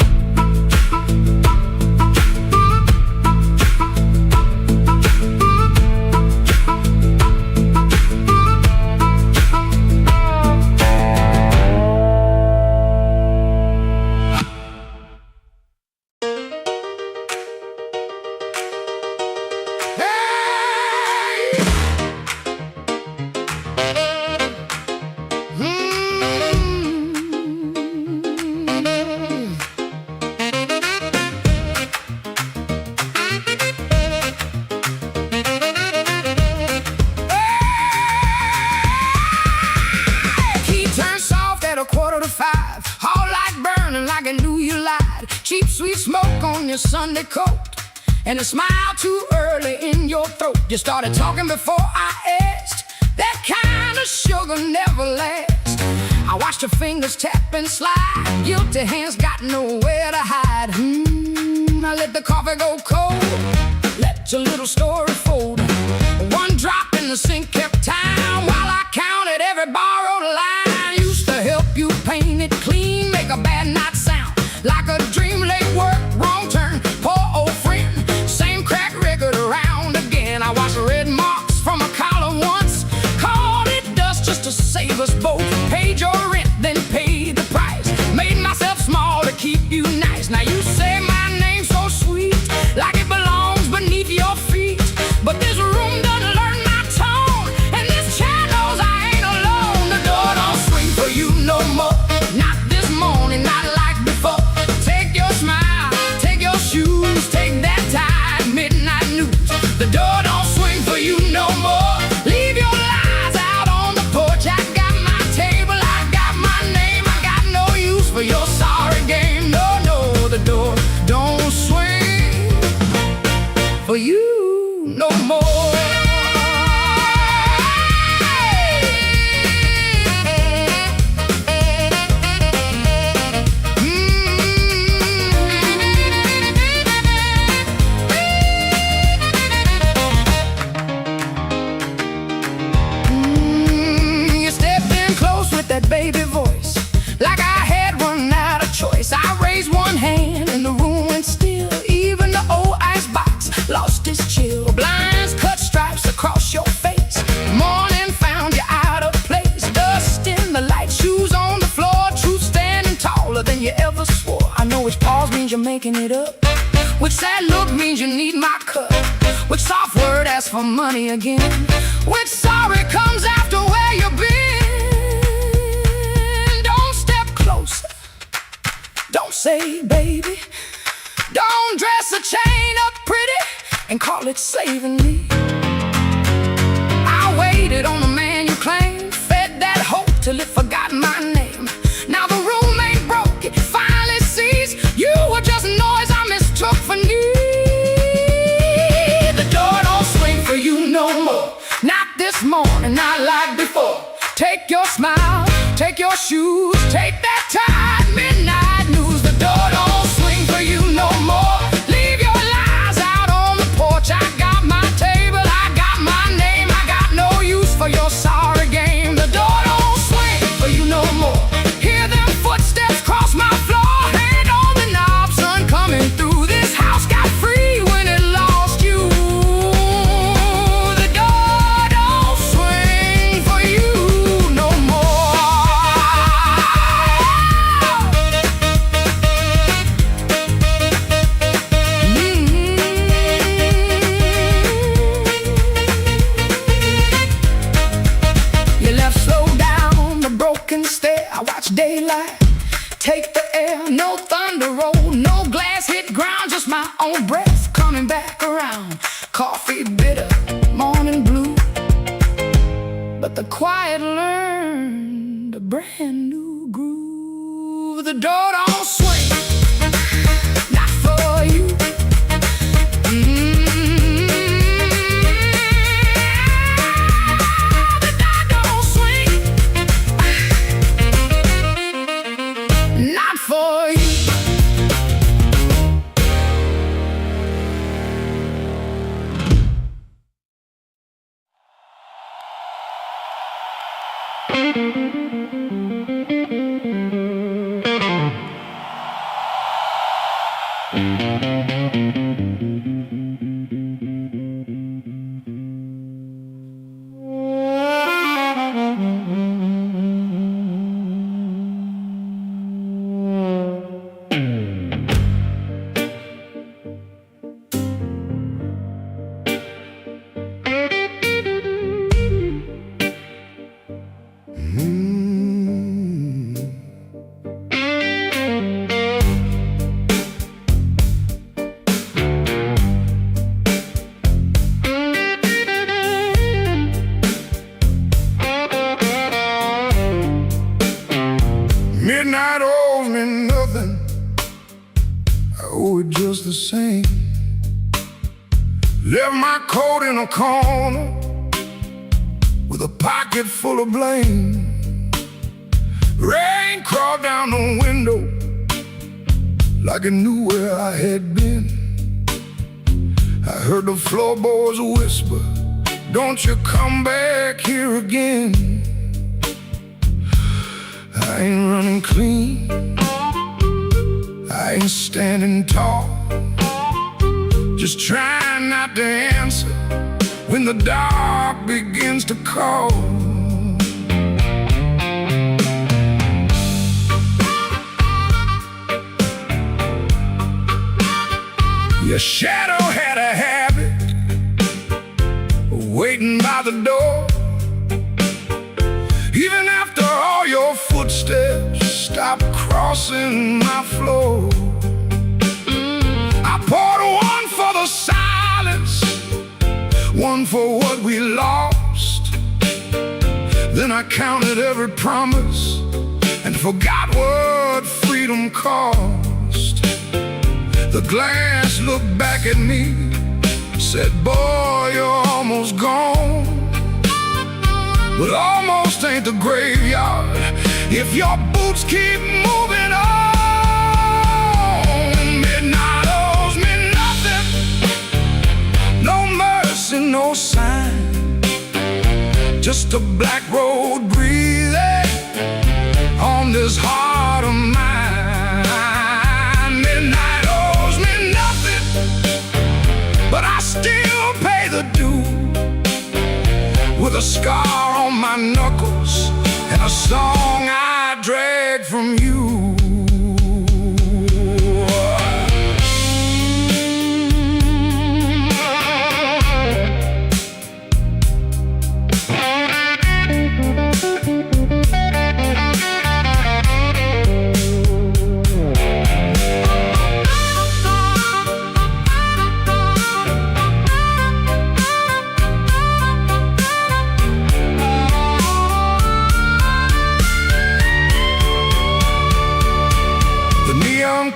Cheap sweet smoke on your Sunday coat, and a smile too early in your throat. You started talking before I asked. That kind of sugar never lasts. I watched your fingers tap and slide. Guilty hands got nowhere to hide. I let the coffee go cold, let your little story fold. One drop in the sink kept time while I counted every borrowed line. Used to help you paint it clean, make a bad night sound like a dream late work, wrong turn, poor old friend. Same crack record around again. I watched red marks from a collar once, called it dust just to save us both. Paid your rent, then paid the price. Made myself small to keep you nice. Now you say my name so sweet, like it belongs beneath your feet. But this room doesn't learn my tone, and this chair knows I ain't alone. The door don't swing for you no more, not this morning, not like before. Take your smile, take your shoes, take that tie, midnight news. The door don't swing for you no more. Leave your lies out on the porch. I got my table, I got my name. I got no use for your sorry game. No, no, the door don't swing for you no more. That baby voice, like I had run out of choice. I raised one hand and the room went still. Even the old icebox lost its chill. Blinds cut stripes across your face. Morning found you out of place. Dust in the light, shoes on the floor. Truth standing taller than you ever swore. I know which pause means you're making it up, which sad look means you need my cup, which soft word asks for money again, which sorry comes after where you've been. Don't say baby, don't dress a chain up pretty and call it saving me. I waited on the man you claimed, fed that till it forgot my name. Now the room ain't broke, it finally sees you were just noise I mistook for need. The door don't swing for you no more, not this morning, not like before. Take your smile, take your shoes, take that tired midnight news. The door don't swing for you no more. Leave your lies out on the porch. I got my table, I got my name. I got no use for your sorry game. The door don't swing for you no more. Hear them footsteps cross my floor. Hand on the knob, sun coming through. This house got free when it lost you. The door don't swing for you no more. You left slow down the broken stair. I watch daylight take the air. No thunder roll, no glass hit ground, just my own breath coming back around. Coffee bitter, morning blue, but the quiet learned a brand new groove. The door don't swing, not for you. The door don't swing, not for you. Midnight owes me nothing, I owe it just the same. Left my coat in a corner with a pocket full of blame. Rain crawled down the window like it knew where I had been. I heard the floorboards whisper, don't you come back here again. I ain't running clean, I ain't standing tall, just trying not to answer when the dark begins to call. Your shadow had a habit of waiting by the door. Even after all your footsteps stopped crossing my floor. I poured one for the silence, one for what we lost. Then I counted every promise and forgot what freedom cost. The glass looked back at me, said, boy, you're almost gone. But almost ain't the graveyard if your boots keep moving on. Midnight owes me nothing, no mercy, no sign, just a black road breathing on this heart of mine. Midnight owes me nothing, but I still pay the due with a scar on my knuckles and a song I drag from you.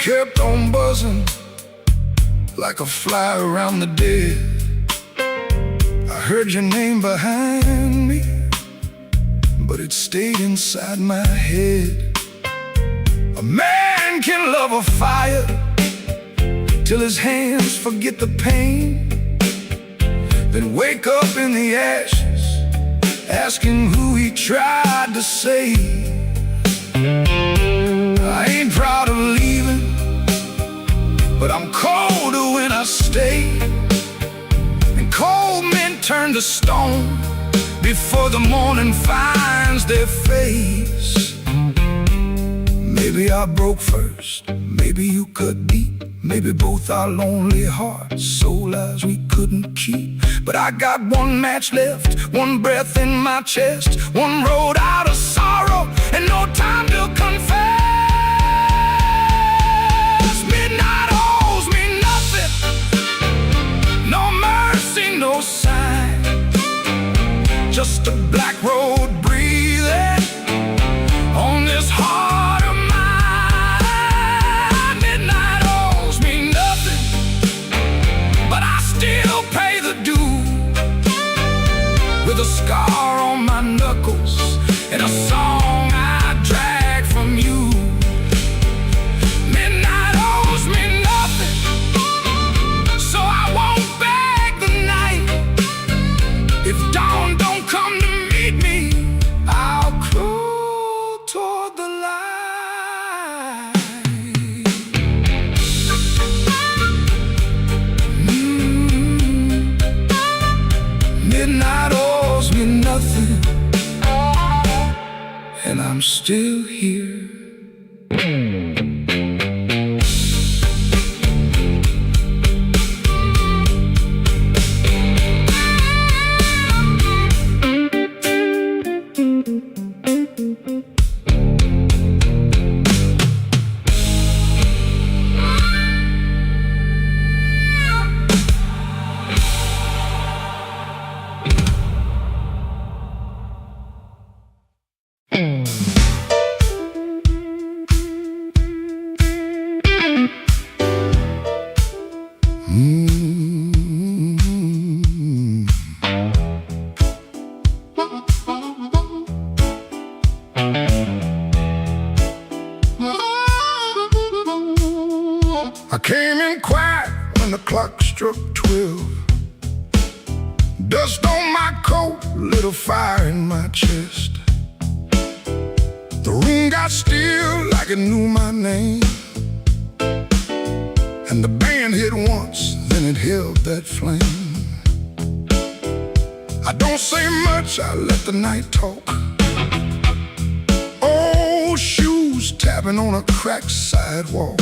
kept on buzzing like a fly around the dead. I heard your name behind me, but it stayed inside my head. A man can love a fire till his hands forget the pain, then wake up in the ashes asking who he tried to save. I ain't proud of leaving, but I'm colder when I stay. And cold men turn to stone before the morning finds their face. Maybe I broke first, maybe you cut deep, maybe both our lonely hearts sold lives we couldn't keep. But I got one match left, one breath in my chest, one road out of sorrow, and no time to confess. Midnight owes me nothing, no mercy, no sign, just a black road breathing on this heart of mine. Midnight owes me nothing, but I still pay the due, with a scar on my knuckles and a song I drag from you. Midnight owes me nothing, so I won't beg the night. If dawn don't come to meet me, I'll crawl toward the light. Midnight owes me nothing, and I'm still here. I came in quiet when the clock struck 12. Dust on my coat, lit a fire in my chest. The room got still like it knew my name, and the band hit once, then it held that flame. I don't say much, I let the night talk. Old shoes tapping on a cracked sidewalk.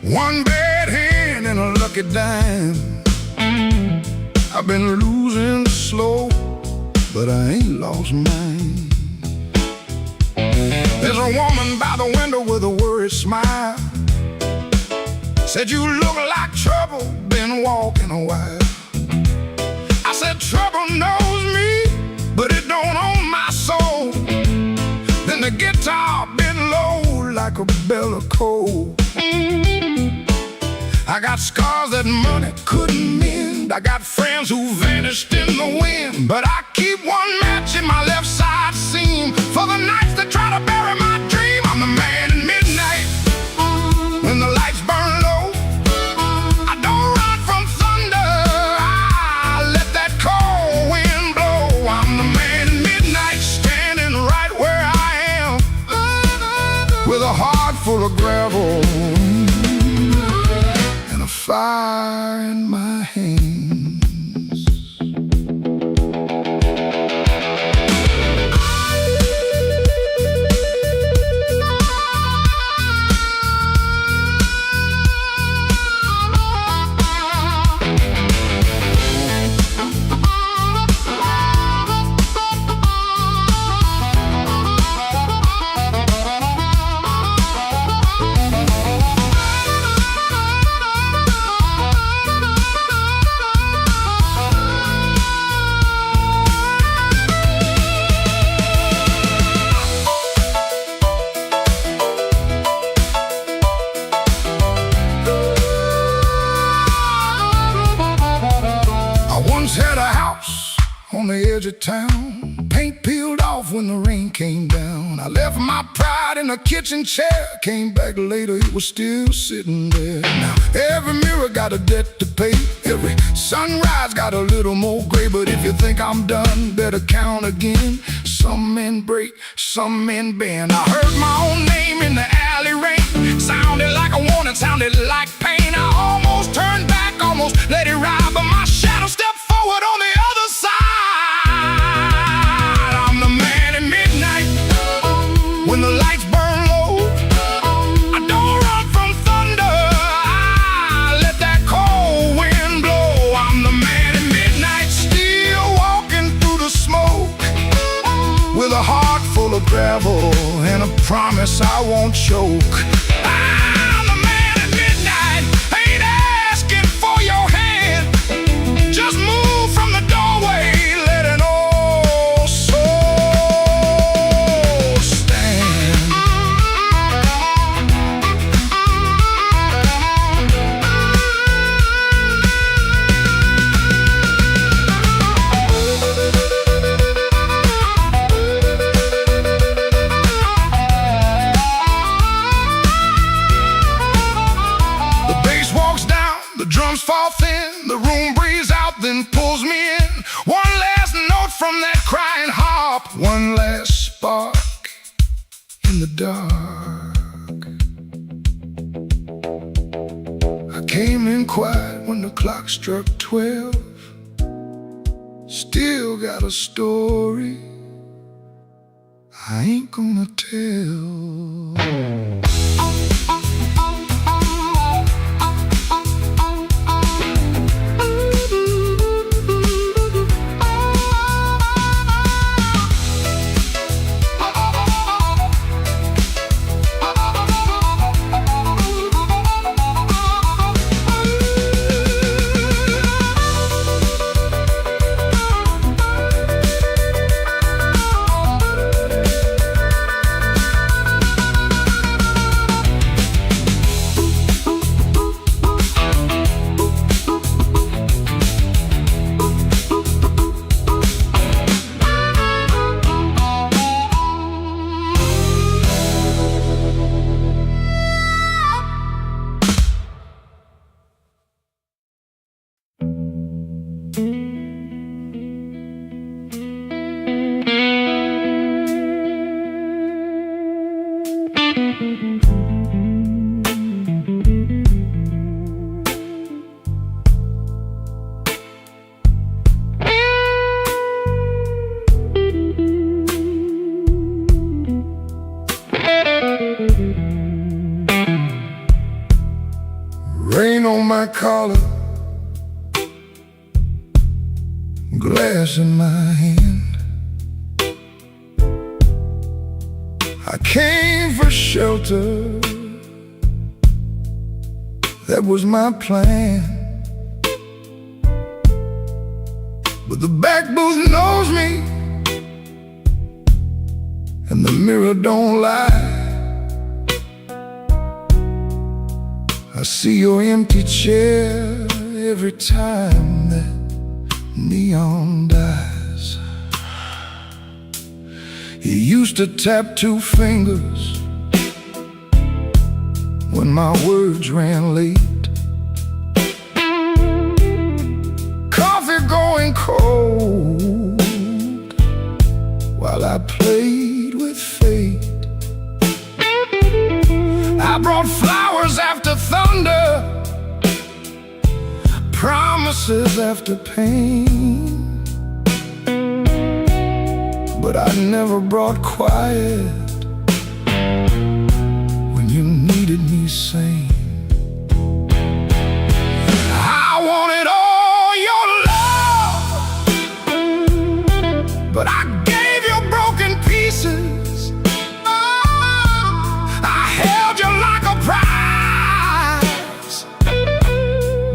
One bad hand and a lucky dime. I've been losing slow, but I ain't lost mine. There's a woman by the window with a worried smile. Said, you look like trouble, been walking a while. I said, trouble knows me, but it don't own my soul. Then the guitar bent low like a bell of coal. I got scars that money couldn't mend. I got friends who vanished in the wind, but I keep one match in my left side seam for the nights that try to bury my dream. I'm the man in midnight when the lights burn low. I don't run from thunder, I let that cold wind blow. I'm the man in midnight, standing right where I am, with a heart full of gravel, fire in my hands. room, paint peeled off when the rain came down. I left my pride in a kitchen chair, came back later, it was still sitting there. Now every mirror got a debt to pay, every sunrise got a little more gray. But if you think I'm done, better count again. Some men break, some men bend. I heard my own name in the alley rain, sounded like a warning, sounded like pain. I almost turned back, almost let it ride, but my shadow stepped forward on the other side. I'm the man at midnight, when the lights burn low. I don't run from thunder, I let that cold wind blow. I'm the man at midnight, still walking through the smoke, with a heart full of gravel and a promise I won't choke. I'm the man at midnight, ain't asking for your hand, just move from the doorway, let an old soul stand. The bass walks down, the drums fall thin, the room breathes out, then pulls me in. One last note from that crying harp, one last spark in the dark. I came in quiet when the clock struck 12. Still got a story I ain't gonna tell. Rain on my collar, glass in my hand. I came for shelter, that was my plan. But the back booth knows me, and the mirror don't lie. I see your empty chair every time that neon dies. You used to tap two fingers when my words ran late. Coffee going cold while I played with fate. I brought flowers after thunder, promises after pain, but I never brought quiet when you needed me sane. I wanted all your love, but I gave you broken pieces.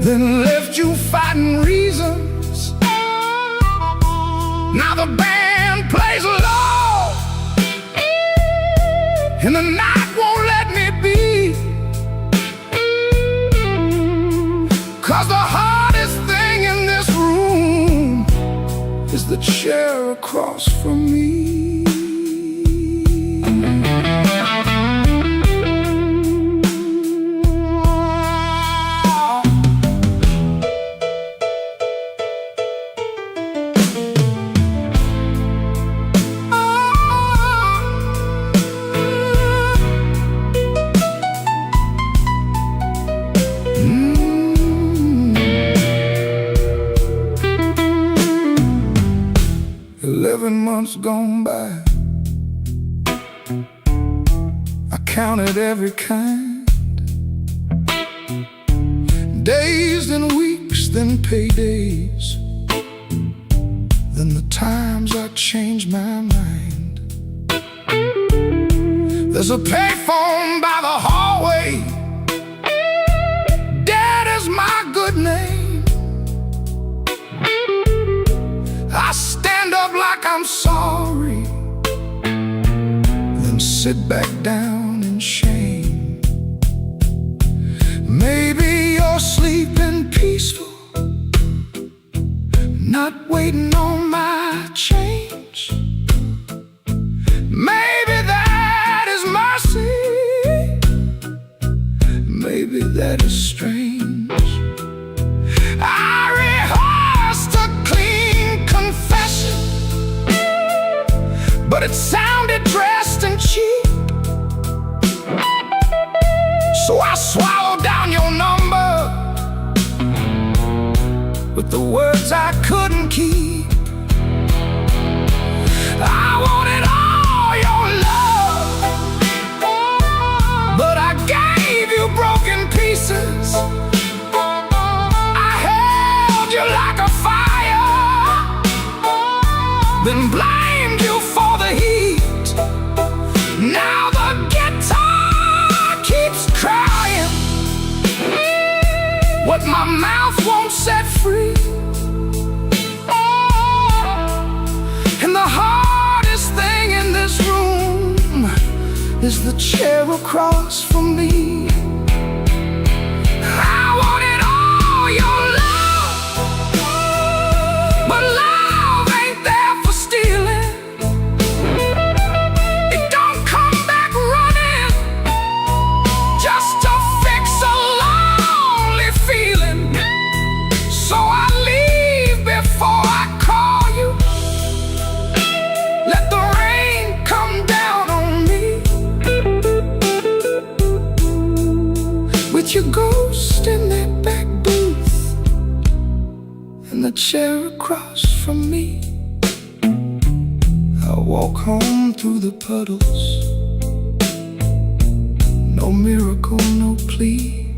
Then left you fighting reasons. Now the band plays low, and the night won't let me be. 'Cause the hardest thing in this room is the chair across from me. 11 months gone by, I counted every kind. Days, then weeks, then paydays, then the times I changed my mind. There's a payphone by the hallway, Dad is my good name. I stand up like I'm sorry, then sit back down in shame. Maybe you're sleeping peaceful, not waiting on my change. Maybe that is mercy, maybe that is strange. I rehearsed a clean confession, but it sounded dressed and cheap. So I swallowed down your number with the words I couldn't keep. I wanted all your love, but I gave you broken pieces. I held you like a fire, then blamed you for the heat. Now the guitar keeps crying what my mouth won't set free. And the hardest thing in this room is the chair across from me. I wanted all your love, but love ain't there for stealing. It don't come back running just to fix a lonely feeling. So I leave before I call you. Let the rain come down on me, with your ghost in that back booth and the chair across from me. I walk home through the puddles, no miracle, no plea,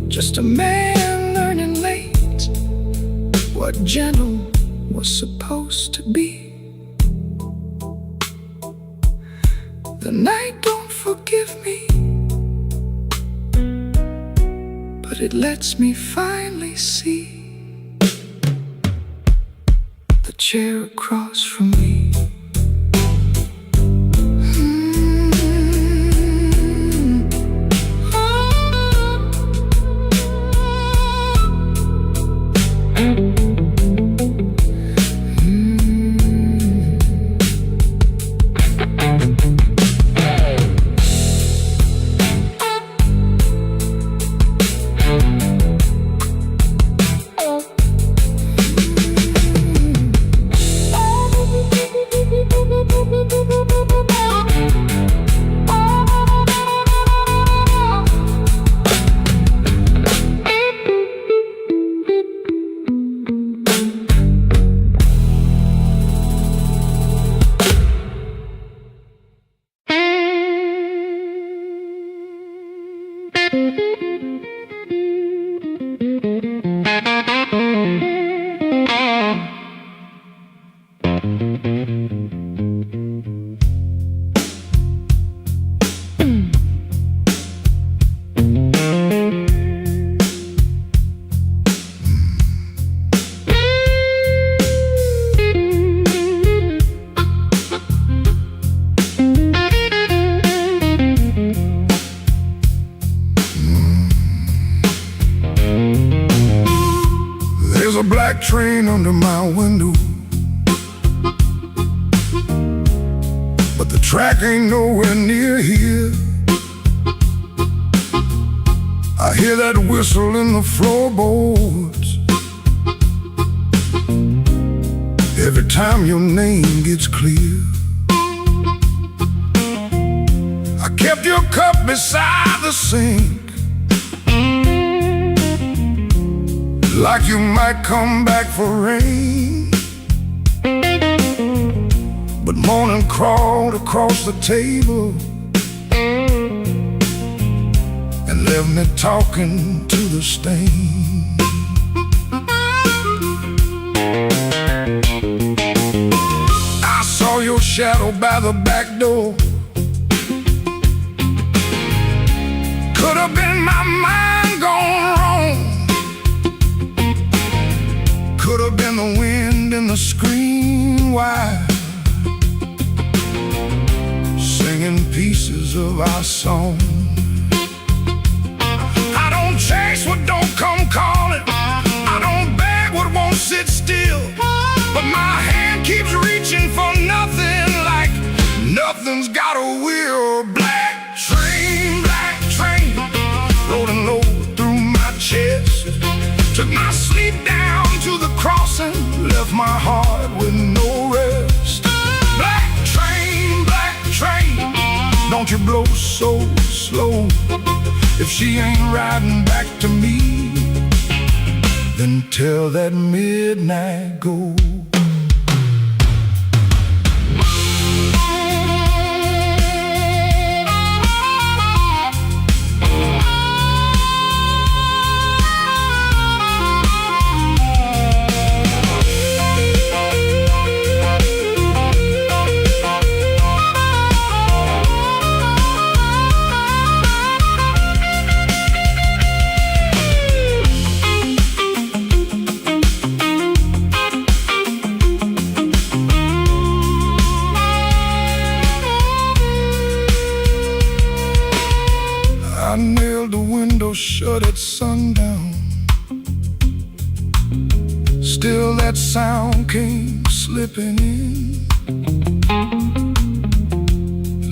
just a man learning late what gentle was supposed to be. The night don't forgive me, but it lets me finally see the chair across from me. black train under my window, but the track ain't nowhere near here. I hear that whistle in the floorboards every time your name gets clear. I kept your cup beside the sink, like you might come back for rain. But morning crawled across the table and left me talking to the stain. I saw your shadow by the back door. Could have been my mind gone wrong. Could have been the wind in the screen wire, singing pieces of our song. I don't chase what don't come calling. I don't beg what won't sit still. But my hand keeps reaching for nothing, like nothing's got a will. Black train, rolling low through my chest. Took my sleep down to the crossing, left my heart with no rest. Black train, don't you blow so slow. If she ain't riding back to me, then tell that midnight go. I nailed the window shut at sundown. Still that sound came slipping in,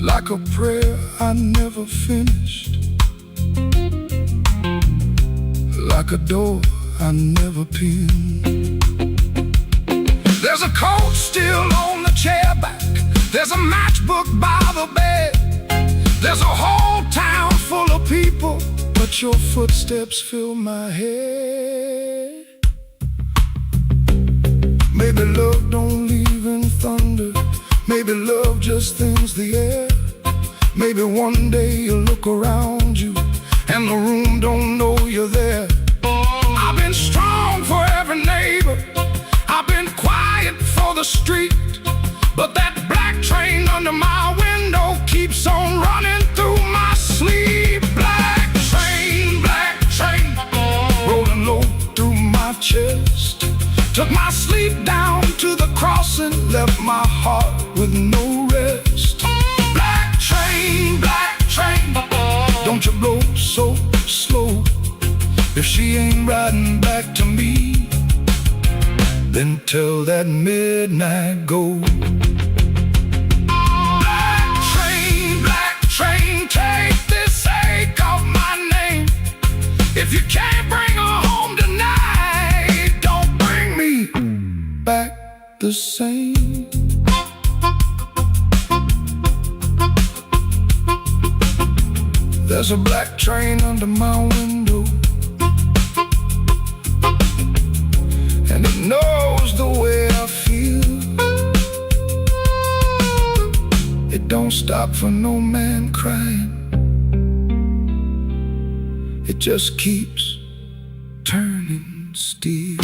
like a prayer I never finished, like a door I never pinned. There's a coat still on the chair back. There's a matchbook by the bed. There's a whole town full of people, but your footsteps fill my head. Maybe love don't leave in thunder. Maybe love just thins the air. Maybe one day you'll look around you and the room don't know you're there. I've been strong for every neighbor, I've been quiet for the street, but that black train under my window keeps on running through my sleep. Black train, rolling low through my chest. Took my sleep down to the crossing, left my heart with no rest. Black train, don't you blow so slow. If she ain't riding back to me, then tell that midnight go. Black train, take this ache off my name. If you can't bring her home tonight, don't bring me back the same. There's a black train under my window, and it knows the way I feel. It don't stop for no man crying. It just keeps turning steel.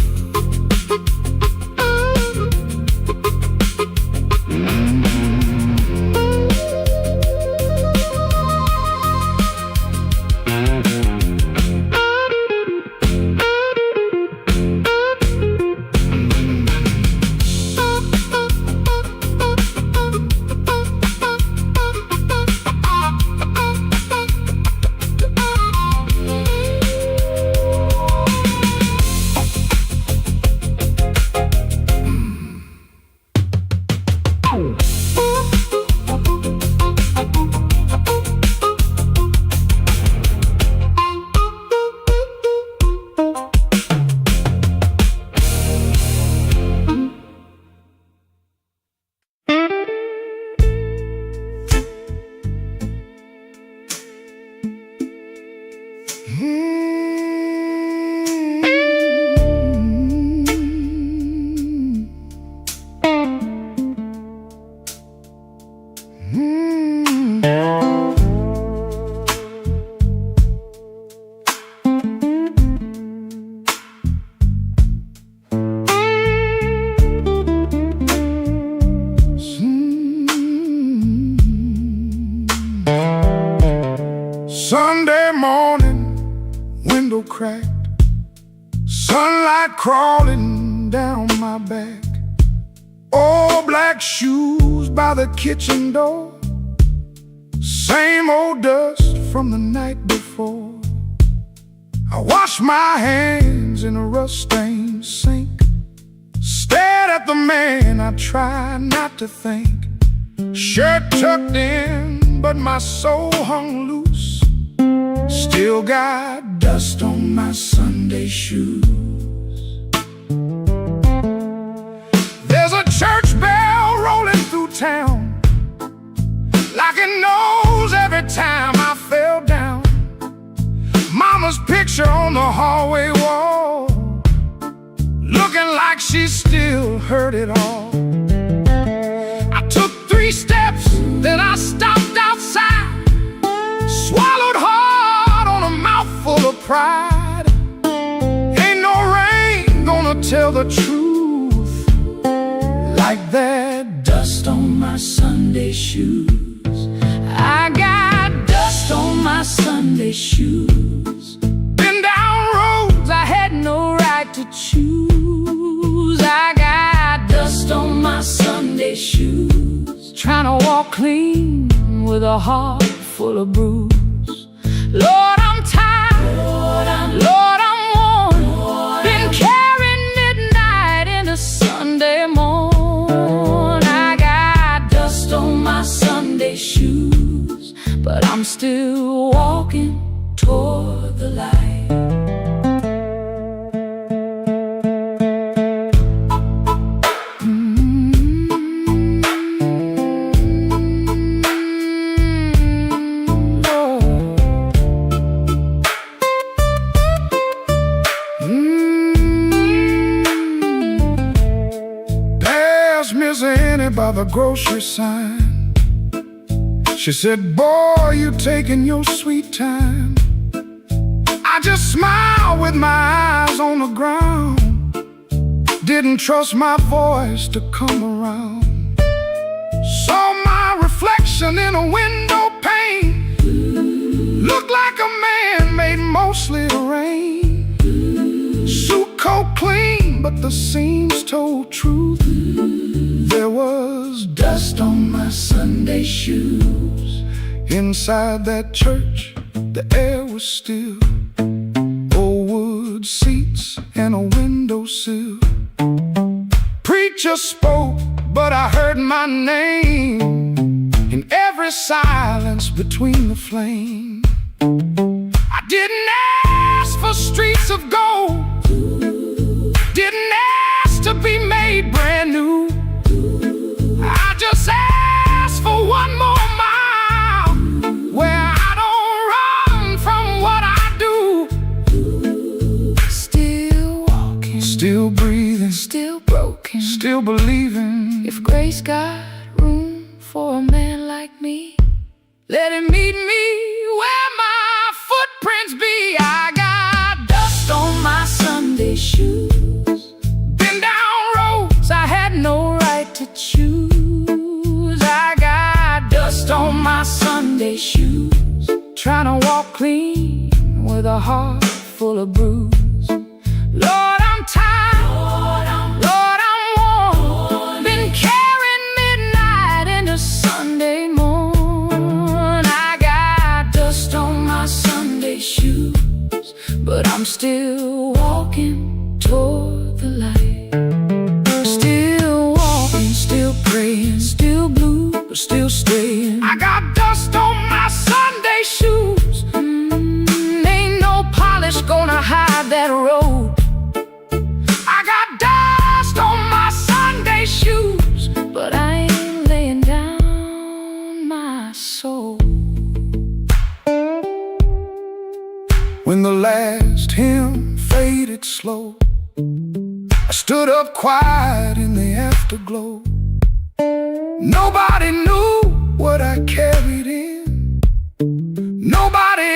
Sunday morning, window cracked, sunlight crawling down my back. Old black shoes by the kitchen door, same old dust from the night before. I washed my hands in a rust-stained sink, stared at the man I tried not to think. Shirt tucked in, but my soul hung loose. Still got dust on my Sunday shoes. There's a church bell rolling through town, like it knows every time I fell down. Mama's picture on the hallway wall, looking like she still heard it all. I took 3 steps, then I stopped outside, swallowed hard on a mouthful of pride. Ain't no rain gonna tell the truth like that dust on my Sunday shoes. I got dust on my Sunday shoes. Been down roads I had no right to choose. I got dust on my Sunday shoes, trying to walk clean with a heart full of bruise. Lord, I'm tired, Lord, I'm worn, been carrying midnight into Sunday morn. I got dust on my Sunday shoes, but I'm still walking toward the light. Miss Annie by the grocery sign, she said, boy, you taking your sweet time. I just smiled with my eyes on the ground, didn't trust my voice to come around. Saw my reflection in a window pane, looked like a man made mostly of rain. Suit coat clean, but the seams told truth. There was dust on my Sunday shoes. Inside that church, the air was still, old wood seats and a windowsill. Preacher spoke, but I heard my name in every silence between the flame. I didn't ask for streets of gold, didn't ask to be made brand new. I just asked for one more mile, where I don't run from what I do. Still walking, still breathing, still broken, still believing. If grace got room for a man like me, let him meet me where my footprints be. I got dust on my Sunday shoes, been down roads I had no right to choose. I got dust on my Sunday shoes, trying to walk clean with a heart full of bruise. Lord, I'm tired, Lord, I'm worn, been carrying midnight into Sunday morn. I got dust on my Sunday shoes, but I'm still walking toward the light. Still walking, still praying, still blue, but still staying. I got dust on my Sunday shoes. Ain't no polish gonna hide that road. I got dust on my Sunday shoes, but I ain't laying down my soul. When the last hymn faded slow, I stood up quiet in the afterglow. Nobody knew what I carried in. Nobody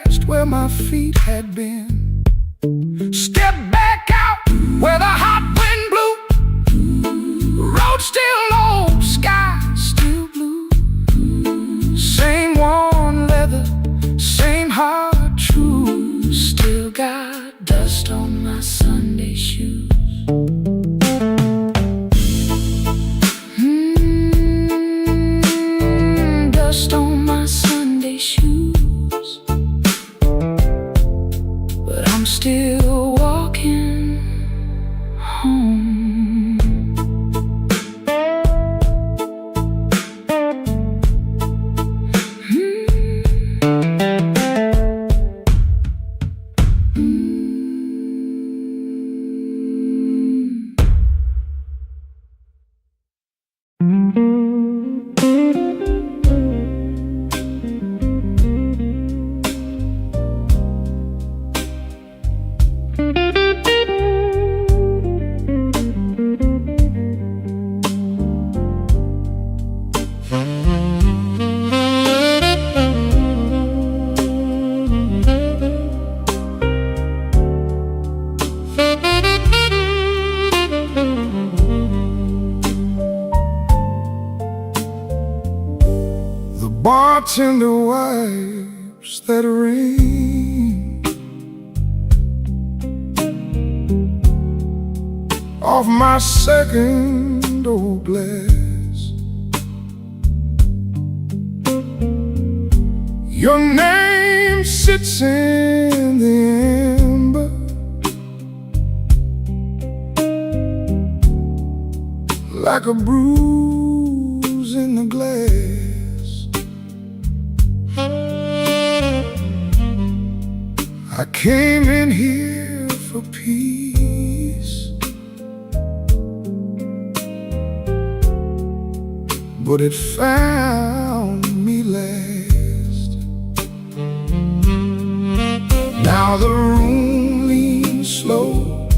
asked where my feet had been. Step back out where the hot wind blew. Road still low, sky still blue. Same worn leather, same heart true. Still got dust on my Sunday shoes. Dust on my Sunday shoes, but I'm still walking home. Bartender wipes that rain off my second old glass. Your name sits in the amber like a bruise in the glass. I came in here for peace, but it found me last. Now the room leans slow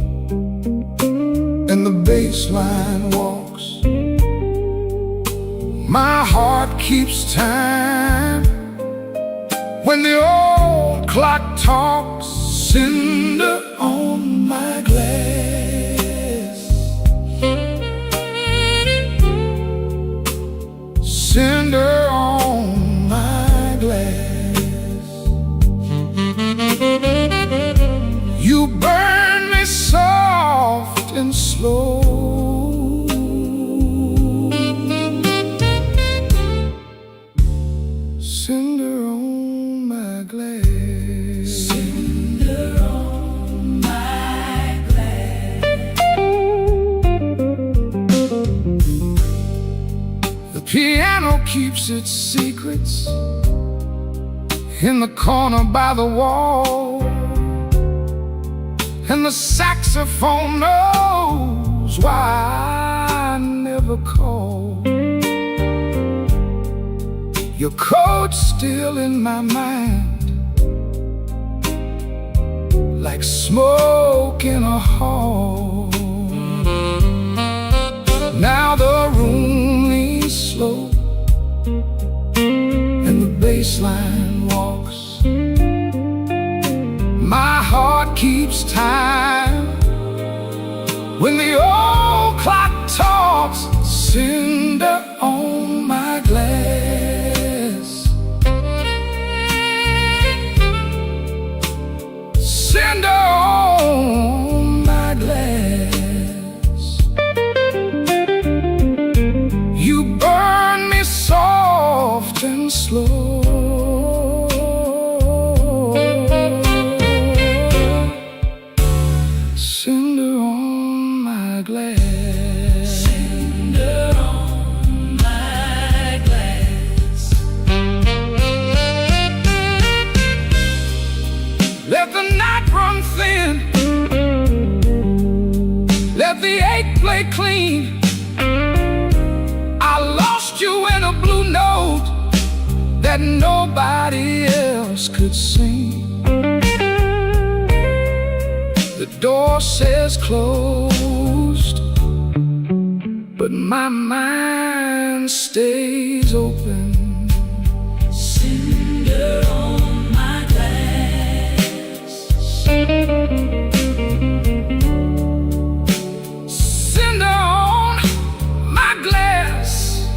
and the bass line walks. My heart keeps time when the old clock talks. Cinder on my glass, cinder on my glass. You burn me soft and slow. Cinder on my glass. Piano keeps its secrets in the corner by the wall, and the saxophone knows why I never call. Your coat's still in my mind, like smoke in a hall. Now the room leans slow and the bass line walks. My heart keeps time when the old clock talks. Cinder on my glass, cinder on my glass. You burn me soft and slow. Cinder on my glass, cinder on my glass. Let the night run thin, let the ache play clean. I lost you in a blue note that nobody else could sing. The door says closed, but my mind stays open. Cinder on my glass,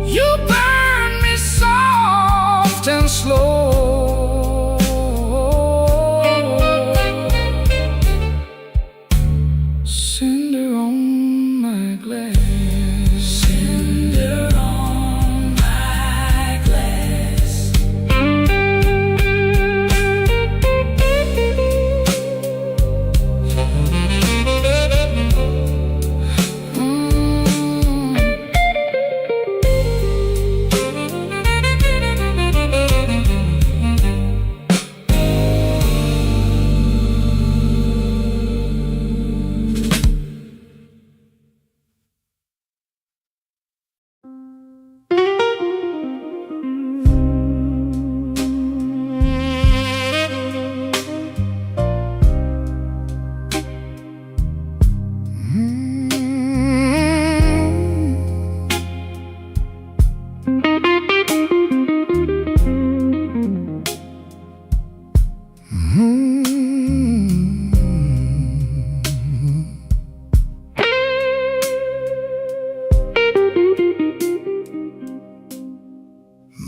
you burn me soft and slow. Cinder on my glass. Cinder on my glass.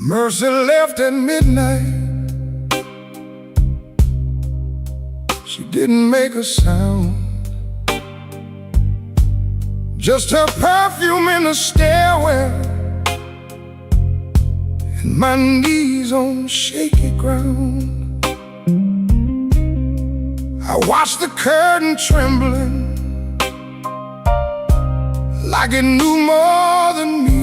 Mercy left at midnight. She didn't make a sound. Just her perfume in the stairwell, and my knees on shaky ground. I watched the curtain trembling, like it knew more than me.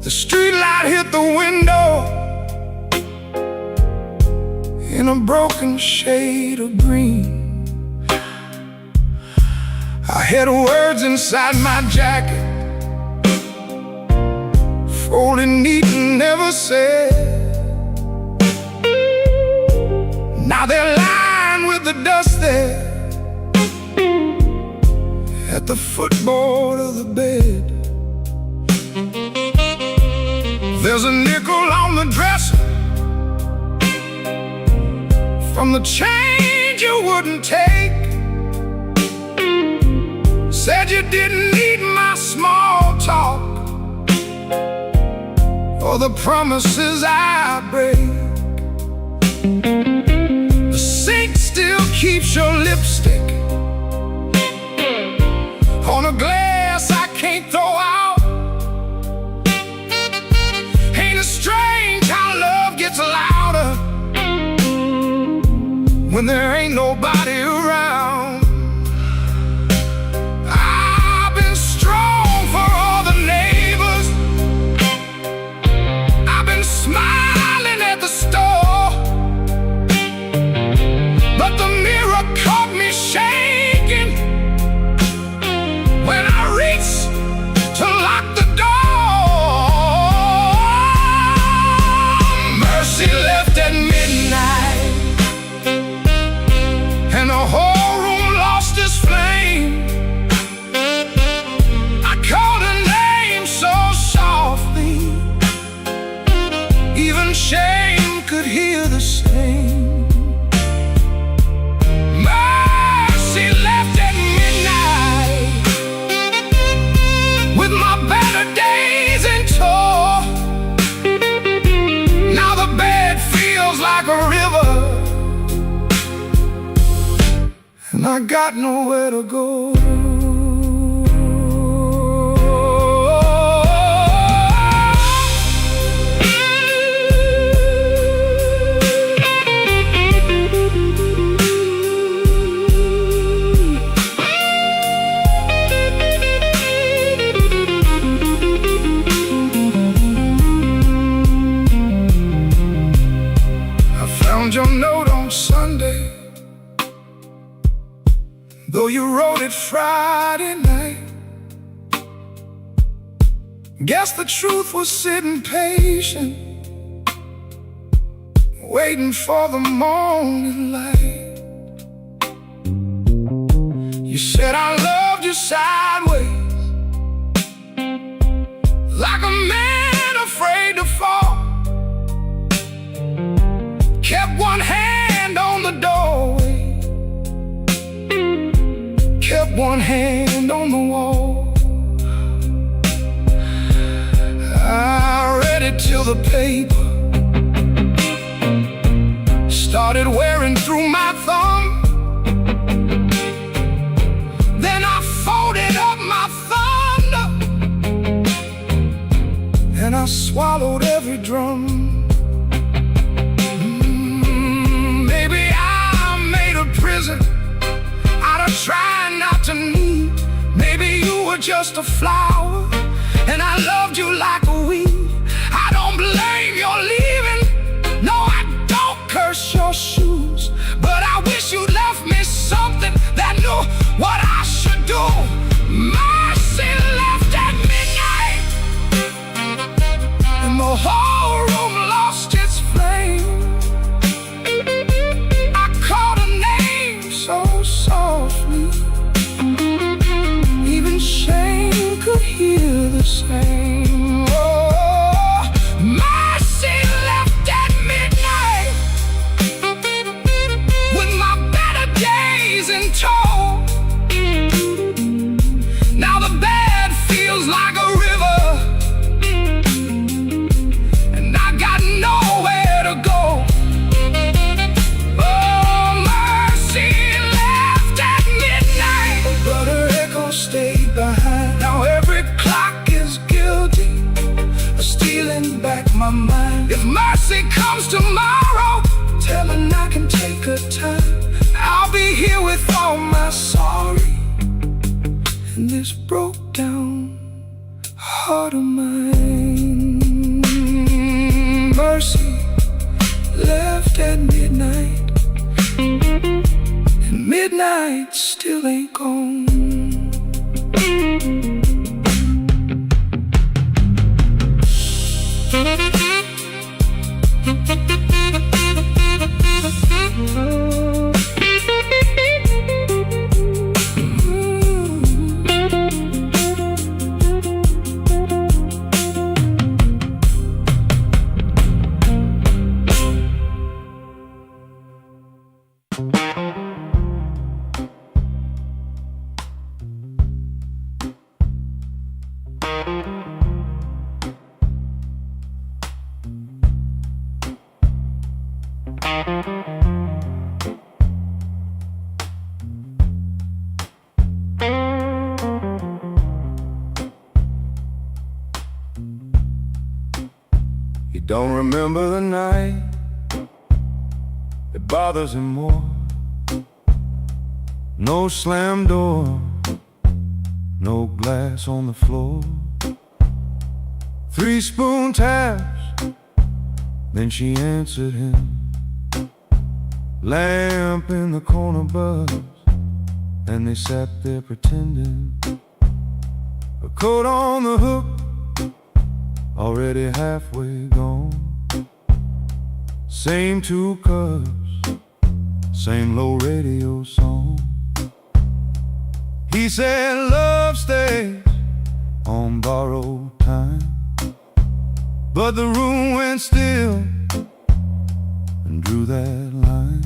The streetlight hit the window in a broken shade of green. I had words inside my jacket, folded neat and never said. Now they're lying with the dust there at the footboard of the bed. There's a nickel on the dresser from the change you wouldn't take. Said you didn't need my small talk or the promises I break. The sink still keeps your lipstick on a glass I can't throw out. Ain't it strange how love gets louder when there ain't nobody around? I've been strong for all the neighbors, I've been smiling at the store, but the mirror caught me shaking when I reached to lock the door. Mercy left at midnight, and the whole room lost its flame. I called her name so softly, even shame could hear the same. Mercy left at midnight, with my better days in tow. Now the bed feels like a river, and I got nowhere to go. I found your note on Sunday, though you wrote it Friday night. Guess the truth was sitting patient, waiting for the morning light. You said I loved you sideways, like a man afraid to fall. kept one hand on the wall. I read it till the paper started wearing through my thumb. Then I folded up my thunder and I swallowed every drum. Maybe I made a prison out of trying not to need. Maybe you were just a flower and I loved you like a weed. I don't blame your leaving, no, I don't curse your shoes, but I wish you'd left me something that knew what I should do. Mercy left at midnight and the whole room lost its flame. I called her name so softly, even shame could hear the same. Oh, mercy left at midnight with my better days in tow. Now the bed feels like a river and I got nowhere to go. Oh, mercy left at midnight, but her echo stayed behind. Now every clock is guilty of stealing back my mind. If mercy comes tomorrow, tell her I can take her time. I'll be here with all my sorry and this broke down heart of mine. Mercy left at midnight and midnight still ain't gone. He don't remember the night, it bothers him more. No slam door, no glass on the floor. 3 spoon taps, then she answered him. Lamp in the corner buzzed, and they sat there pretending. A coat on the hook, already halfway gone. Same 2 cups, same low radio song. He said love stays on borrowed time, but the room went still and drew that line.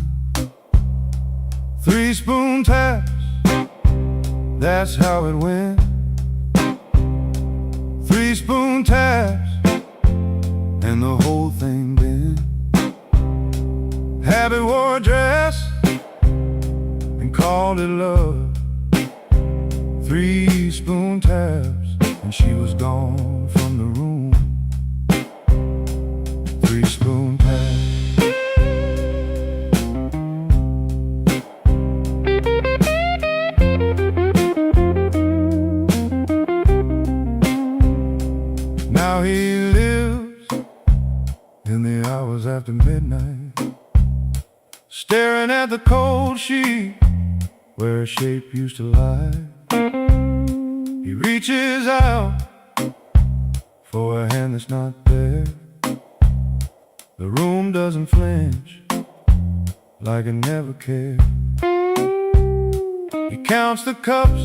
3 spoon taps, that's how it went. 3 spoon taps, and the whole thing bent. Habit wore a dress and called it love. 3 spoon taps, and she was gone from the room. 3 spoon taps. Now he lives in the hours after midnight, staring at the cold sheet where her shape used to lie. He reaches out for a hand that's not there. The room doesn't flinch, like it never cared. He counts the cups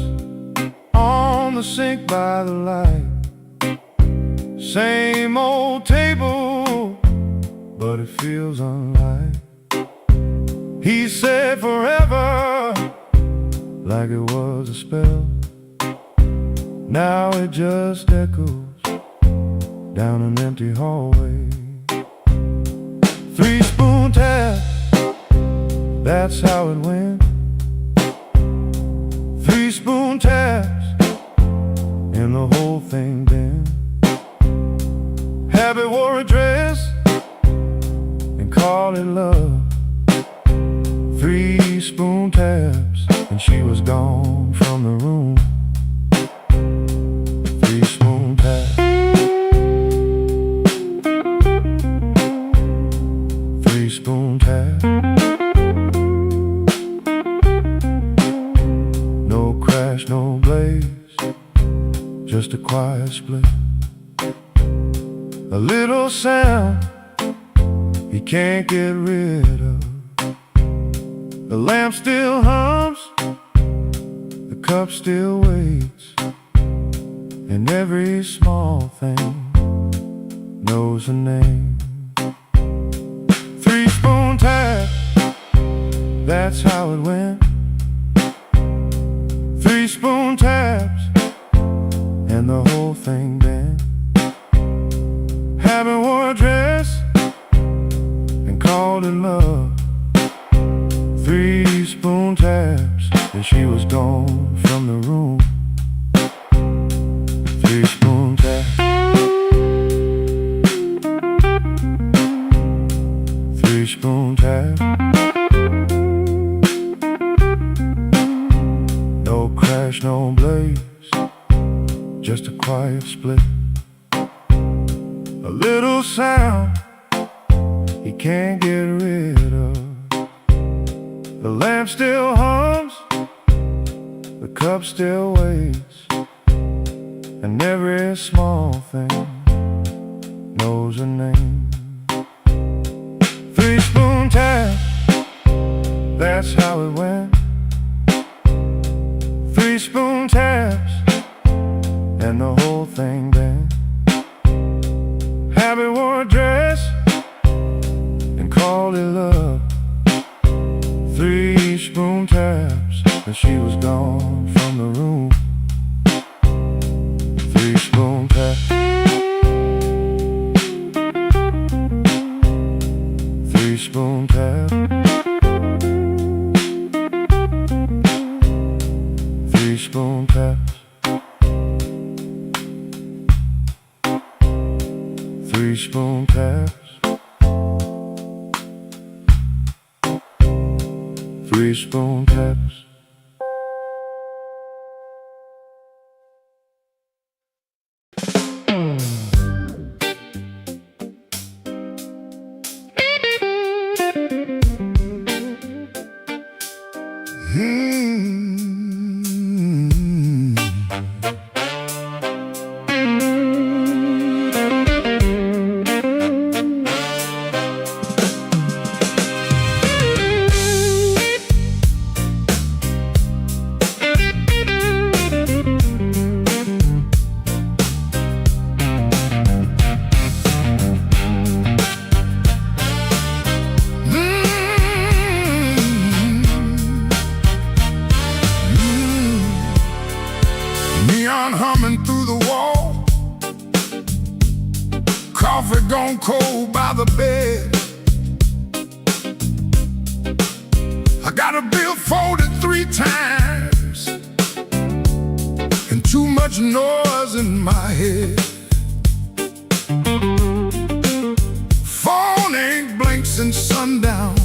on the sink by the light. Same old table, but it feels unlike. He said forever, like it was a spell. Now it just echoes down an empty hallway. 3-spoon tap, that's how it went. 3-spoon taps, and the whole thing bent. Habit wore a dress and called it love. 3-spoon taps, and she was gone from the room. 3-spoon tap. 3-spoon tap. No crash, no blaze, just a quiet split. A little sound he can't get rid of. The lamp still hums, the cup still waits, and every small thing knows a name. 3-spoon tap, that's how it went. 3-spoon taps, and the whole thing bent. Habit wore a dress and called it love. 3-spoon taps, and she was gone from the room. 3-spoon tap. 3-spoon tap. No crash, no blaze, just a quiet split. A little sound he can't get rid of. The lamp still hums, the cup still waits, and every small thing knows a name. 3-spoon tap, that's how it went. 3-spoon taps, and the whole thing bent. Habit wore a dress and called it love. 3-spoon taps, and she was gone from the room. 3-spoon tap. 3-spoon tap. 3-spoon taps. 3-spoon taps. 3-spoon taps. Neon humming through the wall, coffee gone cold by the bed. I got a bill folded 3 times, and too much noise in my head. Phone ain't blinked since sundown.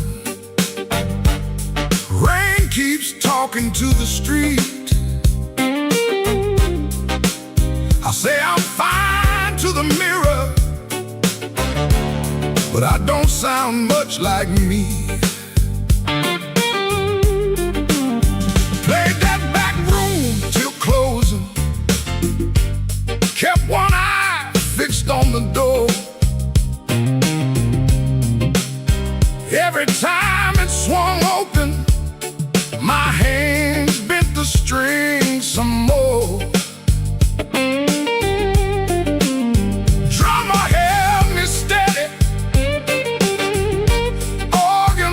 Rain keeps talking to the street. I say I'm fine to the mirror, but I don't sound much like me. Played that back room till closing, kept one eye fixed on the door. Every time it swung open, my hands bent the string some more. Drummer held me steady, organ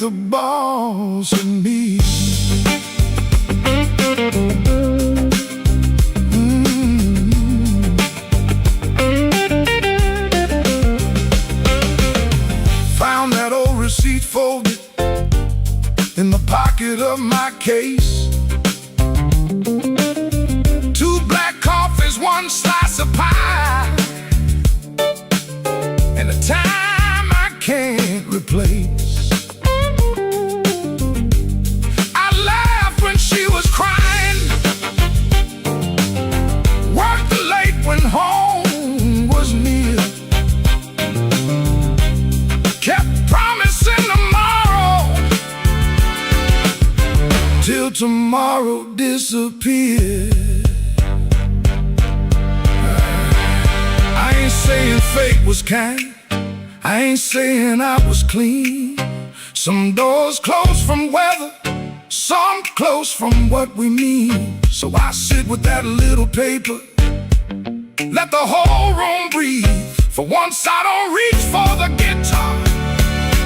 the boss of me. Found that old receipt folded in the pocket of my case. 2 black coffees, 1 slice of pie, and a time I can't replace. I laughed when she was crying, worked late when home was near, kept promising tomorrow till tomorrow disappeared. I ain't saying fate was kind, I ain't saying I was clean. Some doors close from weather, some close from what we mean. So I sit with that little paper, let the whole room breathe. For once I don't reach for the guitar,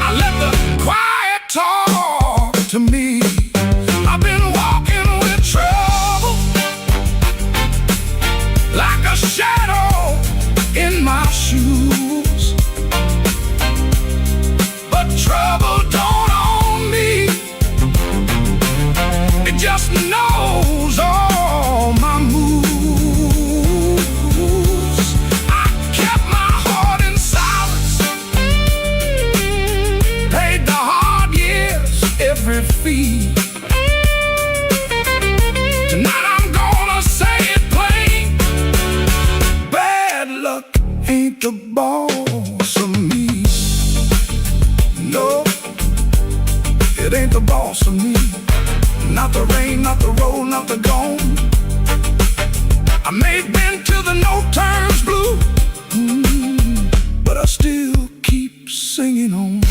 I let the quiet talk to me. I've been walking with trouble, like a shadow in my shoes. But trouble don't own me, it just knows all my moves. I kept my heart in silence, paid the hard years every fee. Tonight I'm gonna say it plain, bad luck ain't the boss of me. No, it ain't the boss of me. Not the rain, not the road, not the gone. I may have been till the no turns blue, but I still keep singing on.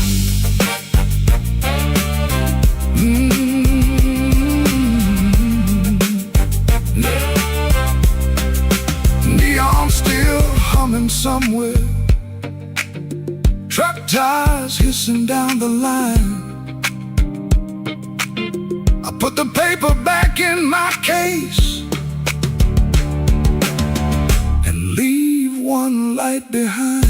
Neon still humming somewhere, truck tires hissing down the line. I put the paper back in my case and leave one light behind.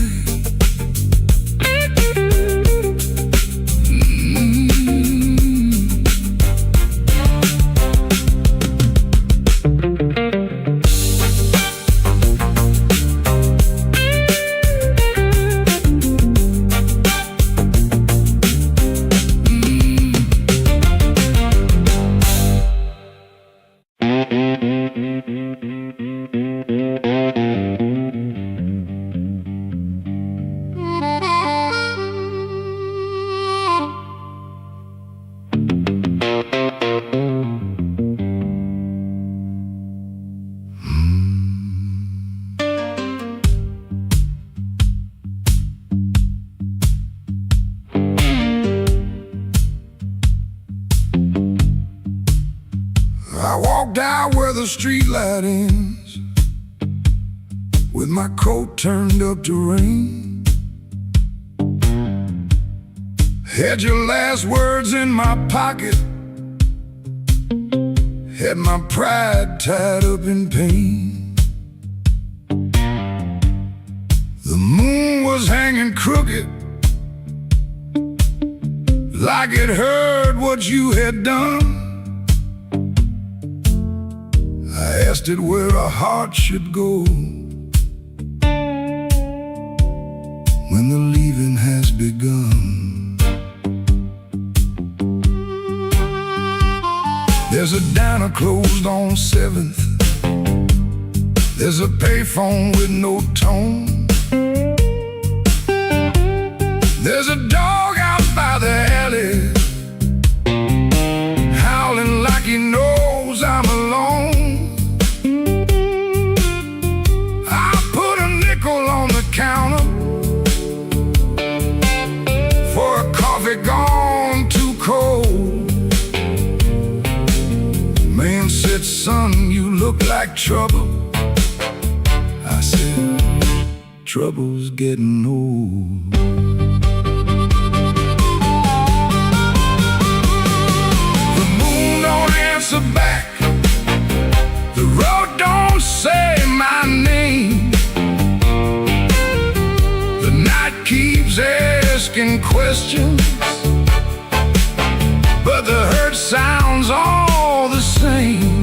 I walked out where the street light ends, with my coat turned up to rain. Had your last words in my pocket, had my pride tied up in pain. The moon was hanging crooked, like it heard what you had done. I asked it where a heart should go when the leaving has begun. There's a diner closed on 7th, there's a payphone with no tone, there's a dog out by the alley howling like he knows I'm alone. Counter for a coffee gone too cold. Man said, son, you look like trouble. I said, trouble's getting old. asking questions, but the hurt sounds all the same.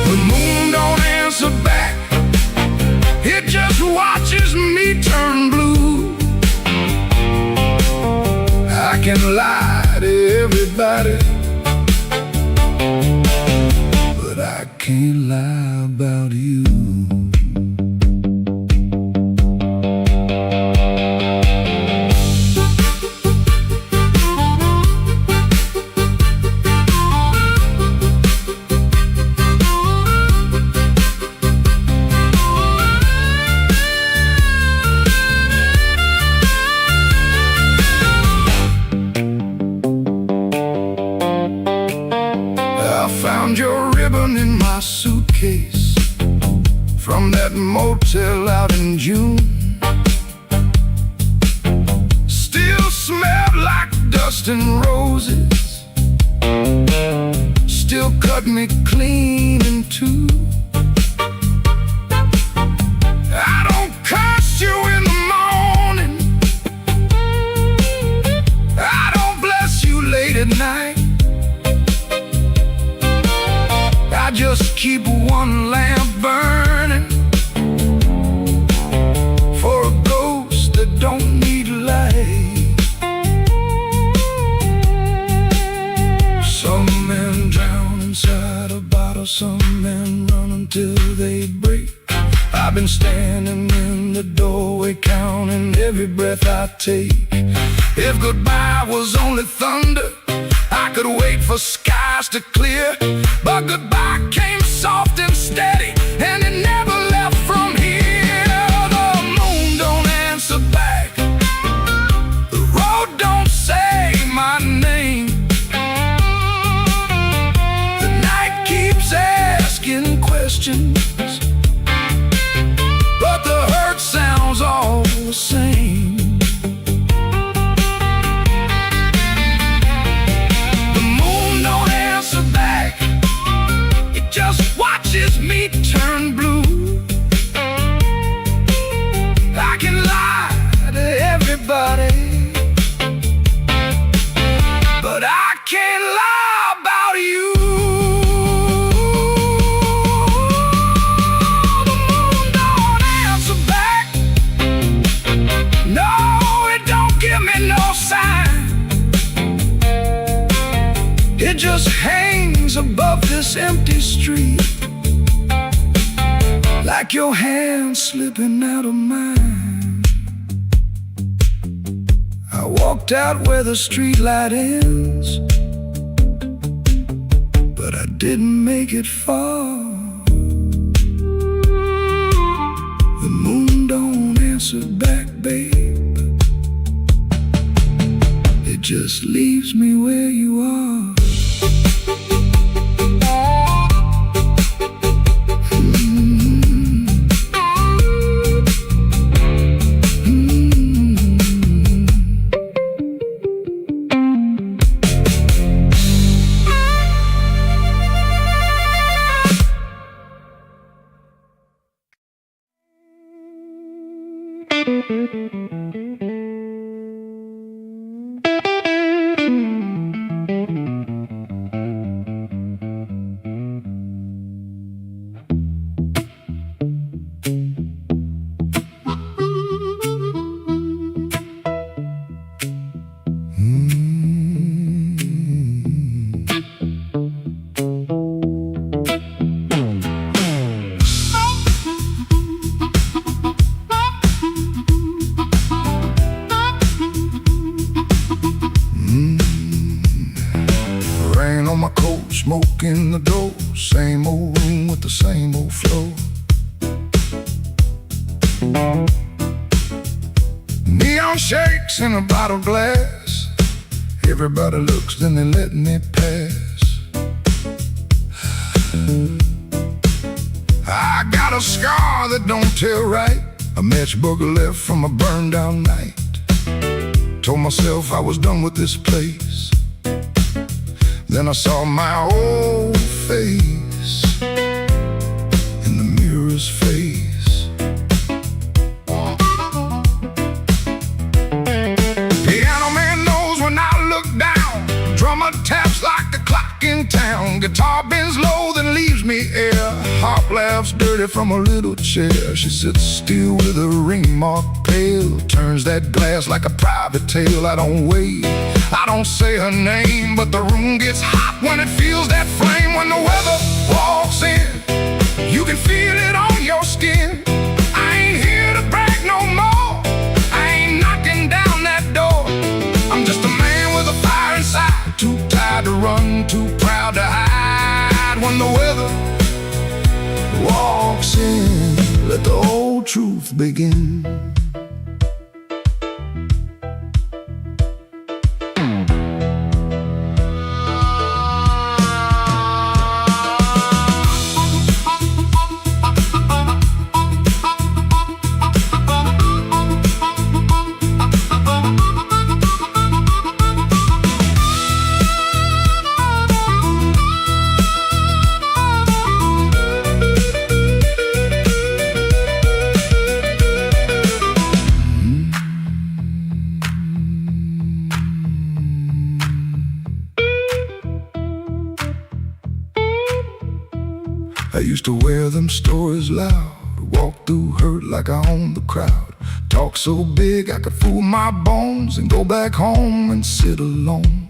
The moon don't answer back, it just watches me turn blue. I can lie to everybody, but I can't lie about you. Found your ribbon in my suitcase from that motel out in June. Still smelled like dust and roses, still cut me clean in two. I don't curse you in the morning, I don't bless you late at night. I just keep one lamp burning for a ghost that don't need light. Some men drown inside a bottle, some men run until they break. I've been standing in the doorway counting every breath I take. If goodbye was only thunder, I could wait for skies to clear, but goodbye came soft and steady, and it never left from here. The moon don't answer back, the road don't say my name. The night keeps asking questions, but the hurt sounds all the same. Just watches me turn blue. I can lie to everybody, but I can't lie about you. The moon don't answer back, no, it don't give me no sign. It just hangs above this empty street, like your hand slipping out of mine. I walked out where the street light ends, but I didn't make it far. The moon don't answer back, babe, it just leaves me where you are. Smoke in the door, same old room with the same old floor. Neon shakes in a bottle glass, everybody looks, then they let me pass. I got a scar that don't tell right, a matchbooker left from a burned down night. Told myself I was done with this place, then I saw my old face in the mirror's face. Guitar bends low, then leaves me air. Harp laughs dirty from a little chair. She sits still with a ring mark pale, turns that glass like a private tale. I don't wait, I don't say her name, but the room gets hot when it feels that flame. When the weather walks in, you can feel it on your skin. I ain't here to brag no more, I ain't knocking down that door. I'm just a man with a fire inside, too tired to run, too proud to hide. When the weather walks in, let the old truth begin. I used to wear them stories loud, walk through hurt like I owned the crowd, talk so big I could fool my bones and go back home and sit alone.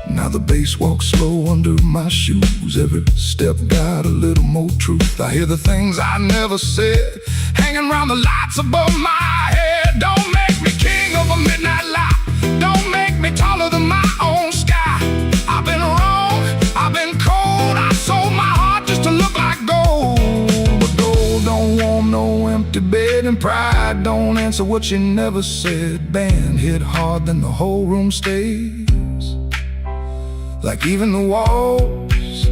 Now the bass walks slow under my shoes, every step got a little more truth. I hear the things I never said, hanging around the lights above my head. Don't make me king of a midnight lie, don't make me taller than my own sky. I've been wrong, I've been cold, I sold my heart just to look like gold. But gold don't warm no empty bed, and pride don't answer what you never said. Band hit hard, then the whole room stays, like even the walls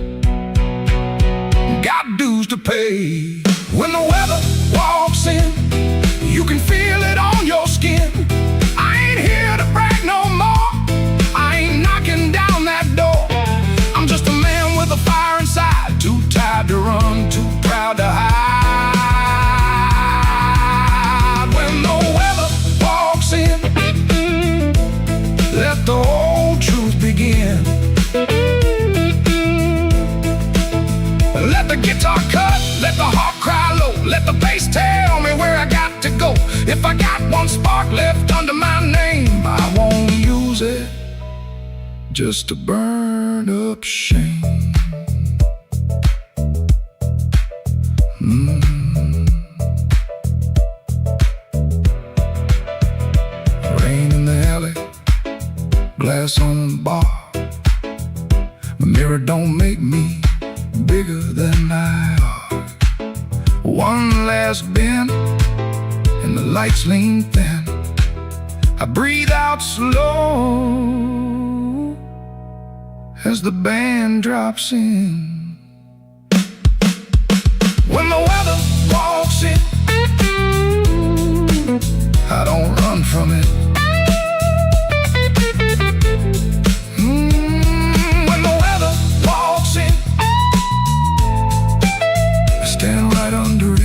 got dues to pay. When the weather walks in, you can feel it on your skin. I ain't here to brag no more, I ain't knocking down that door. I'm just a man with a fire inside, too tired to run, too proud to hide. When the weather walks in, let the old truth begin. Let the guitar cut, let the harp cry low, let the bass tell me where I got to go. If I got one spark left under my name, I won't use it just to burn up shame. Rain in the alley, glass on the bar. My mirror don't make me bigger than I are. One last bend, and the lights lean thin. I breathe out slow as the band drops in. When the weather walks in, I don't run from it. When the weather walks in, I stand right under it.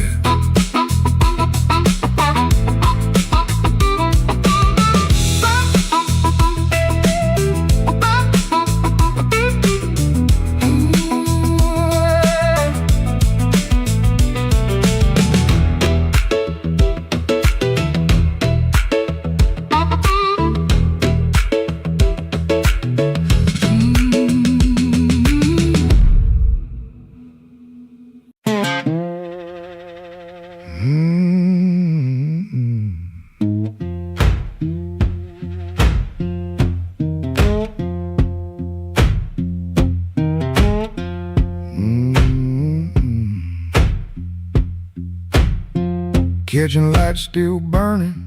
Kitchen light still burning,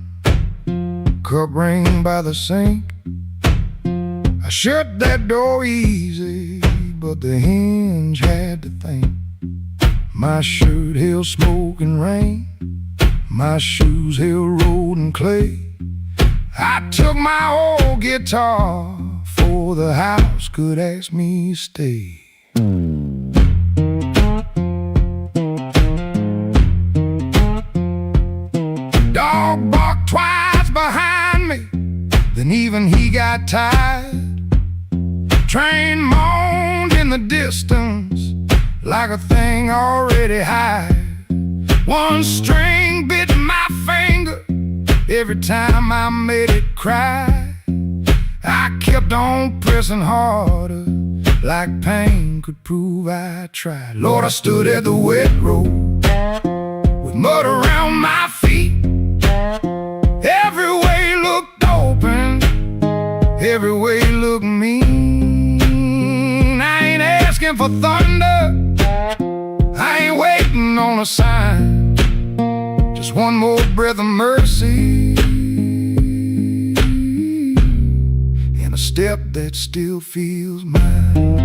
cup ring by the sink. I shut that door easy, but the hinge had to think. My shirt held smoke and rain, my shoes held road and clay. I took my old guitar before the house could ask me to stay. Dog barked twice behind me, then even he got tired. Train moaned in in the distance, like a thing already high. One string bit my finger every time I made it cry. I kept on pressing harder, like pain could prove I tried. Lord, I stood at the wet road with mud around my feet. Every way looked open, every way looked mean. I ain't asking for thunder, I ain't waiting on a sign. Just one more breath of mercy and a step that still feels mine.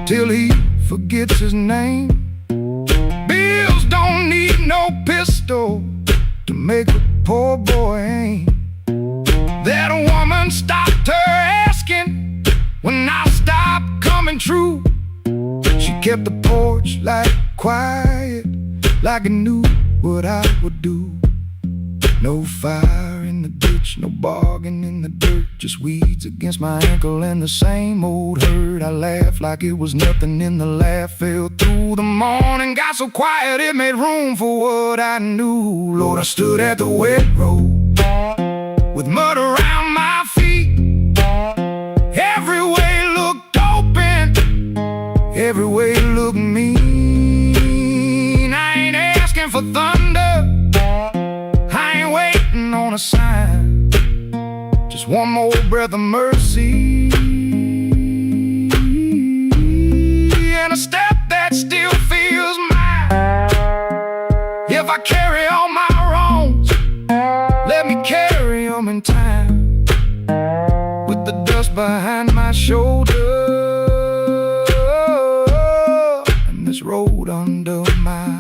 Till he forgets his name. Bills don't need no pistol to make a poor boy aim. That woman stopped her asking when I stopped coming true. She kept the porch light quiet, like I knew what I would do. No fire in the ditch, no bargain in the dirt, just weeds against my ankle and the same old hurt. I laughed like it was nothing, and the laugh fell through the morning. Got so quiet it made room for what I knew. Lord, I stood at the wet road with mud around my feet. Every way looked open, every way looked mean. I ain't asking for thunder, on a sign, just one more breath of mercy and a step that still feels mine. If I carry all my wrongs, let me carry them in time, with the dust behind my shoulder and this road under my